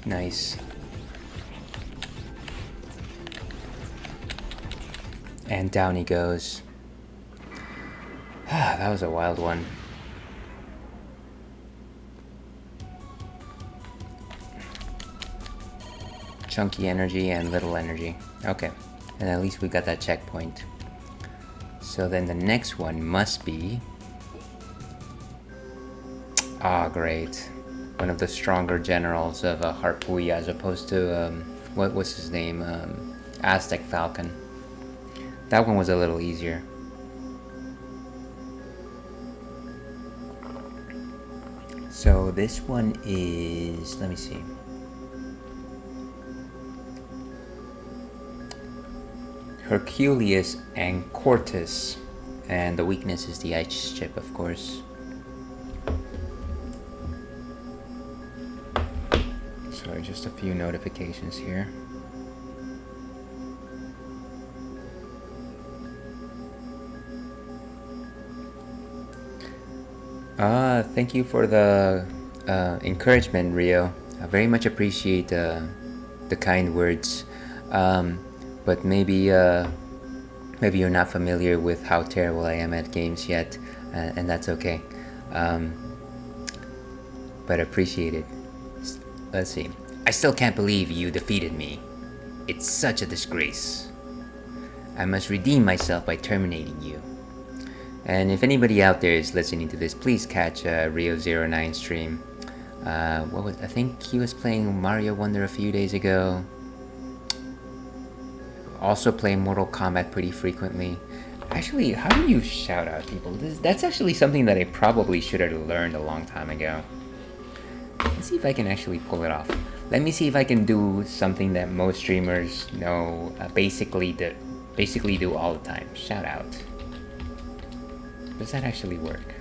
Nice. And down he goes. That was a wild one. Chunky energy and little energy. Okay, and at least we got that checkpoint. So then the next one must be... Ah, great. One of the stronger generals of Harpuya as opposed to, what was his name? Aztec Falcon. That one was a little easier. So this one is... let me see. Herculeus and Cortus. And the weakness is the ice chip, of course. Sorry, just a few notifications here. Thank you for the encouragement, Rio. I very much appreciate the kind words. But maybe maybe you're not familiar with how terrible I am at games yet, and that's okay. But appreciate it. Let's see. I still can't believe you defeated me. It's such a disgrace. I must redeem myself by terminating you. And if anybody out there is listening to this, please catch Rio09 stream. I think he was playing Mario Wonder a few days ago. Also play Mortal Kombat pretty frequently. Actually, how do you shout out people? That's actually something that I probably should have learned a long time ago. Let's see if I can actually pull it off. Let me see if I can do something that most streamers know, basically do all the time. Shout out. Does that actually work?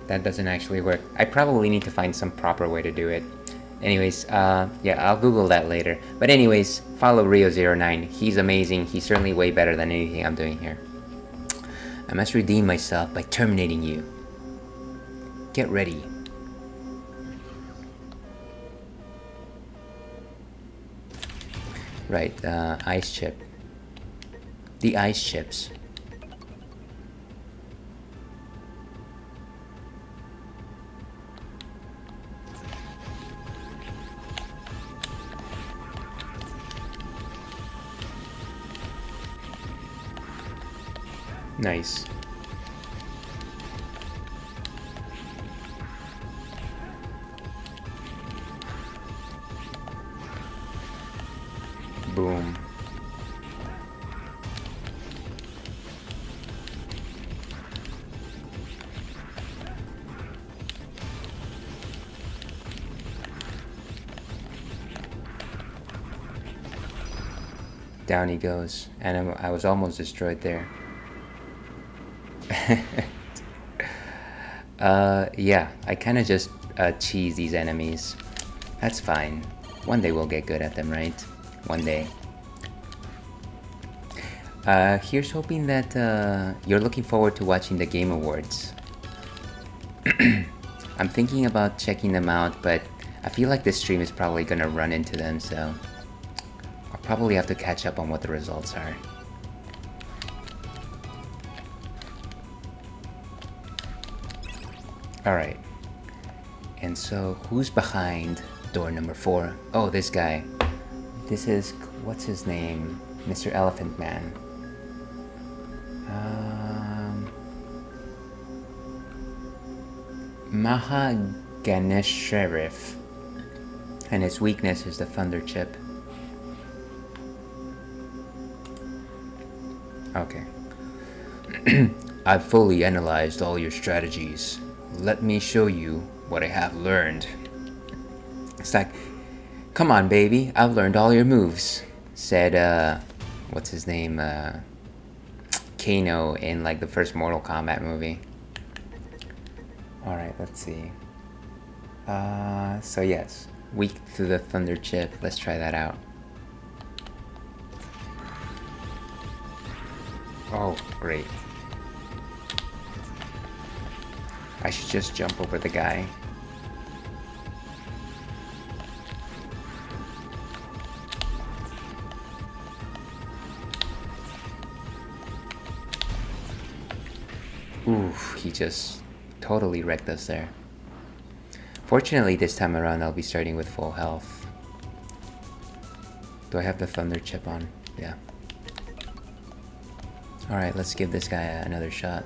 That doesn't actually work. I probably need to find some proper way to do it. Anyways, yeah, I'll Google that later. But anyways, follow Rio09. He's amazing. He's certainly way better than anything I'm doing here. I must redeem myself by terminating you. Get ready. Right, ice chip. The ice chips. Nice. Boom. Down he goes, and I was almost destroyed there. Yeah, I kind of just cheese these enemies. That's fine. One day we'll get good at them, right? One day. Here's hoping that you're looking forward to watching the Game Awards. I'm thinking about checking them out, but I feel like this stream is probably gonna run into them, so I'll probably have to catch up on what the results are. Alright. And so, who's behind door number 4? Oh, this guy. This is... what's his name? Mr. Elephant Man. Maha Ganeshwarif. And his weakness is the Thunder Chip. Okay. I've fully analyzed all your strategies. Let me show you what I have learned. It's like, come on, baby, I've learned all your moves, said, what's his name, Kano in, like, the first Mortal Kombat movie. Alright, let's see. So yes, weak to the Thunder Chip. Let's try that out. Oh, great. I should just jump over the guy. Oof, he just totally wrecked us there. Fortunately, this time around I'll be starting with full health. Do I have the thunder chip on? Yeah. Alright, let's give this guy another shot.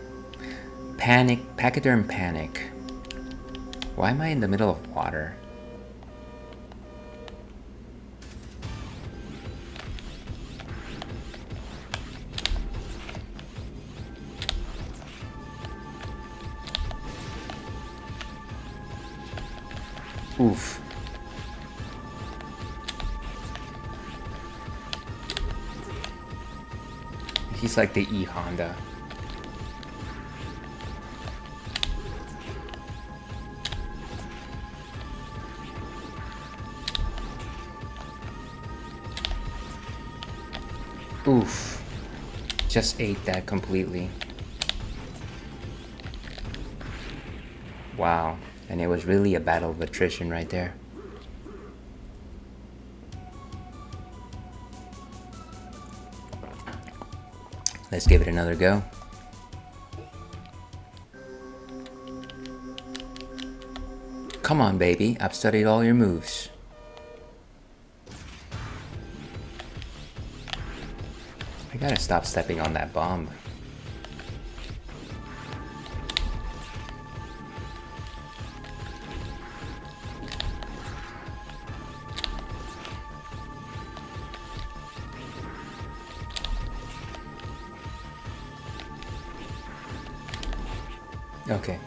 Panic, Pachyderm Panic. Why am I in the middle of water? Oof. He's like the E-Honda. Oof. Just ate that completely. Wow. And it was really a battle of attrition right there. Let's give it another go. Come on, baby. I've studied all your moves. I gotta stop stepping on that bomb. Okay.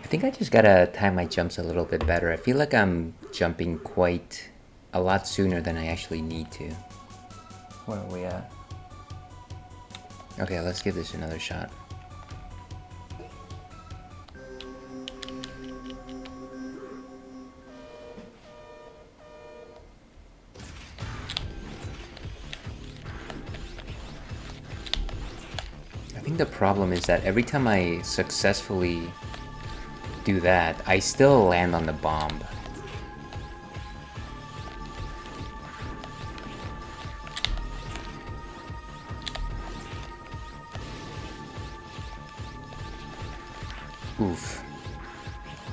I think I just gotta time my jumps a little bit better. I feel like I'm jumping quite a lot sooner than I actually need to. Where are we at? Okay, let's give this another shot. I think the problem is that every time I successfully do that, I still land on the bomb. Oof.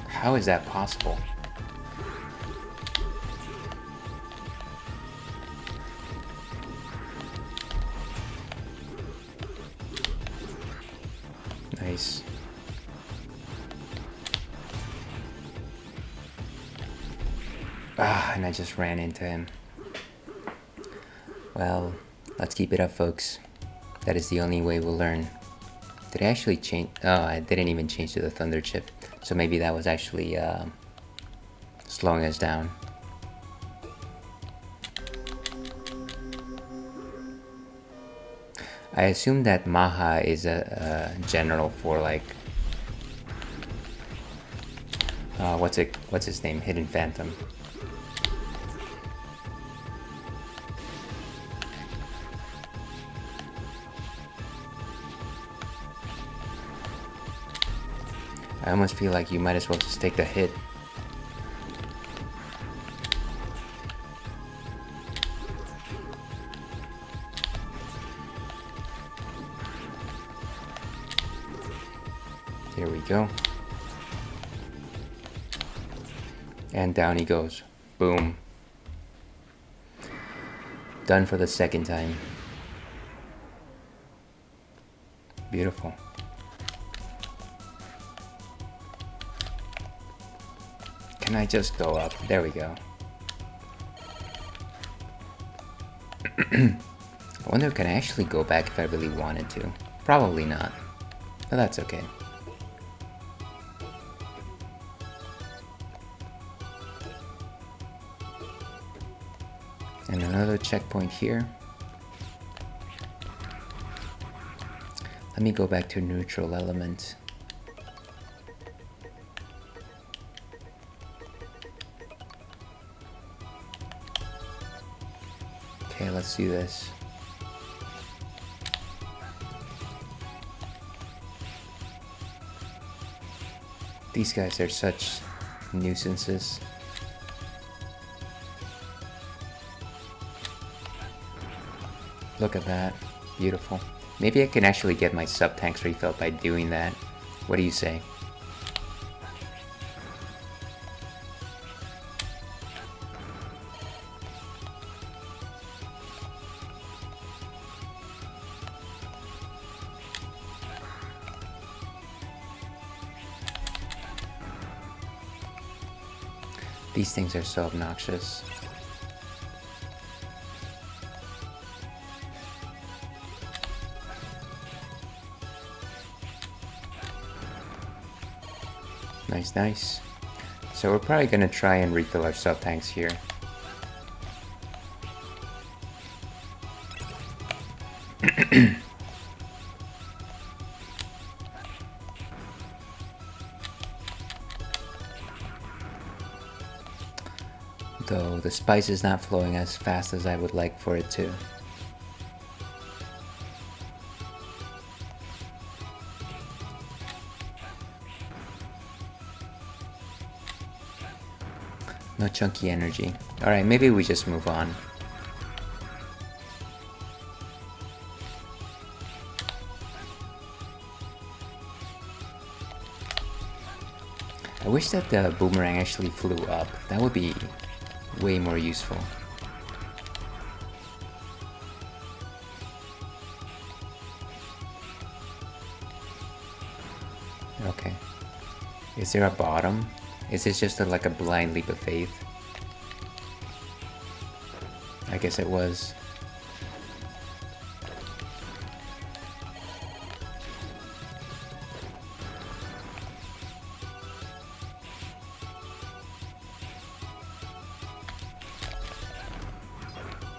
How is that possible? Nice. Ah, and I just ran into him. Well, let's keep it up, folks. That is the only way we'll learn. Did I actually change? Oh, I didn't even change to the thunder chip. So maybe that was actually slowing us down. I assume that Maha is a general for like what's his name? Hidden Phantom. I almost feel like you might as well just take the hit. There we go. And down he goes. Boom. Done for the second time. Beautiful. Can I just go up? There we go. I wonder, can I actually go back if I really wanted to? Probably not. But that's okay. And another checkpoint here. Let me go back to neutral element. Okay, let's do this. These guys are such nuisances. Look at that. Beautiful. Maybe I can actually get my sub-tanks refilled by doing that. What do you say? These things are so obnoxious. Nice, nice. So we're probably gonna try and refill our sub-tanks here. Though the spice is not flowing as fast as I would like for it to. No chunky energy. Alright, maybe we just move on. I wish that the boomerang actually flew up. That would be way more useful. Okay. Is there a bottom? Is this just like a blind leap of faith? I guess it was.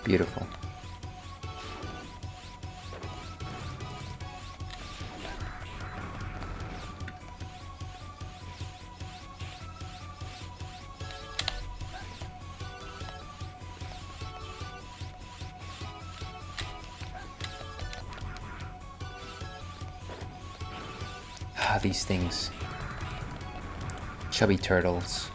Beautiful. Ah, these things. Chubby turtles.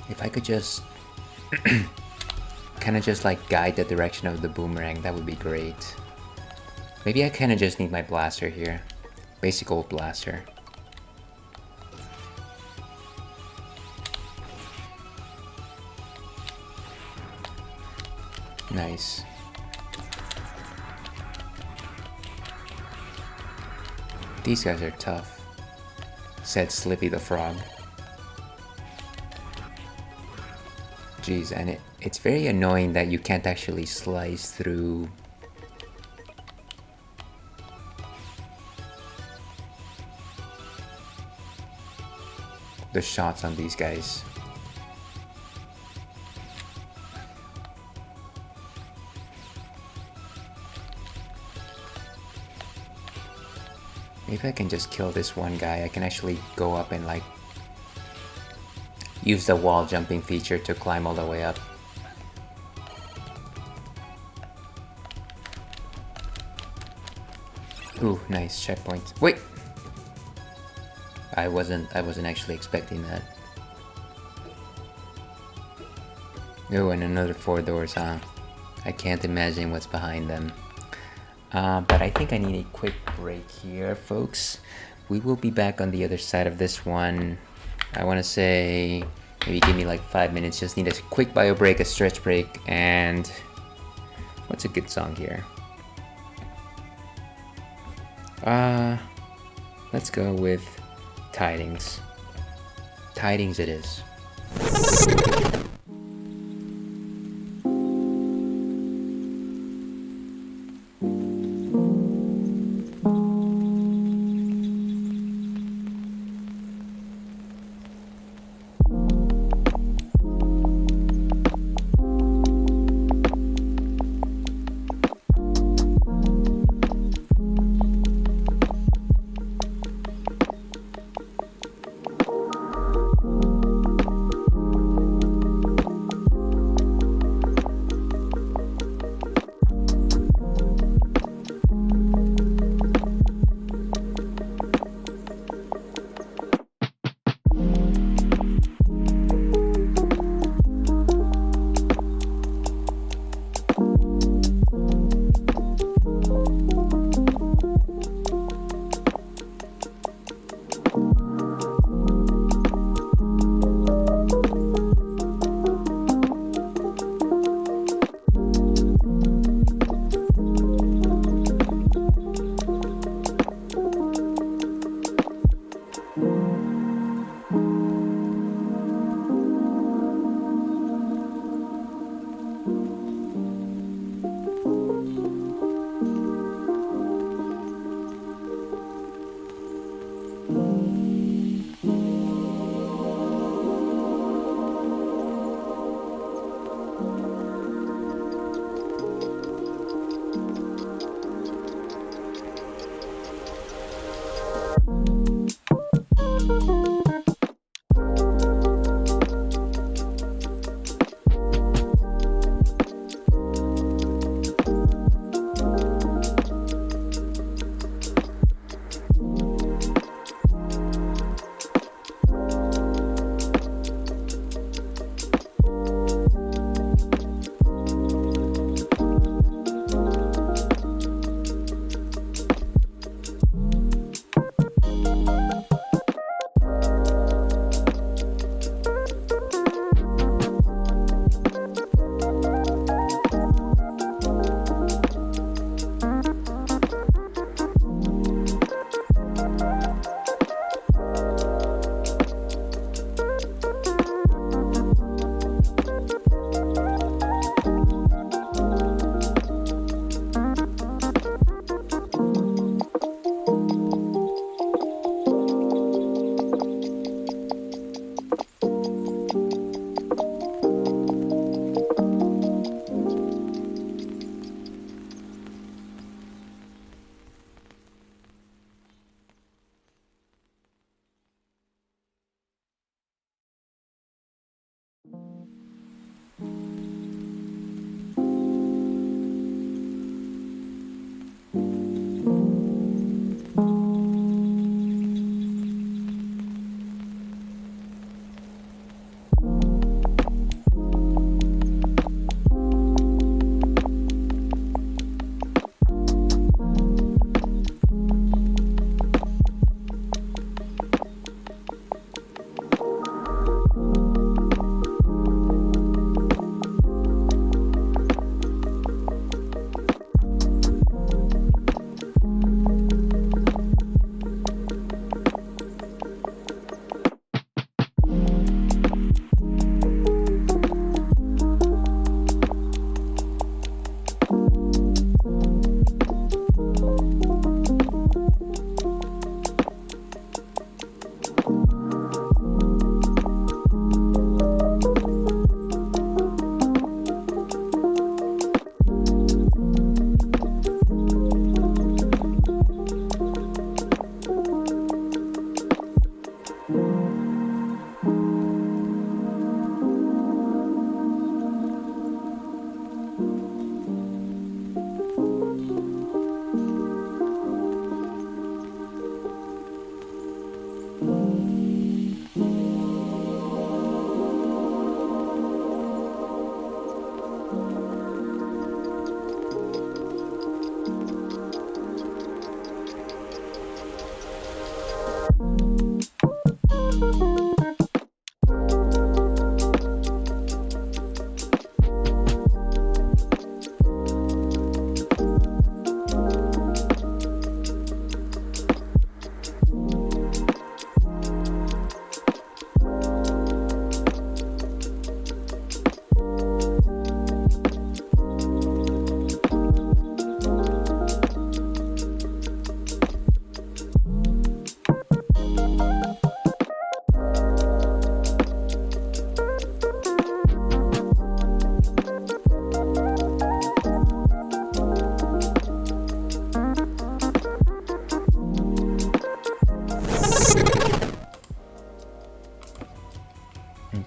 If I could just kind of just like guide the direction of the boomerang, that would be great. Maybe I kind of just need my blaster here. Basic old blaster. Nice. These guys are tough, said Slippy the Frog. Jeez, and it's very annoying that you can't actually slice through the shots on these guys. Maybe I can just kill this one guy. I can actually go up and like use the wall jumping feature to climb all the way up. Ooh, nice checkpoint. Wait! I wasn't actually expecting that. Oh, and another 4 doors, huh? I can't imagine what's behind them. But I think I need a quick break here, folks. We will be back on the other side of this one. I want to say maybe give me like 5 minutes. Just need a quick bio break, a stretch break, and what's a good song here? Let's go with Tidings. Tidings it is.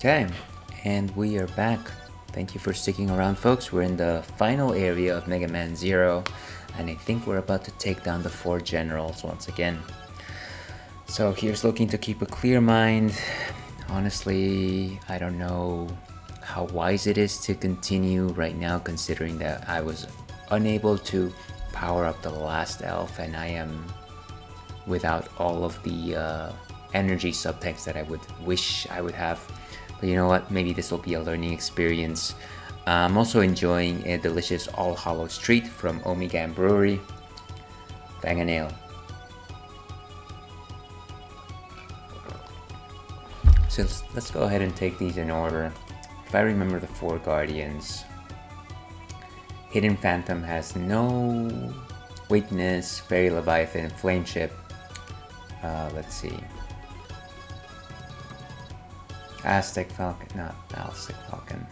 Okay, and we are back. Thank you for sticking around, folks. We're in the final area of Mega Man Zero, and I think we're about to take down the 4 generals once again. So here's looking to keep a clear mind. Honestly, I don't know how wise it is to continue right now, considering that I was unable to power up the last elf, and I am without all of the energy subtanks that I would wish I would have. But you know what, maybe this will be a learning experience. I'm also enjoying a delicious All Hallows treat from Omegan Brewery. Bang a nail. So let's go ahead and take these in order. If I remember the 4 Guardians, Hidden Phantom has no weakness, Fairy Leviathan, Flameship. Let's see. Aztec Falcon, not Aztec Falcon.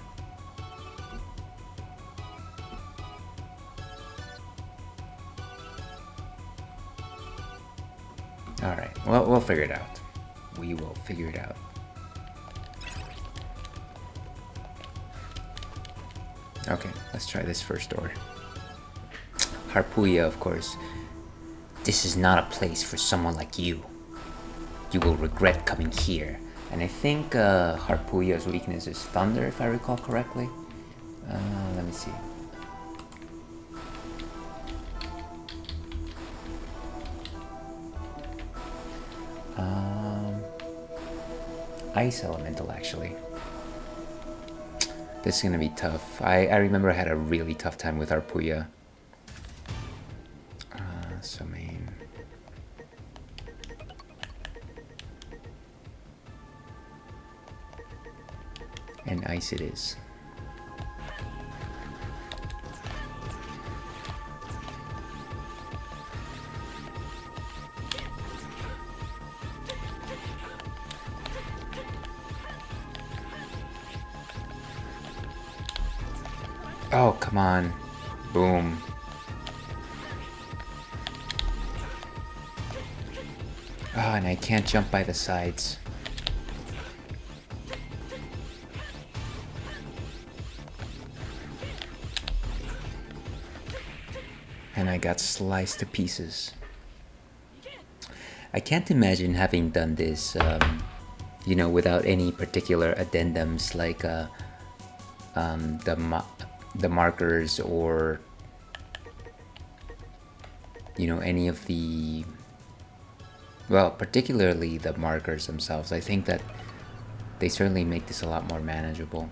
Alright, well, we'll figure it out. We will figure it out. Okay, let's try this first door. Harpuya, of course. This is not a place for someone like you. You will regret coming here. And I think Harpuya's weakness is thunder, if I recall correctly. Let me see. Ice elemental, actually. This is gonna be tough. I remember I had a really tough time with Harpuya. So main. And ice it is. Oh, come on. Boom. Oh, and I can't jump by the sides. And I got sliced to pieces. I can't imagine having done this, you know, without any particular addendums like the markers or, you know, any of the, well, particularly the markers themselves. I think that they certainly make this a lot more manageable.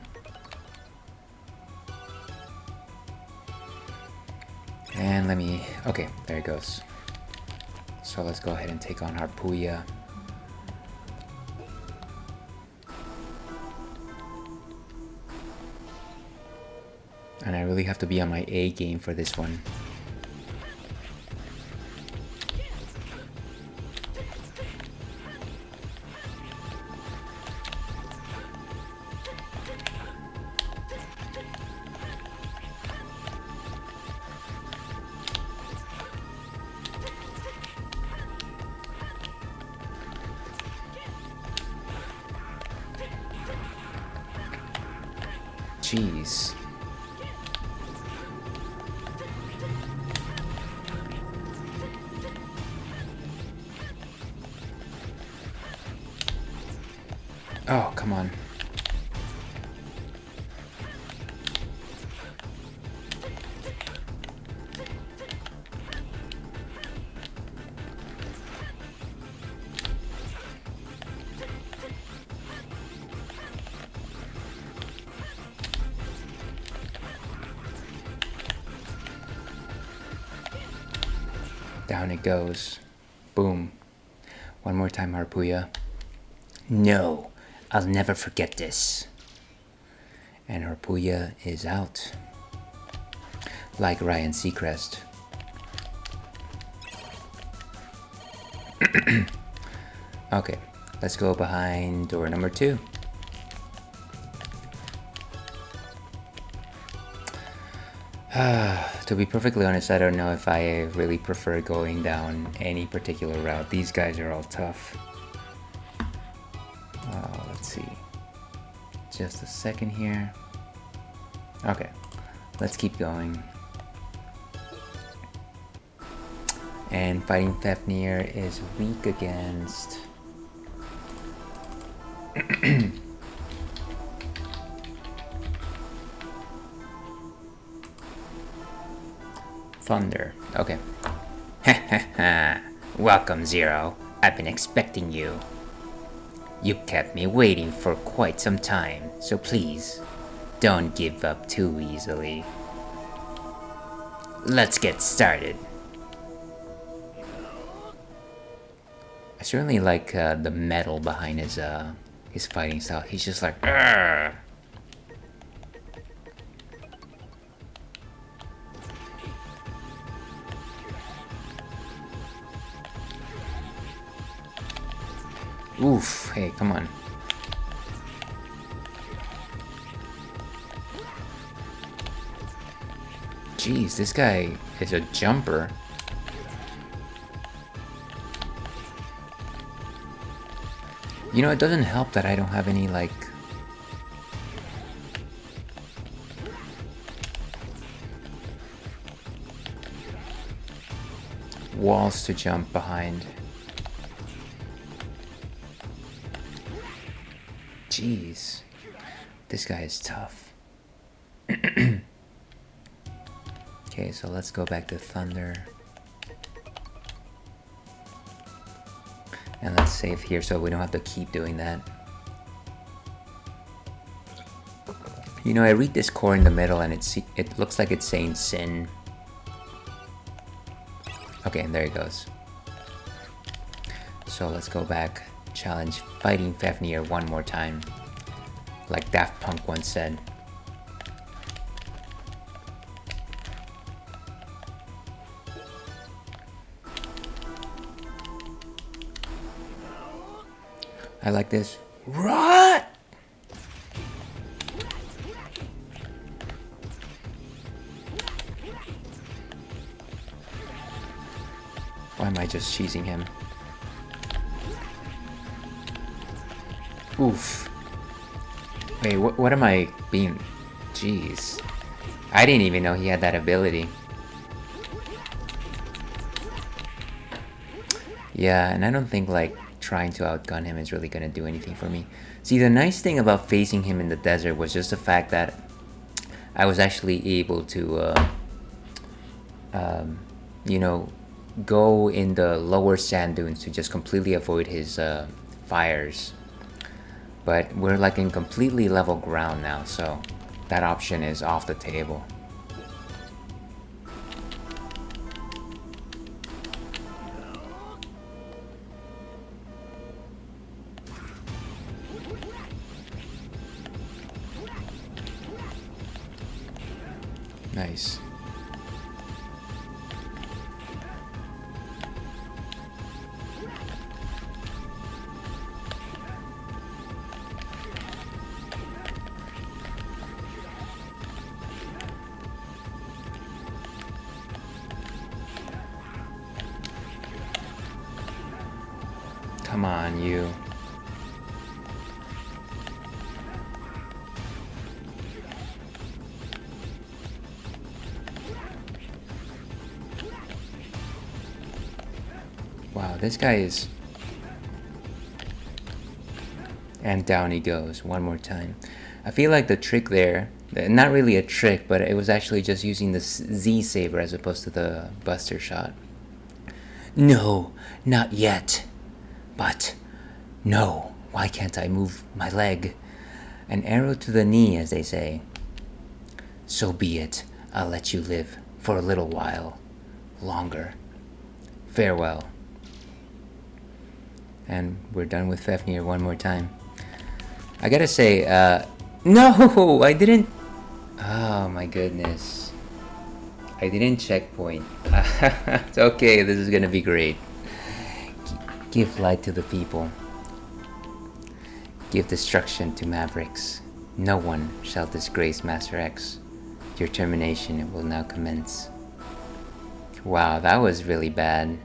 And let me, okay, there it goes. So let's go ahead and take on Harpuya. And I really have to be on my A game for this one. Jeez. Oh, come on. Down it goes. Boom. One more time, Harpuya. No, I'll never forget this. And Harpuya is out. Like Ryan Seacrest. Okay, let's go behind door number 2. To be perfectly honest, I don't know if I really prefer going down any particular route. These guys are all tough. Let's see. Just a second here. Okay, let's keep going. And fighting Fafnir is weak against... Thunder. Okay. Ha ha ha. Welcome, Zero. I've been expecting you. You kept me waiting for quite some time, so please, don't give up too easily. Let's get started. I certainly like the metal behind his fighting style. He's just like, argh! Oof, hey, come on. Jeez, this guy is a jumper. You know, it doesn't help that I don't have any, like... walls to jump behind. Jeez. This guy is tough. Okay, so let's go back to Thunder. And let's save here so we don't have to keep doing that. You know, I read this core in the middle and it looks like it's saying sin. Okay, and there he goes. So let's go back. Challenge fighting Fafnir one more time. Like Daft Punk once said. I like this. What? Why am I just cheesing him? Oof. Wait, what am I being... Jeez. I didn't even know he had that ability. Yeah, and I don't think, like, trying to outgun him is really gonna do anything for me. See, the nice thing about facing him in the desert was just the fact that I was actually able to, you know, go in the lower sand dunes to just completely avoid his fires. But we're like in completely level ground now, so that option is off the table. Nice. Come on, you. Wow, this guy is... And down he goes, one more time. I feel like the trick there, not really a trick, but it was actually just using the Z-Saber as opposed to the Buster Shot. No, not yet. But, no, why can't I move my leg? An arrow to the knee, as they say. So be it. I'll let you live for a little while longer. Farewell. And we're done with Fafnir one more time. I gotta say, no, I didn't. Oh my goodness. I didn't checkpoint. It's okay, this is gonna be great. Give light to the people. Give destruction to Mavericks. No one shall disgrace Master X. Your termination will now commence. Wow, that was really bad.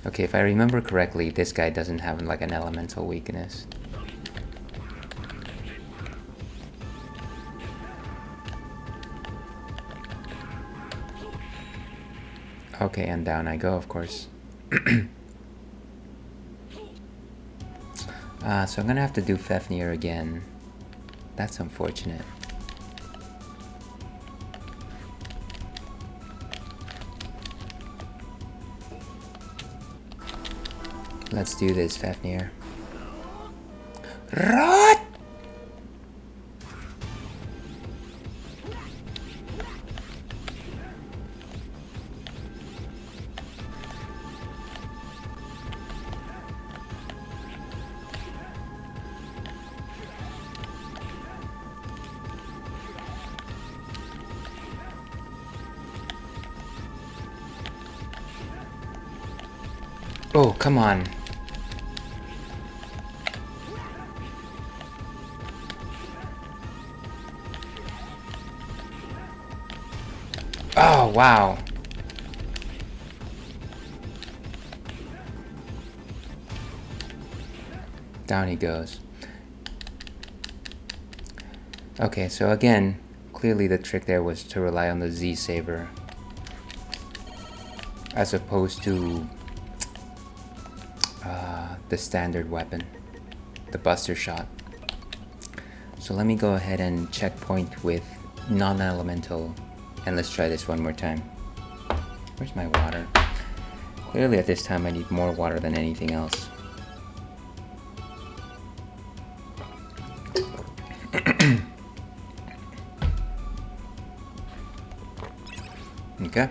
Okay, if I remember correctly, this guy doesn't have like an elemental weakness. Okay, and down I go, of course. So I'm gonna have to do Fafnir again. That's unfortunate. Let's do this, Fafnir. Rot! Oh, come on. Oh, wow. Down he goes. Okay, so again, clearly the trick there was to rely on the Z Saber as opposed to the standard weapon, the Buster Shot. So let me go ahead and checkpoint with non-elemental, and let's try this one more time. Where's my water? Clearly at this time I need more water than anything else. Okay.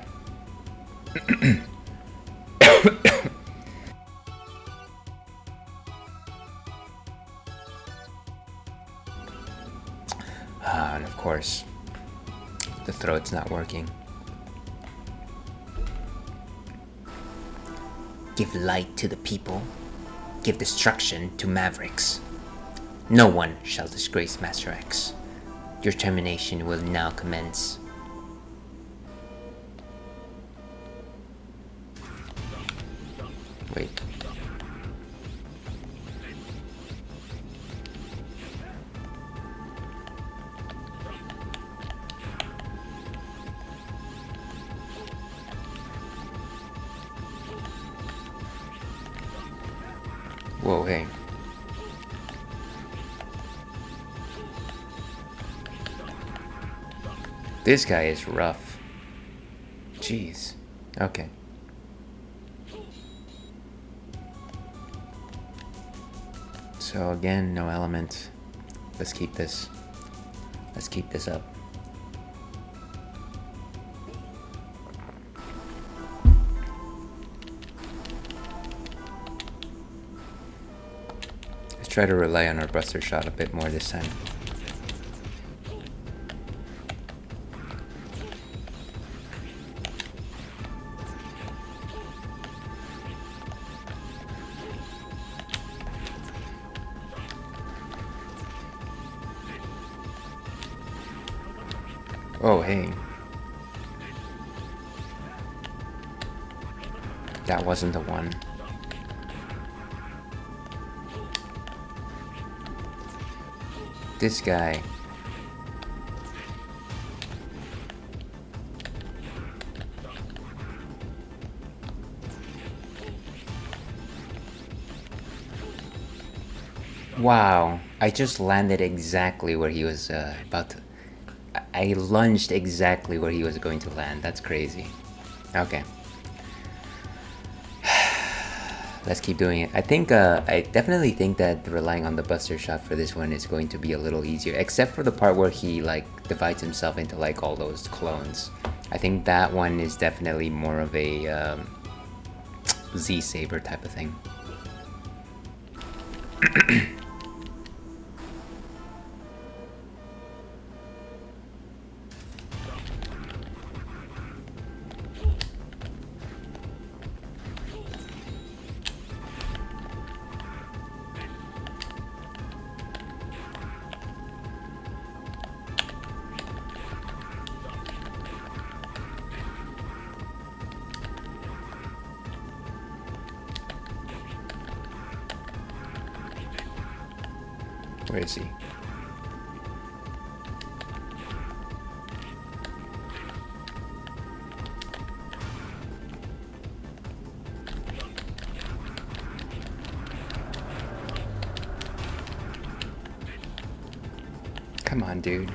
And of course, the throat's not working. Give light to the people. Give destruction to mavericks. No one shall disgrace Master X. Your termination will now commence. Wait. Whoa, hey. This guy is rough. Jeez. Okay. So again, no element. Let's keep this. Let's keep this up. Let's try to rely on our Buster Shot a bit more this time. Oh, hey. That wasn't the one. This guy. Wow. I just landed exactly where he was about to... I lunged exactly where he was going to land. That's crazy. Okay. Let's keep doing it. I think, I definitely think that relying on the Buster Shot for this one is going to be a little easier. Except for the part where he, like, divides himself into, like, all those clones. I think that one is definitely more of a, Z-Saber type of thing. Where is he? Come on, dude.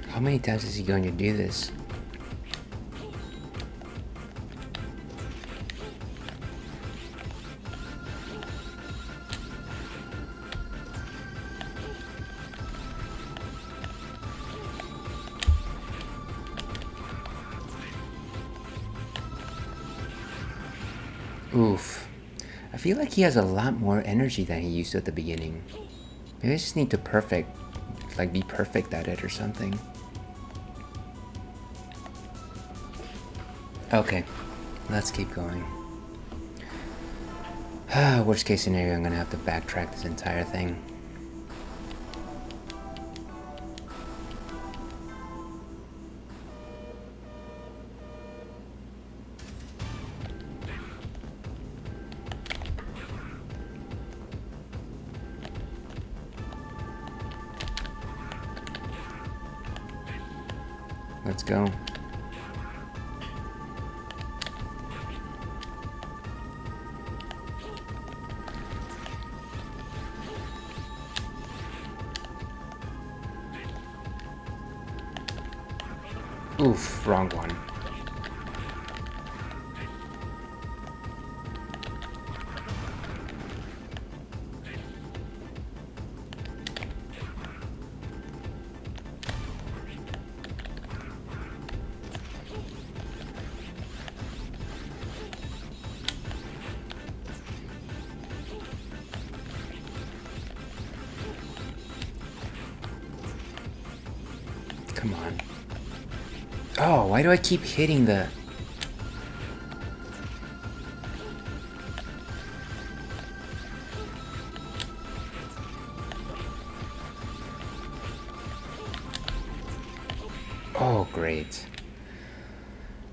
How many times is he going to do this? Oof. I feel like he has a lot more energy than he used to at the beginning. Maybe I just need to be perfect at it or something. Okay, let's keep going. Worst case scenario, I'm gonna have to backtrack this entire thing. Let's go. Oof, wrong one. Come on. Oh, why do I keep hitting the... Oh, great.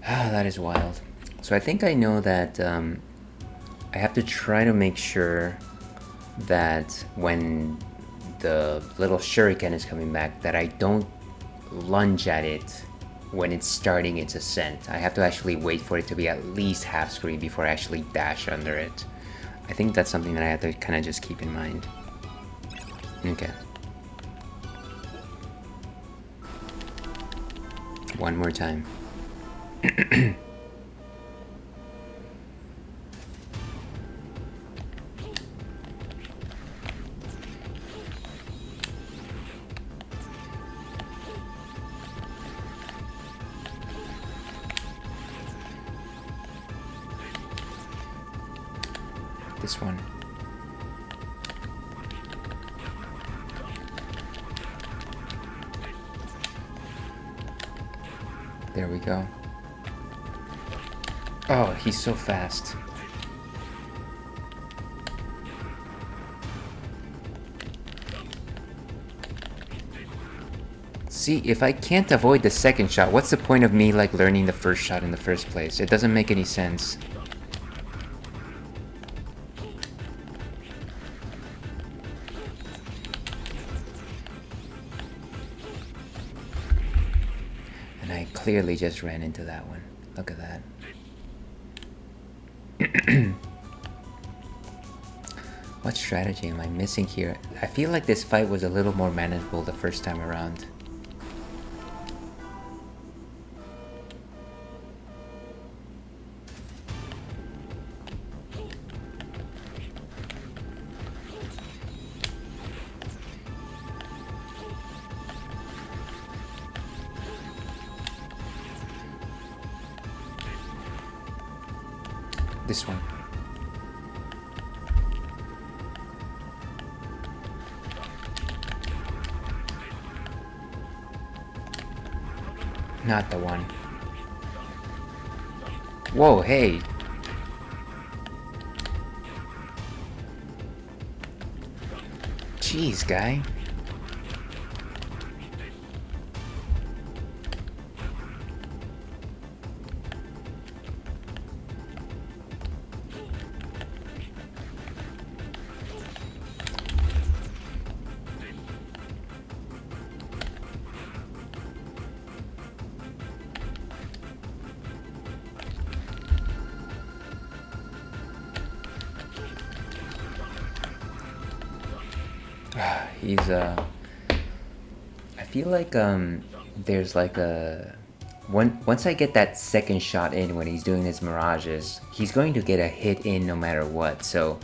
Ah, that is wild. So I think I know that I have to try to make sure that when the little shuriken is coming back, that I don't lunge at it when it's starting its ascent. I have to actually wait for it to be at least half screen before I actually dash under it. I think that's something that I have to kind of just keep in mind. Okay. One more time. This one. There we go. Oh, he's so fast. See, if I can't avoid the second shot, what's the point of me like learning the first shot in the first place? It doesn't make any sense. And I clearly just ran into that one. Look at that. What strategy am I missing here? I feel like this fight was a little more manageable the first time around. This one. Not the one. Whoa, hey. Jeez, guy. He's I feel like there's like a once I get that second shot in when he's doing his mirages, he's going to get a hit in no matter what. So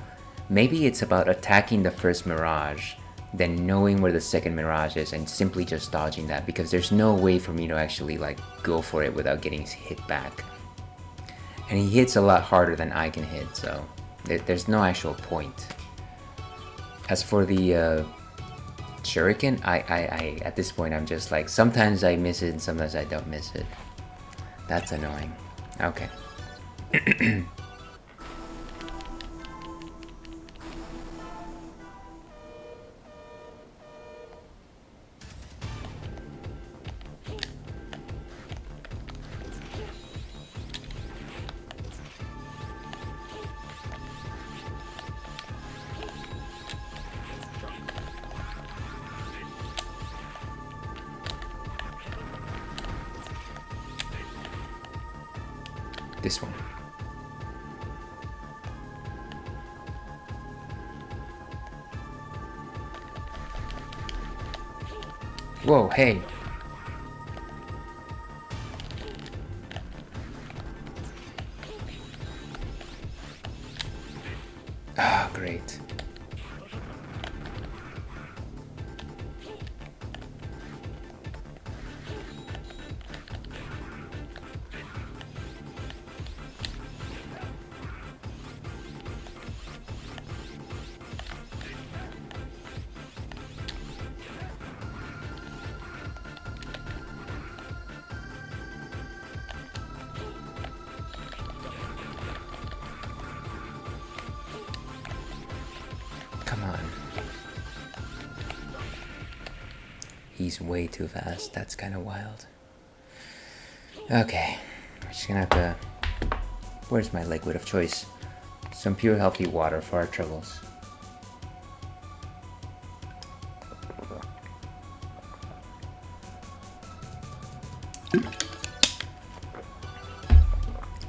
maybe it's about attacking the first mirage, then knowing where the second mirage is and simply just dodging that, because there's no way for me to actually like go for it without getting hit back. And he hits a lot harder than I can hit, so there's no actual point. As for the shuriken, I at this point I'm just like, sometimes I miss it and sometimes I don't miss it. That's annoying. Okay. This one. Whoa, hey. Ah, great. Come on. He's way too fast. That's kind of wild. Okay. I'm just gonna have to... Where's my liquid of choice? Some pure healthy water for our troubles.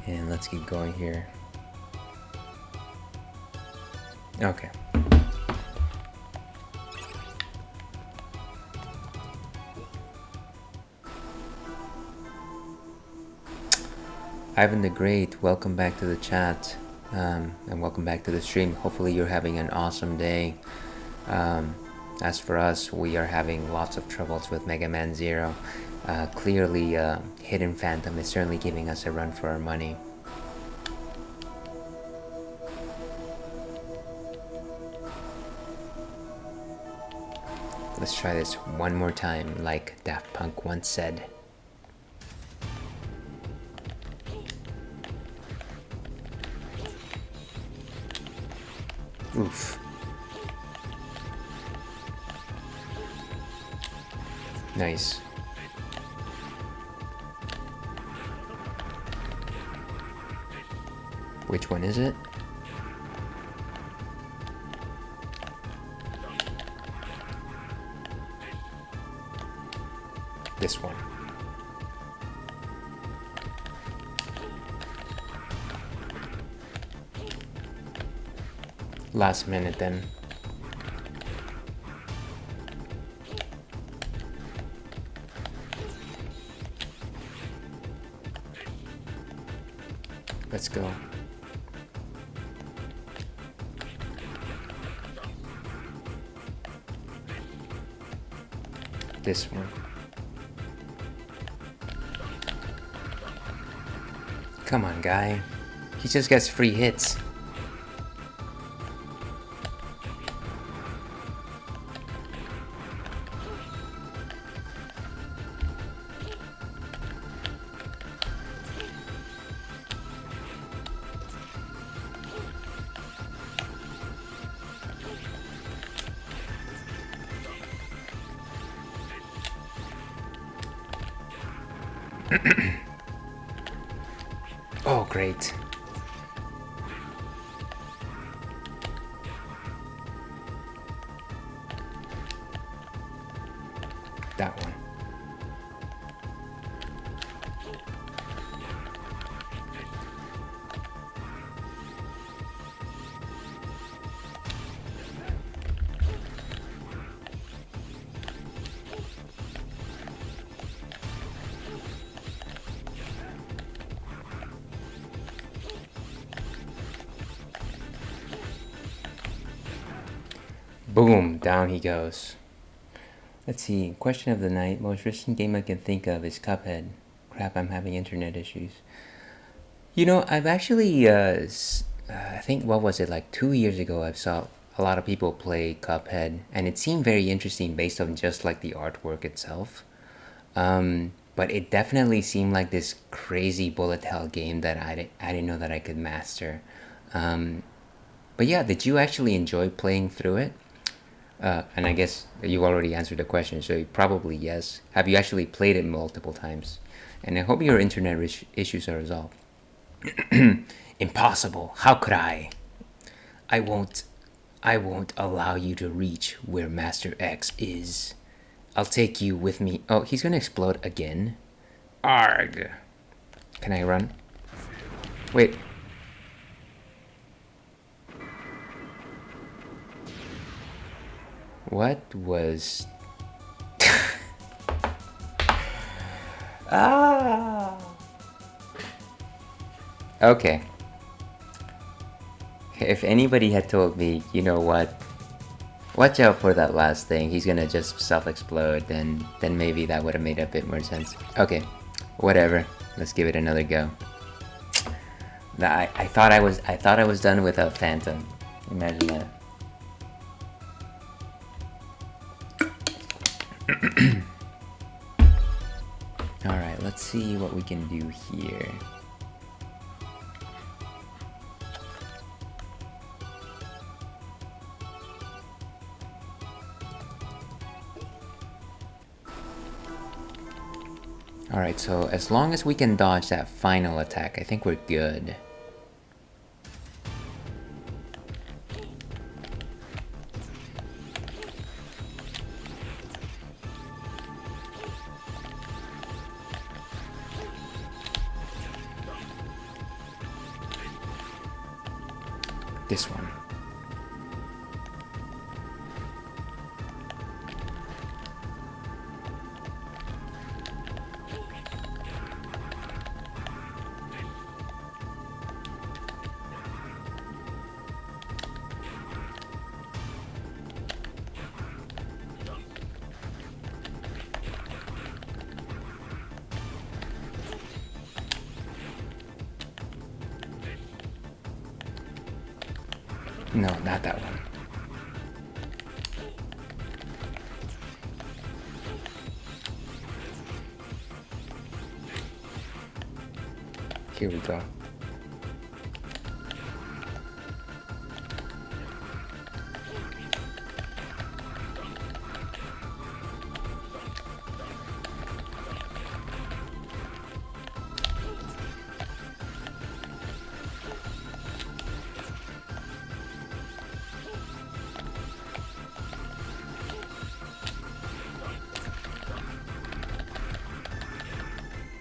And let's keep going here. Okay. Ivan the Great, welcome back to the chat, and welcome back to the stream. Hopefully you're having an awesome day. As for us, we are having lots of troubles with Mega Man Zero. Clearly, Hidden Phantom is certainly giving us a run for our money. Let's try this one more time, like Daft Punk once said. Oof. Nice. Which one is it? This one. Last minute then. Let's go. This one. Come on, guy. He just gets free hits. Oh, great. That one. Boom, down he goes. Let's see, question of the night. Most recent game I can think of is Cuphead. Crap, I'm having internet issues. You know, I've actually, I think, what was it, like 2 years ago, I saw a lot of people play Cuphead, and it seemed very interesting based on just like the artwork itself. But it definitely seemed like this crazy bullet hell game that I didn't know that I could master. But yeah, did you actually enjoy playing through it? And I guess you already answered the question, so probably yes. Have you actually played it multiple times? And I hope your internet issues are resolved. Impossible. How could I? I won't allow you to reach where Master X is. I'll take you with me. Oh, he's gonna explode again. Arg. Can I run? Wait. What was... Ah! Okay. If anybody had told me, you know what, watch out for that last thing, he's gonna just self-explode, then maybe that would have made a bit more sense. Okay, whatever. Let's give it another go. I thought I was done with a phantom. Imagine that. Alright, let's see what we can do here. Alright, so as long as we can dodge that final attack, I think we're good. This one. No, not that one. Here we go.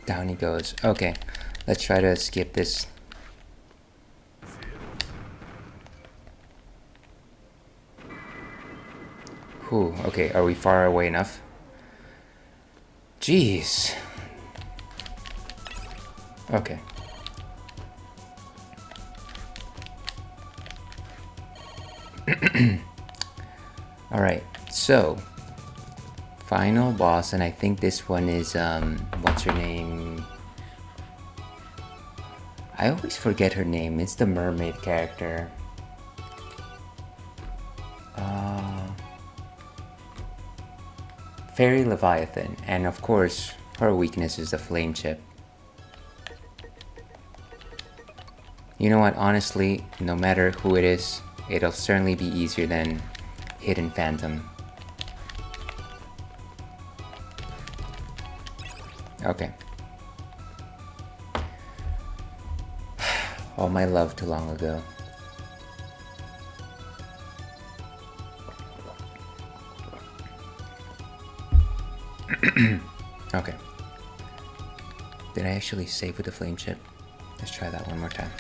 Down he goes. Okay, let's try to skip this. Whew, okay, are we far away enough? Jeez. Okay. Alright, so final boss, and I think this one is what's her name? I always forget her name. It's the mermaid character. Fairy Leviathan, and of course her weakness is the flame chip. You know what, honestly, no matter who it is, it'll certainly be easier than Hidden Phantom. Okay. All my love too long ago. Okay. Did I actually save with the flame chip? Let's try that one more time.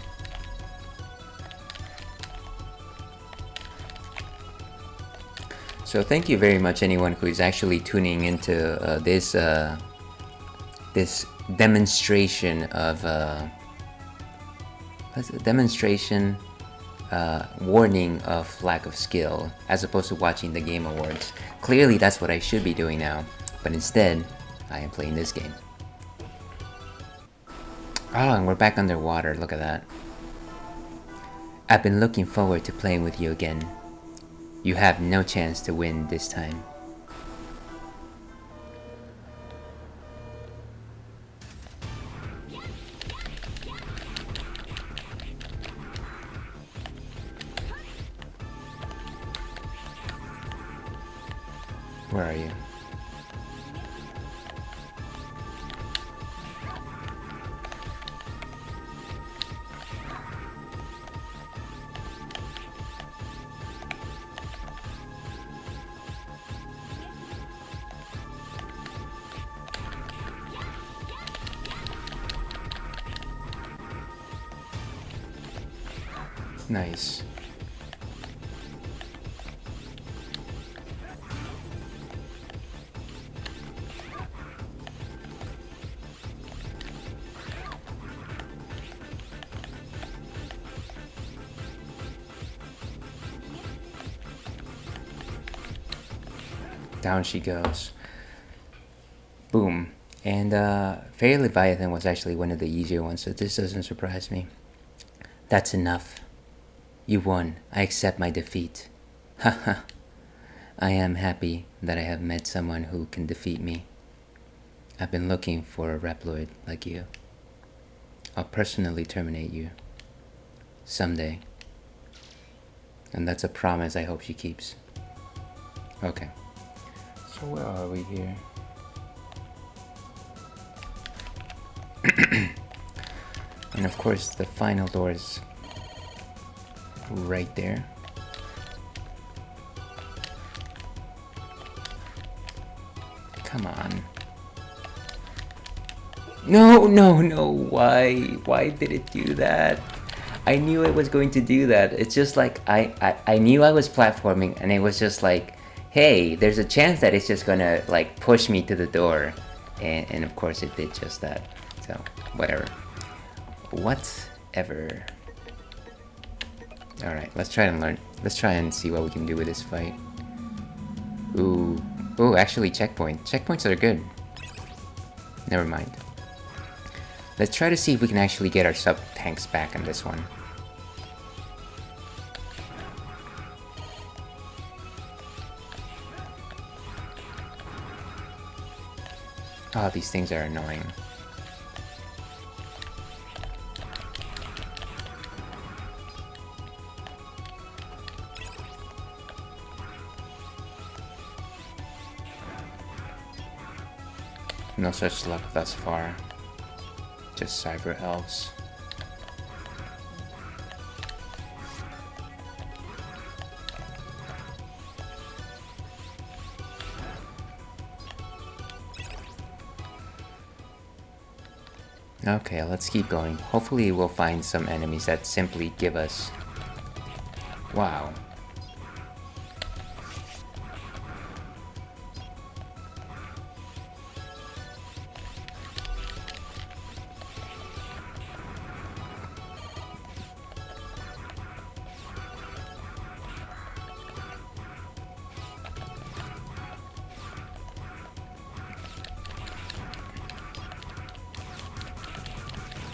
So thank you very much anyone who is actually tuning into this demonstration of warning of lack of skill, as opposed to watching the Game Awards. Clearly that's what I should be doing now, but instead I am playing this game. Ah, and we're back underwater, look at that. I've been looking forward to playing with you again. You have no chance to win this time. Where are you? Nice. Down she goes. Boom. And Fairy Leviathan was actually one of the easier ones, so this doesn't surprise me. That's enough. You won. I accept my defeat. Haha. I am happy that I have met someone who can defeat me. I've been looking for a Reploid like you. I'll personally terminate you. Someday. And that's a promise I hope she keeps. Okay. So where are we here? And of course the final door is right there. Come on. No, no, no, why? Why did it do that? I knew it was going to do that. It's just like, I knew I was platforming and it was just like, hey, there's a chance that it's just gonna like push me to the door. And of course it did just that. So, whatever. Whatever. Alright, let's try and learn. Let's try and see what we can do with this fight. Ooh. Ooh, actually checkpoint. Checkpoints are good. Never mind. Let's try to see if we can actually get our sub-tanks back on this one. Oh, these things are annoying. No such luck thus far. Just cyber elves. Okay, let's keep going. Hopefully we'll find some enemies that simply give us... Wow.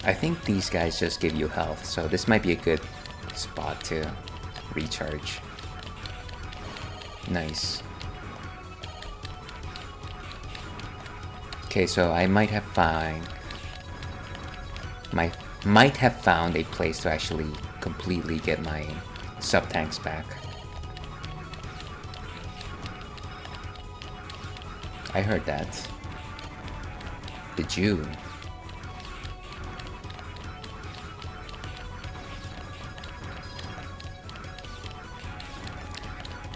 I think these guys just give you health, so this might be a good spot to recharge. Nice. Okay, so I might have found a place to actually completely get my sub-tanks back. I heard that. Did you?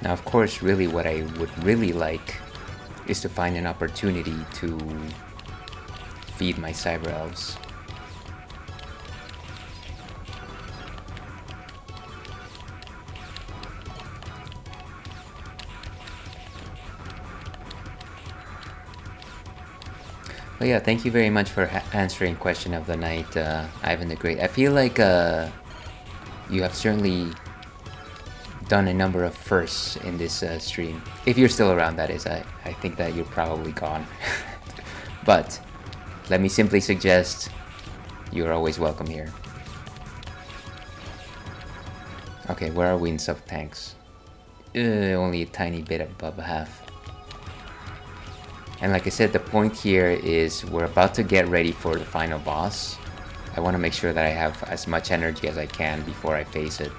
Now, of course, really what I would really like is to find an opportunity to feed my cyber elves. But yeah, thank you very much for answering question of the night, Ivan the Great. I feel like you have certainly done a number of firsts in this stream. If you're still around, that is. I think that you're probably gone. But let me simply suggest you're always welcome here. Okay, where are we in sub-tanks? Only a tiny bit above half. And like I said, the point here is we're about to get ready for the final boss. I want to make sure that I have as much energy as I can before I face it.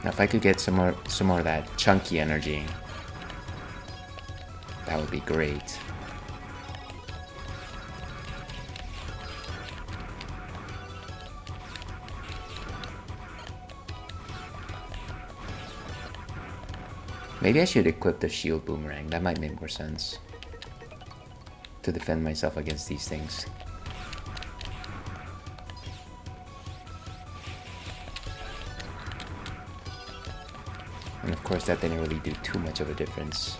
Now if I could get some more of that chunky energy, that would be great. Maybe I should equip the shield boomerang. That might make more sense to defend myself against these things. And of course that didn't really do too much of a difference.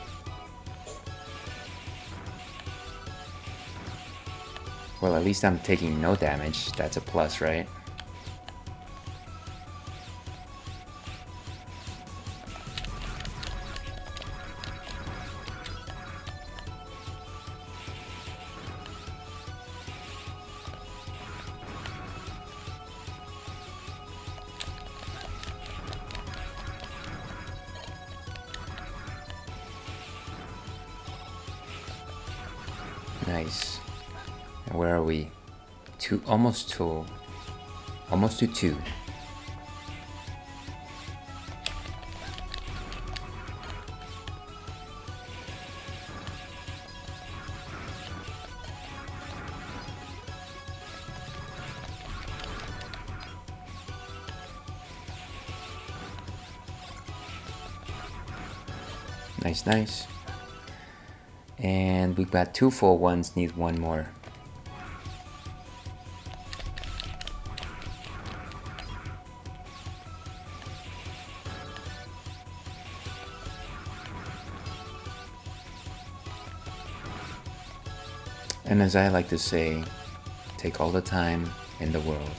Well, at least I'm taking no damage. That's a plus, right? Nice. And where are we? Almost to 2. Nice, nice. And we've got 2 full ones, need 1 more. And as I like to say, take all the time in the world.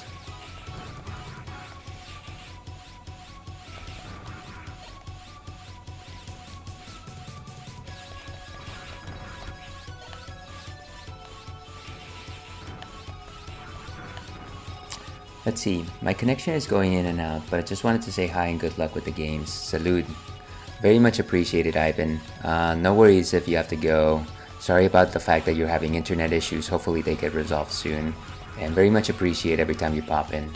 Let's see, my connection is going in and out, but I just wanted to say hi and good luck with the games. Salute. Very much appreciated, Ivan. No worries if you have to go. Sorry about the fact that you're having internet issues. Hopefully they get resolved soon. And very much appreciate every time you pop in.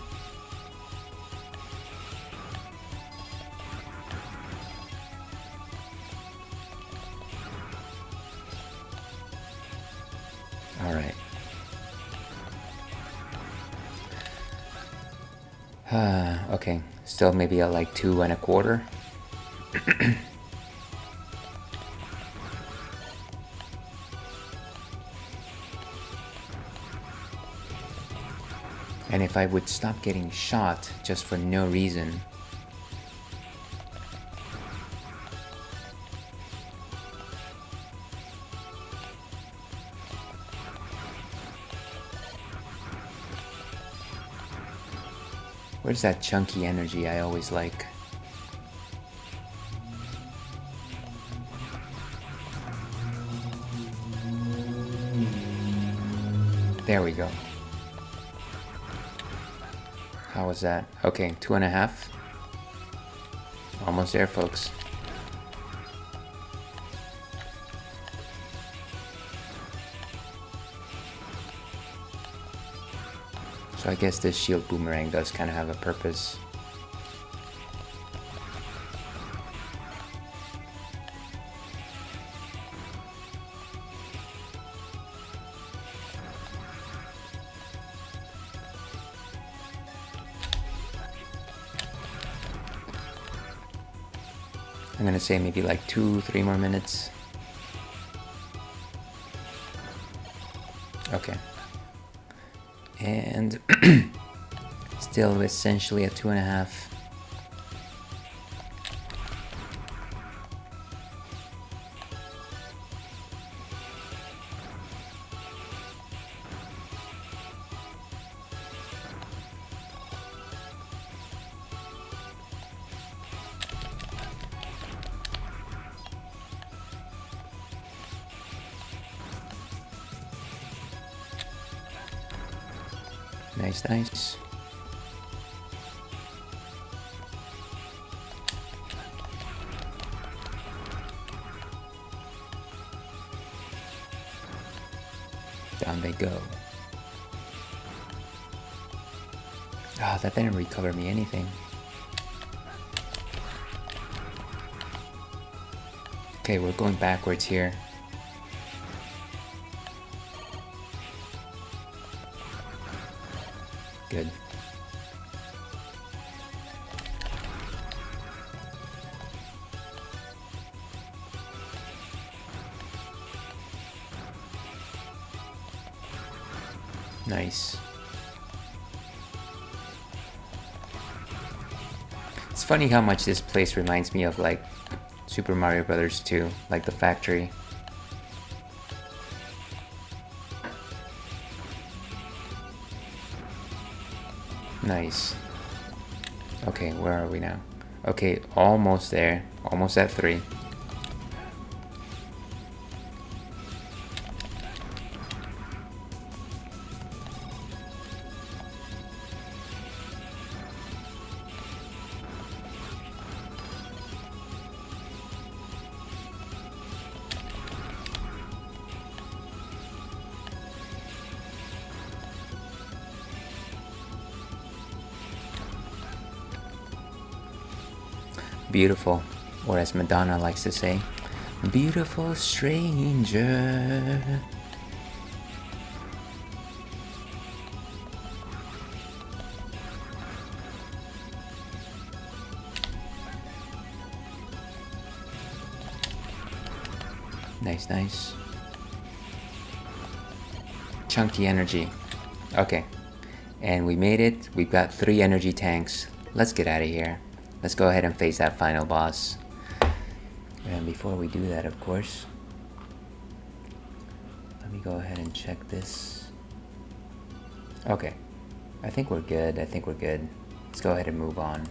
Alright. Okay, still maybe at like 2 1/4. And if I would stop getting shot just for no reason. Where's that chunky energy I always like? There we go. How was that? Okay, 2.5. Almost there, folks. So I guess this shield boomerang does kind of have a purpose. I'm gonna say maybe like 2-3 more minutes. Okay. And still essentially at 2.5. Nice, nice. Down they go. Ah, that didn't recover me anything. Okay, we're going backwards here. Good. Nice. It's funny how much this place reminds me of like Super Mario Brothers 2, like the factory. Nice. Okay, where are we now? Okay, almost there. Almost at 3. Beautiful, or as Madonna likes to say, beautiful stranger. Nice, nice. Chunky energy. Okay, and we made it. We've got 3 energy tanks. Let's get out of here. Let's go ahead and face that final boss. And before we do that, of course, let me go ahead and check this. Okay, I think we're good. I think we're good. Let's go ahead and move on.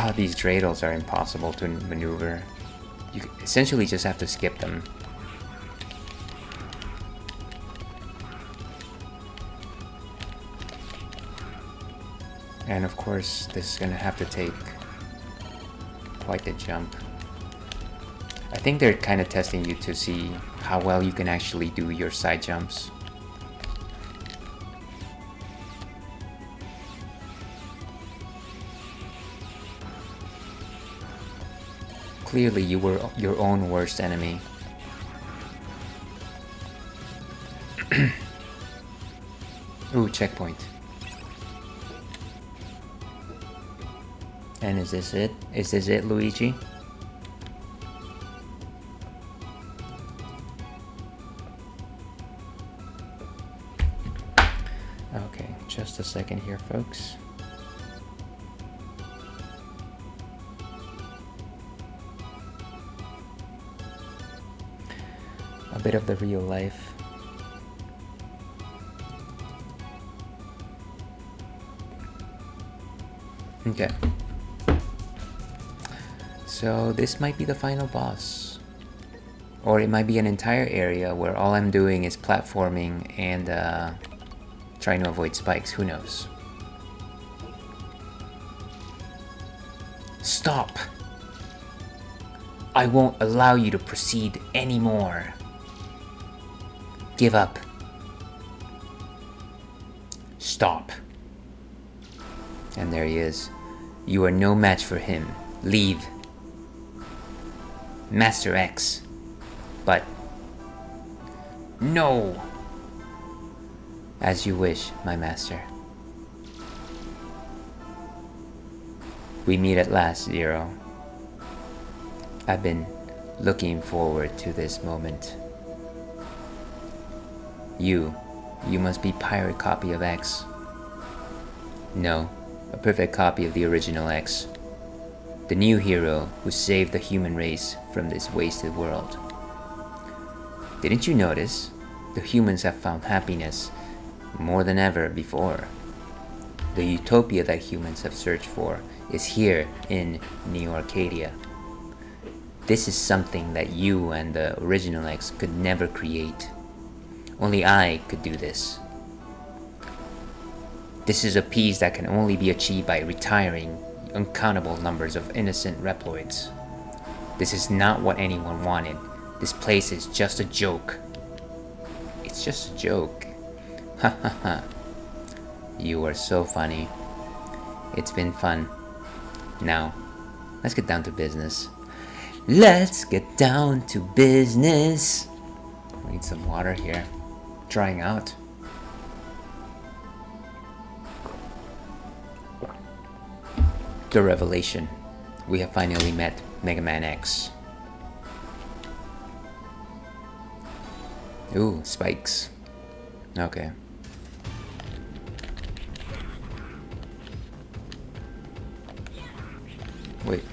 Oh, these dreidels are impossible to maneuver. You essentially just have to skip them. And of course, this is gonna have to take quite the jump. I think they're kind of testing you to see how well you can actually do your side jumps. Clearly, you were your own worst enemy. Ooh, checkpoint. And is this it? Is this it, Luigi? Okay, just a second here, folks. A bit of the real life. Okay. So this might be the final boss. Or it might be an entire area where all I'm doing is platforming and trying to avoid spikes. Who knows? Stop! I won't allow you to proceed anymore. Give up. Stop. And there he is. You are no match for him. Leave. Master X. But... no! As you wish, my master. We meet at last, Zero. I've been looking forward to this moment. You must be pirate copy of X. No, a perfect copy of the original X. The new hero who saved the human race from this wasted world. Didn't you notice? The humans have found happiness more than ever before. The utopia that humans have searched for is here in New Arcadia. This is something that you and the original X could never create. Only I could do this. This is a peace that can only be achieved by retiring uncountable numbers of innocent Reploids. This is not what anyone wanted. This place is just a joke. It's just a joke. Ha ha ha. You are so funny. It's been fun. Now, let's get down to business. Let's get down to business. I need some water here. Drying out. The revelation. We have finally met Mega Man X. Ooh, spikes. Okay. Wait.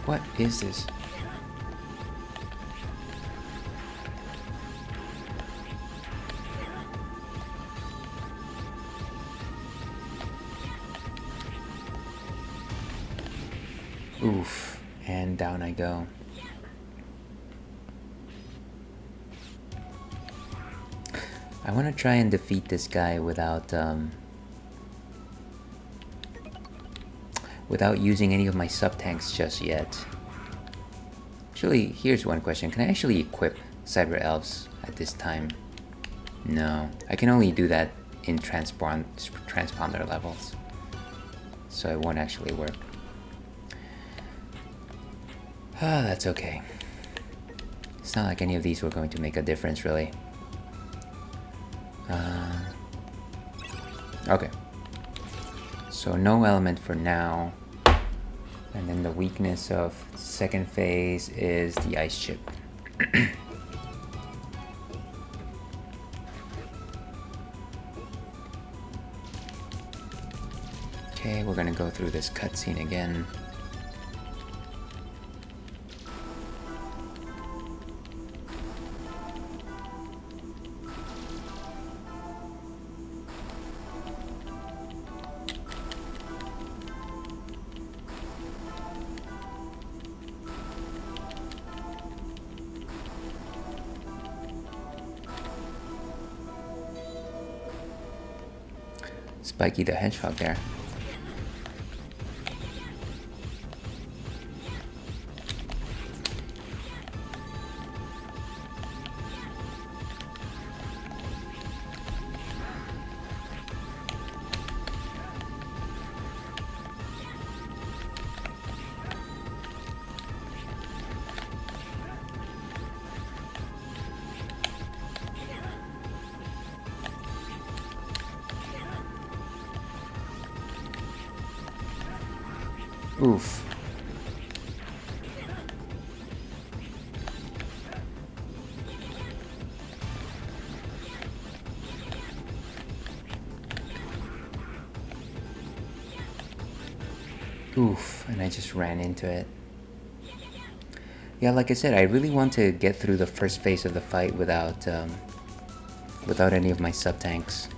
What is this? Oof, and down I go. I want to try and defeat this guy without using any of my sub-tanks just yet. Actually, here's one question. Can I actually equip Cyber Elves at this time? No. I can only do that in transponder levels. So it won't actually work. Ah, that's okay. It's not like any of these were going to make a difference, really. Okay. So no element for now. And then the weakness of second phase is the ice chip. Okay, we're gonna go through this cutscene again. Spiky the Hedgehog there. Oof. Oof, and I just ran into it. Yeah, like I said, I really want to get through the first phase of the fight without any of my sub-tanks.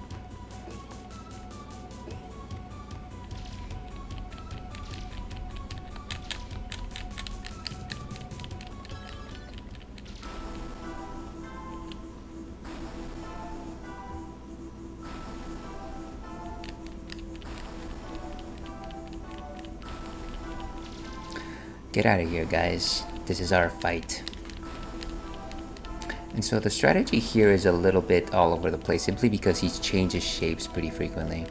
Get out of here, guys. This is our fight. And so the strategy here is a little bit all over the place, simply because he changes shapes pretty frequently.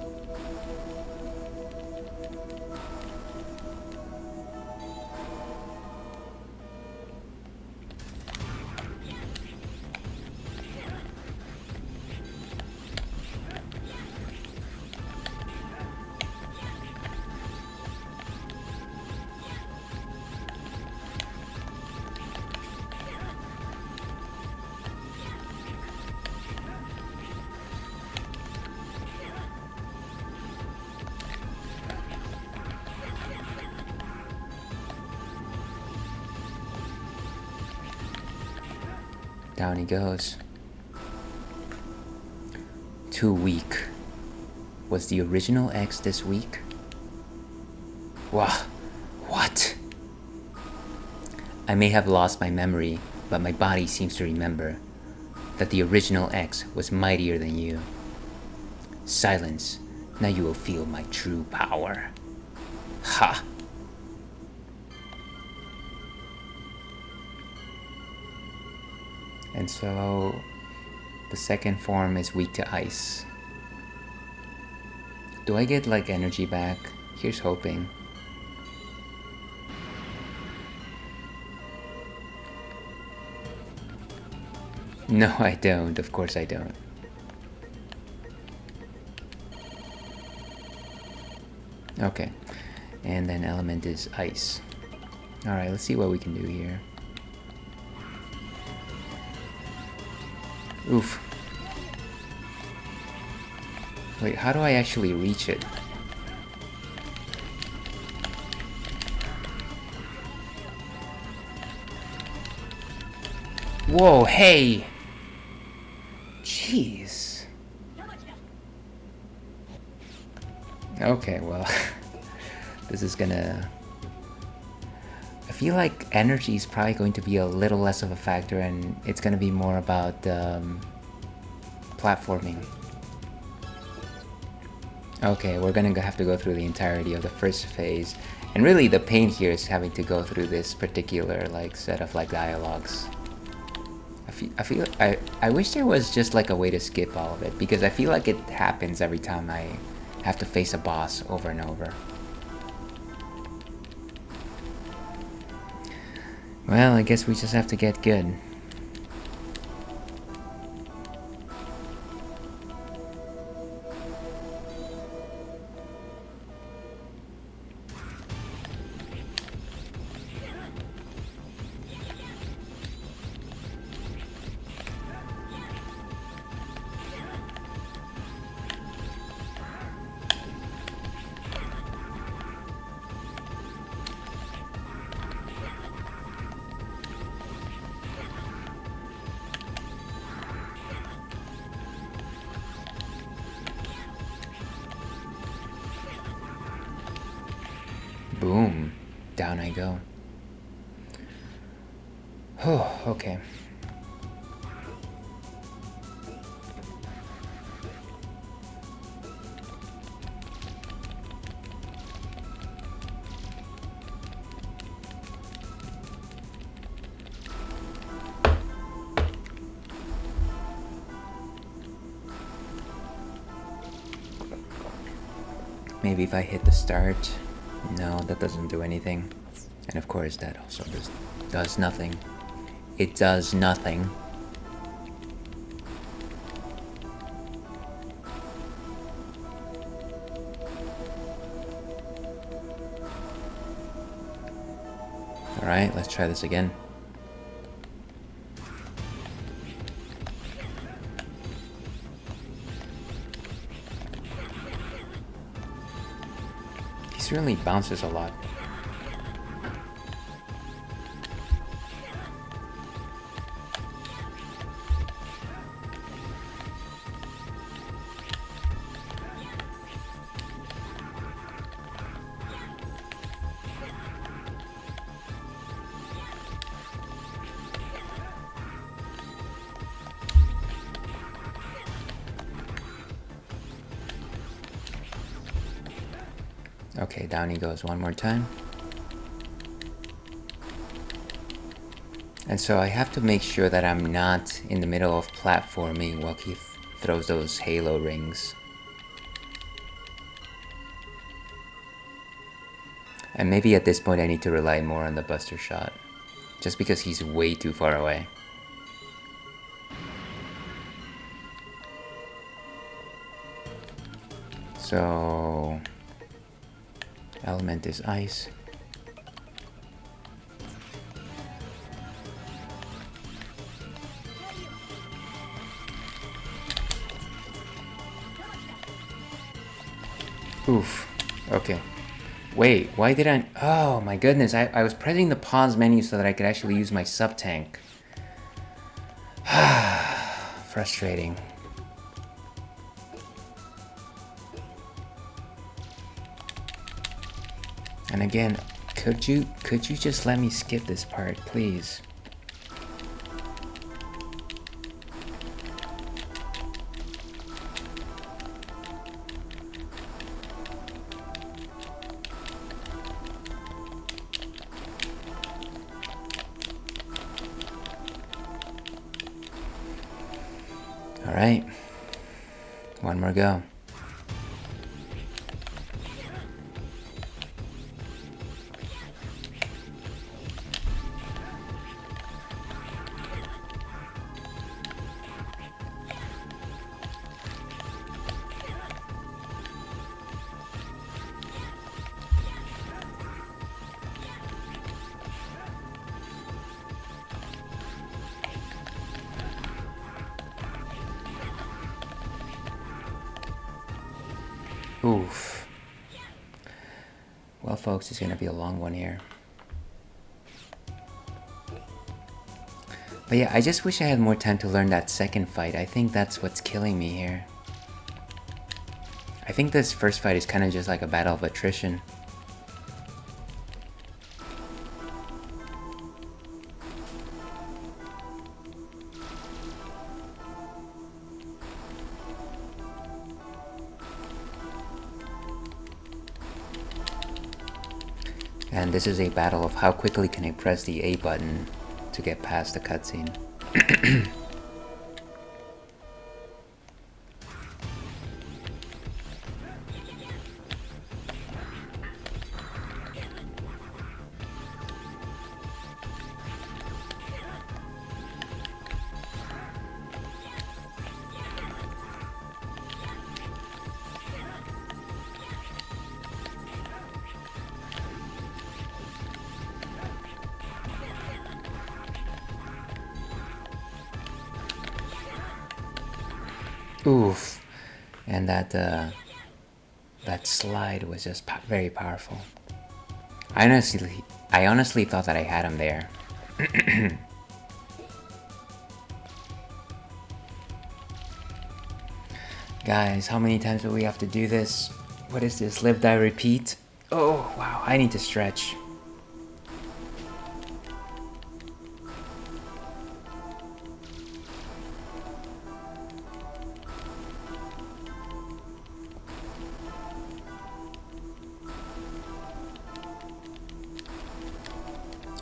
Down he goes. Too weak. Was the original X this weak? Wah, what? I may have lost my memory, but my body seems to remember that the original X was mightier than you. Silence. Now you will feel my true power. Ha! And so the second form is weak to ice. Do I get like energy back? Here's hoping. No, I don't. Of course I don't. Okay. And then element is ice. Alright, let's see what we can do here. Oof. Wait, how do I actually reach it? Whoa, hey! Jeez. Okay, well, this is gonna... I feel like energy is probably going to be a little less of a factor, and it's gonna be more about platforming. Okay, we're gonna have to go through the entirety of the first phase, and really the pain here is having to go through this particular like set of like dialogues. I wish there was just like a way to skip all of it, because I feel like it happens every time I have to face a boss over and over. Well, I guess we just have to get good. Boom. Down I go. Oh, okay. Maybe if I hit the start. No, that doesn't do anything. And of course that also does nothing. It does nothing. Alright, let's try this again. He certainly bounces a lot. Okay, down he goes one more time. And so I have to make sure that I'm not in the middle of platforming while he throws those halo rings. And maybe at this point I need to rely more on the buster shot, just because he's way too far away. So... element is ice. Oof. Okay. Wait, why did I... Oh my goodness, I was pressing the pause menu so that I could actually use my sub-tank. Frustrating. And again, could you just let me skip this part, please? All right, one more go. Oof. Well, folks, it's gonna be a long one here. But yeah, I just wish I had more time to learn that second fight. I think that's what's killing me here. I think this first fight is kind of just like a battle of attrition. And this is a battle of how quickly can I press the A button to get past the cutscene. Oof. And that slide was just very powerful. I honestly thought that I had him there. Guys, how many times do we have to do this? What is this? Live, die, repeat? Oh, wow, I need to stretch.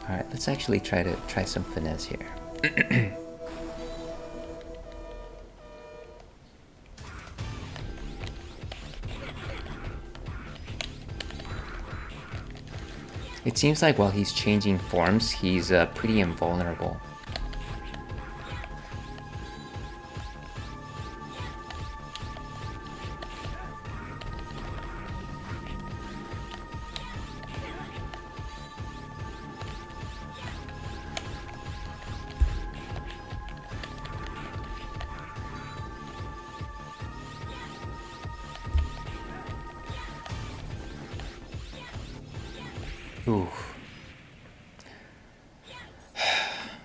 Alright, let's actually try some finesse here. It seems like while he's changing forms, he's pretty invulnerable. Ooh.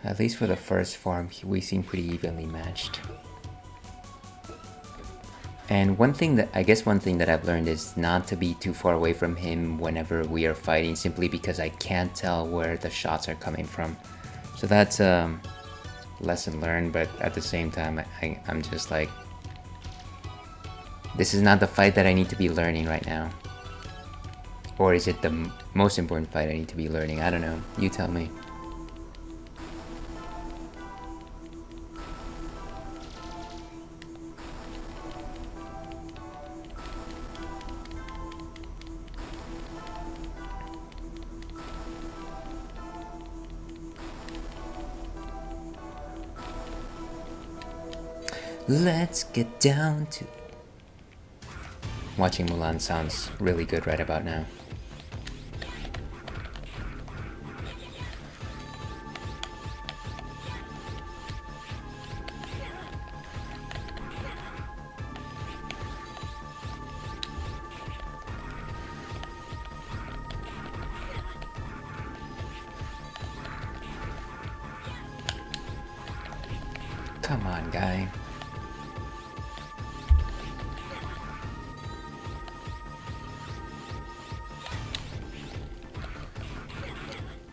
At least for the first form, we seem pretty evenly matched. And one thing that I've learned is not to be too far away from him whenever we are fighting, simply because I can't tell where the shots are coming from. So that's a lesson learned, but at the same time, I'm just like, this is not the fight that I need to be learning right now. Or is it the most important fight I need to be learning? I don't know. You tell me. Let's get down to... Watching Mulan sounds really good right about now. Come on, guy.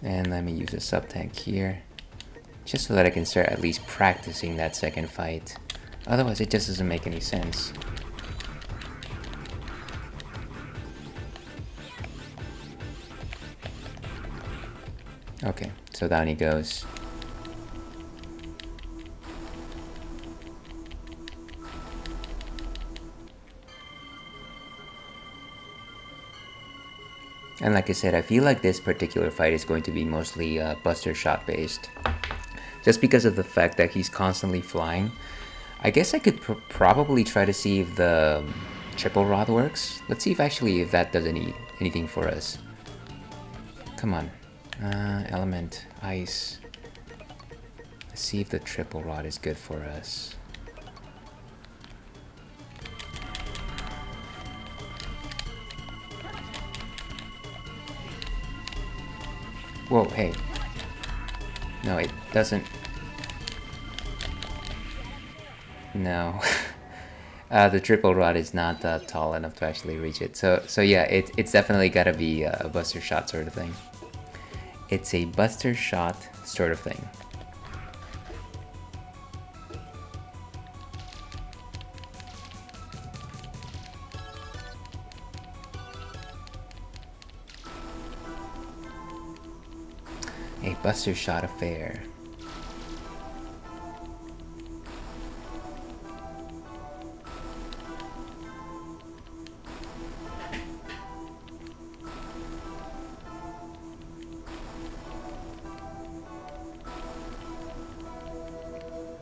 And let me use a sub-tank here, just so that I can start at least practicing that second fight. Otherwise, it just doesn't make any sense. Okay, so down he goes. And like I said, I feel like this particular fight is going to be mostly Buster Shot based. Just because of the fact that he's constantly flying. I guess I could probably try to see if the triple rod works. Let's see if that does anything for us. Come on. Element, ice. Let's see if the triple rod is good for us. Whoa, hey. No, it doesn't. No. The triple rod is not tall enough to actually reach it. So yeah, it's definitely gotta be a buster shot sort of thing. It's a buster shot sort of thing. A buster shot affair.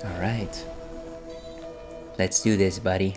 All right. Let's do this, buddy.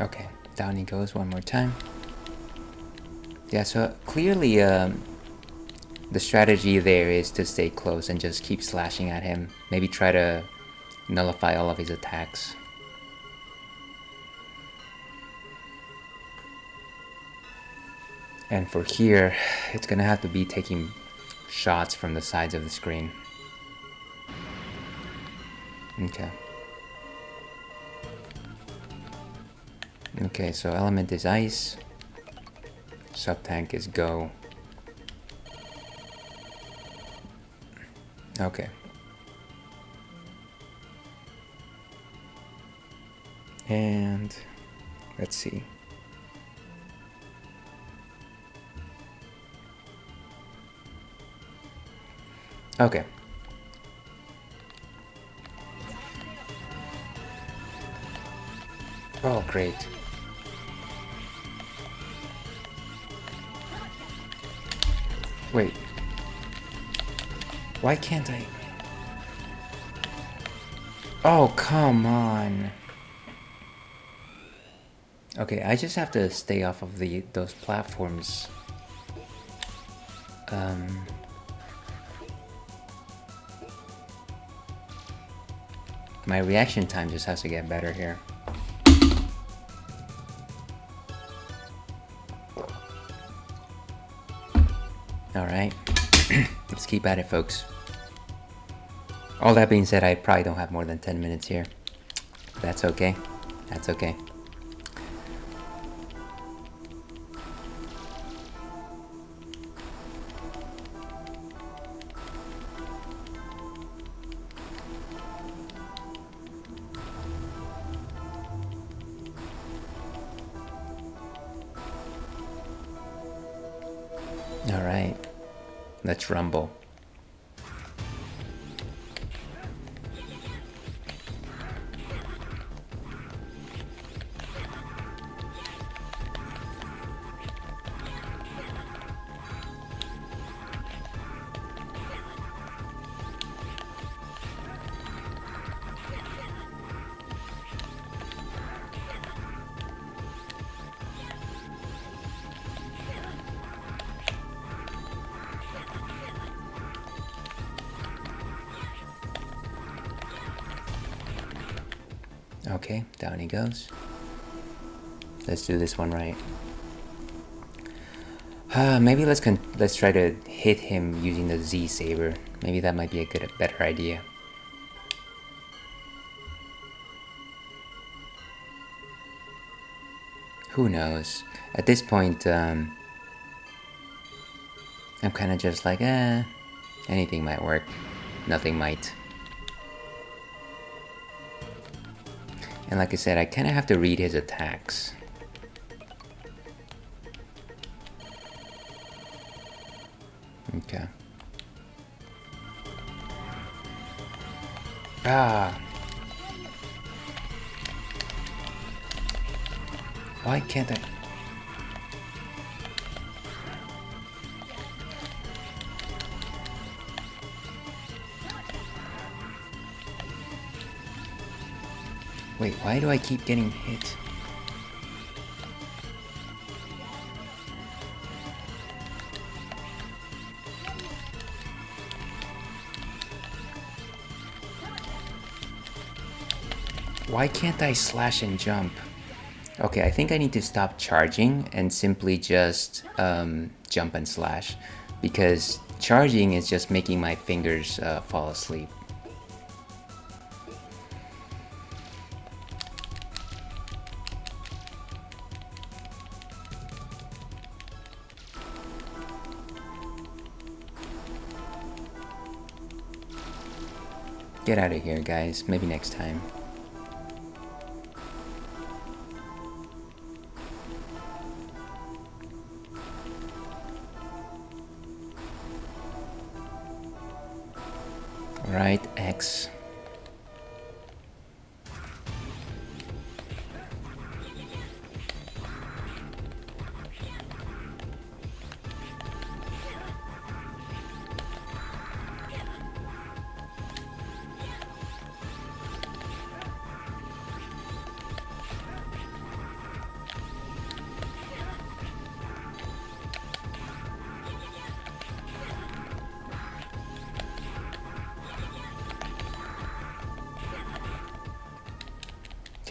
Okay, down he goes one more time. Yeah, so clearly the strategy there is to stay close and just keep slashing at him. Maybe try to nullify all of his attacks. And for here, it's gonna have to be taking shots from the sides of the screen. Okay. Okay, so element is ice. Sub-tank is go. Okay. And let's see. Okay. Oh, great. Wait. Why can't I? Oh, come on. Okay, I just have to stay off of those platforms. My reaction time just has to get better here. Alright, let's keep at it, folks. All that being said, I probably don't have more than 10 minutes here. That's okay. That's okay. Alright, let's rumble. Okay, down he goes. Let's do this one right. Maybe let's try to hit him using the Z saber. Maybe that might be a better idea. Who knows? At this point, I'm kind of just like, anything might work. Nothing might. And like I said, I kind of have to read his attacks. Okay. Ah. Why can't I? Wait, why do I keep getting hit? Why can't I slash and jump? Okay, I think I need to stop charging and simply just jump and slash, because charging is just making my fingers fall asleep. Get out of here, guys. Maybe next time. Right, X.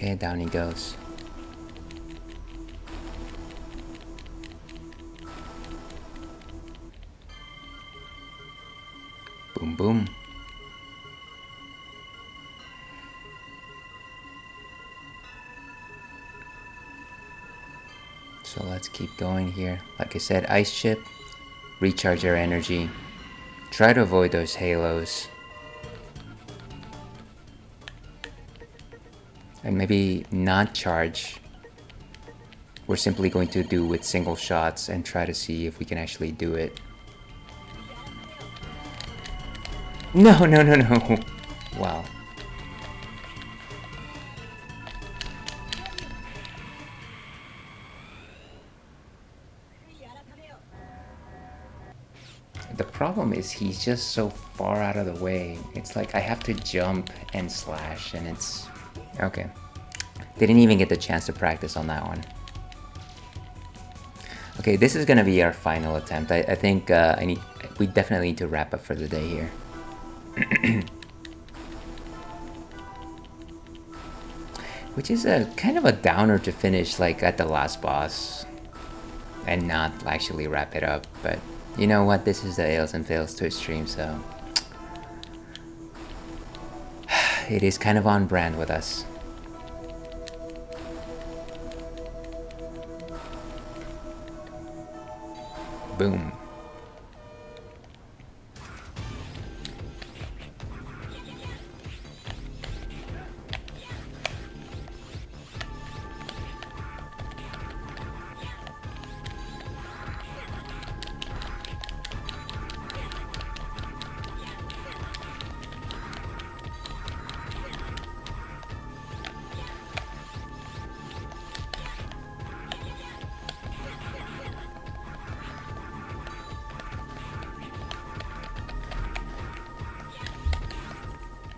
Okay, down he goes. Boom, boom. So let's keep going here. Like I said, Ice Chip, recharge our energy. Try to avoid those halos. And maybe not charge. We're simply going to do with single shots and try to see if we can actually do it. No, no, no, no. Wow. The problem is he's just so far out of the way. It's like I have to jump and slash, and it's... Okay. Didn't even get the chance to practice on that one. Okay, this is gonna be our final attempt. I think we definitely need to wrap up for the day here. Which is a kind of a downer to finish like at the last boss and not actually wrap it up, but you know what, this is the Ales and Fails Twitch stream, so it is kind of on brand with us. Boom.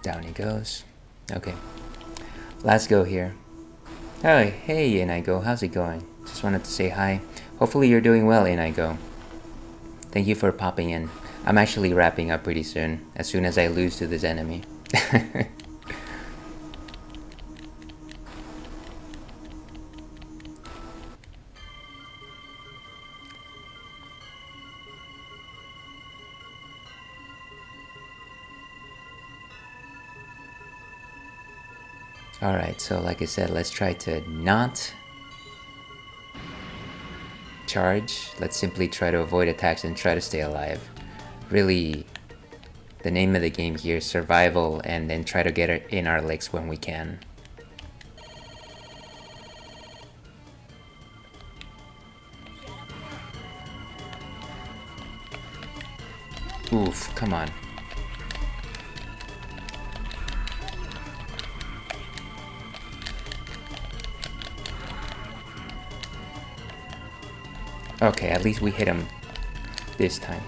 Down he goes. Okay. Let's go here. Oh, hey Inigo, how's it going? Just wanted to say hi. Hopefully you're doing well, Inigo. Thank you for popping in. I'm actually wrapping up pretty soon as I lose to this enemy. Alright, so like I said, let's try to not charge. Let's simply try to avoid attacks and try to stay alive. Really, the name of the game here is survival, and then try to get it in our licks when we can. Oof, come on. Okay, at least we hit him this time.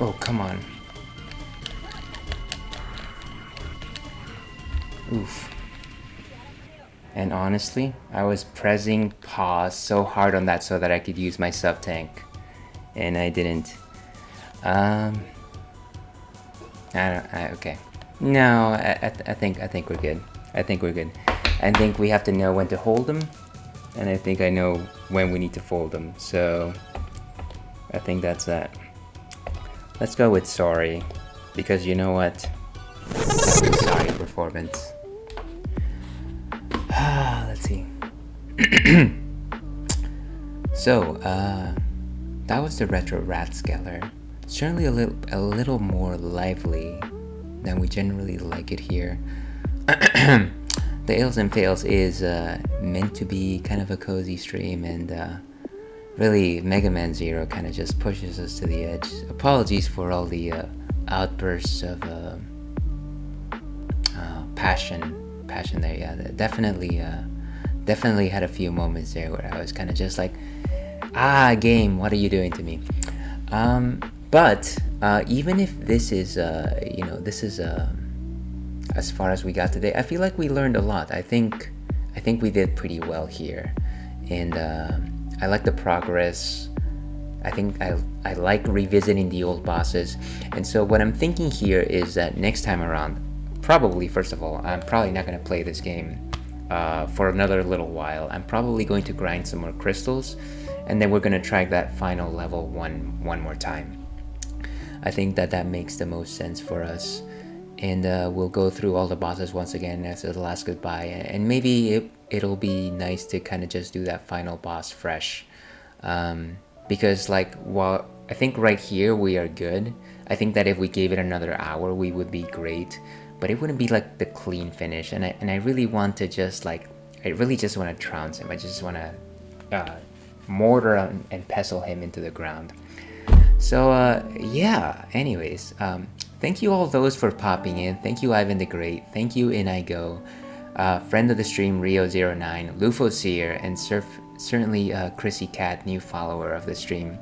Oh, come on. Oof. And honestly, I was pressing pause so hard on that so that I could use my sub tank, and I didn't. Okay. No, I think we're good. I think we're good. I think we have to know when to hold them, and I think I know when we need to fold them. So I think that's that. Let's go with sorry, because you know what? Sorry performance. Let's see. So, that was the retro rat scaler. Certainly a little more lively than we generally like it here. The Ales and Fails is meant to be kind of a cozy stream, and really Mega Man Zero kind of just pushes us to the edge. Apologies for all the outbursts of passion there. Yeah, definitely had a few moments there where I was kind of just like, game, what are you doing to me? But even if this is as far as we got today, I feel like we learned a lot. I think we did pretty well here, and I like the progress. I think I like revisiting the old bosses, and so what I'm thinking here is that next time around, probably, first of all, I'm probably not going to play this game for another little while. I'm probably going to grind some more crystals, and then we're going to try that final level one more time. I think that makes the most sense for us, and we'll go through all the bosses once again as the last goodbye, and maybe it'll be nice to kind of just do that final boss fresh, because while I think right here we are good, I think that if we gave it another hour we would be great, but it wouldn't be like the clean finish, and I really want to just I really just want to trounce him. I just want to mortar and pestle him into the ground. So yeah, anyways, thank you all those for popping in. Thank you Ivan the Great, thank you Inigo, friend of the stream Rio09, Lufo Seer, and certainly Chrissy Cat, new follower of the stream.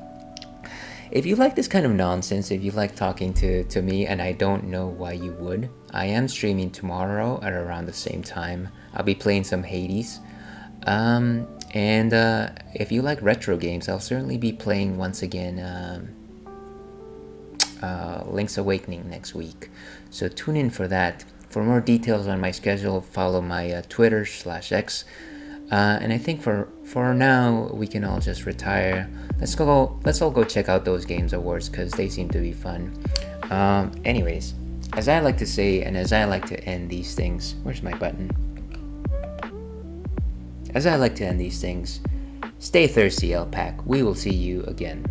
If you like this kind of nonsense, if you like talking to me, and I don't know why you would, I am streaming tomorrow at around the same time. I'll be playing some Hades. And if you like retro games, I'll certainly be playing once again Link's Awakening next week. So tune in for that. For more details on my schedule, follow my Twitter/X. And I think for now we can all just retire. Let's all go check out those Games Awards because they seem to be fun. Anyways, as I like to say, and as I like to end these things, where's my button? As I like to end these things, stay thirsty, LPAC. We will see you again.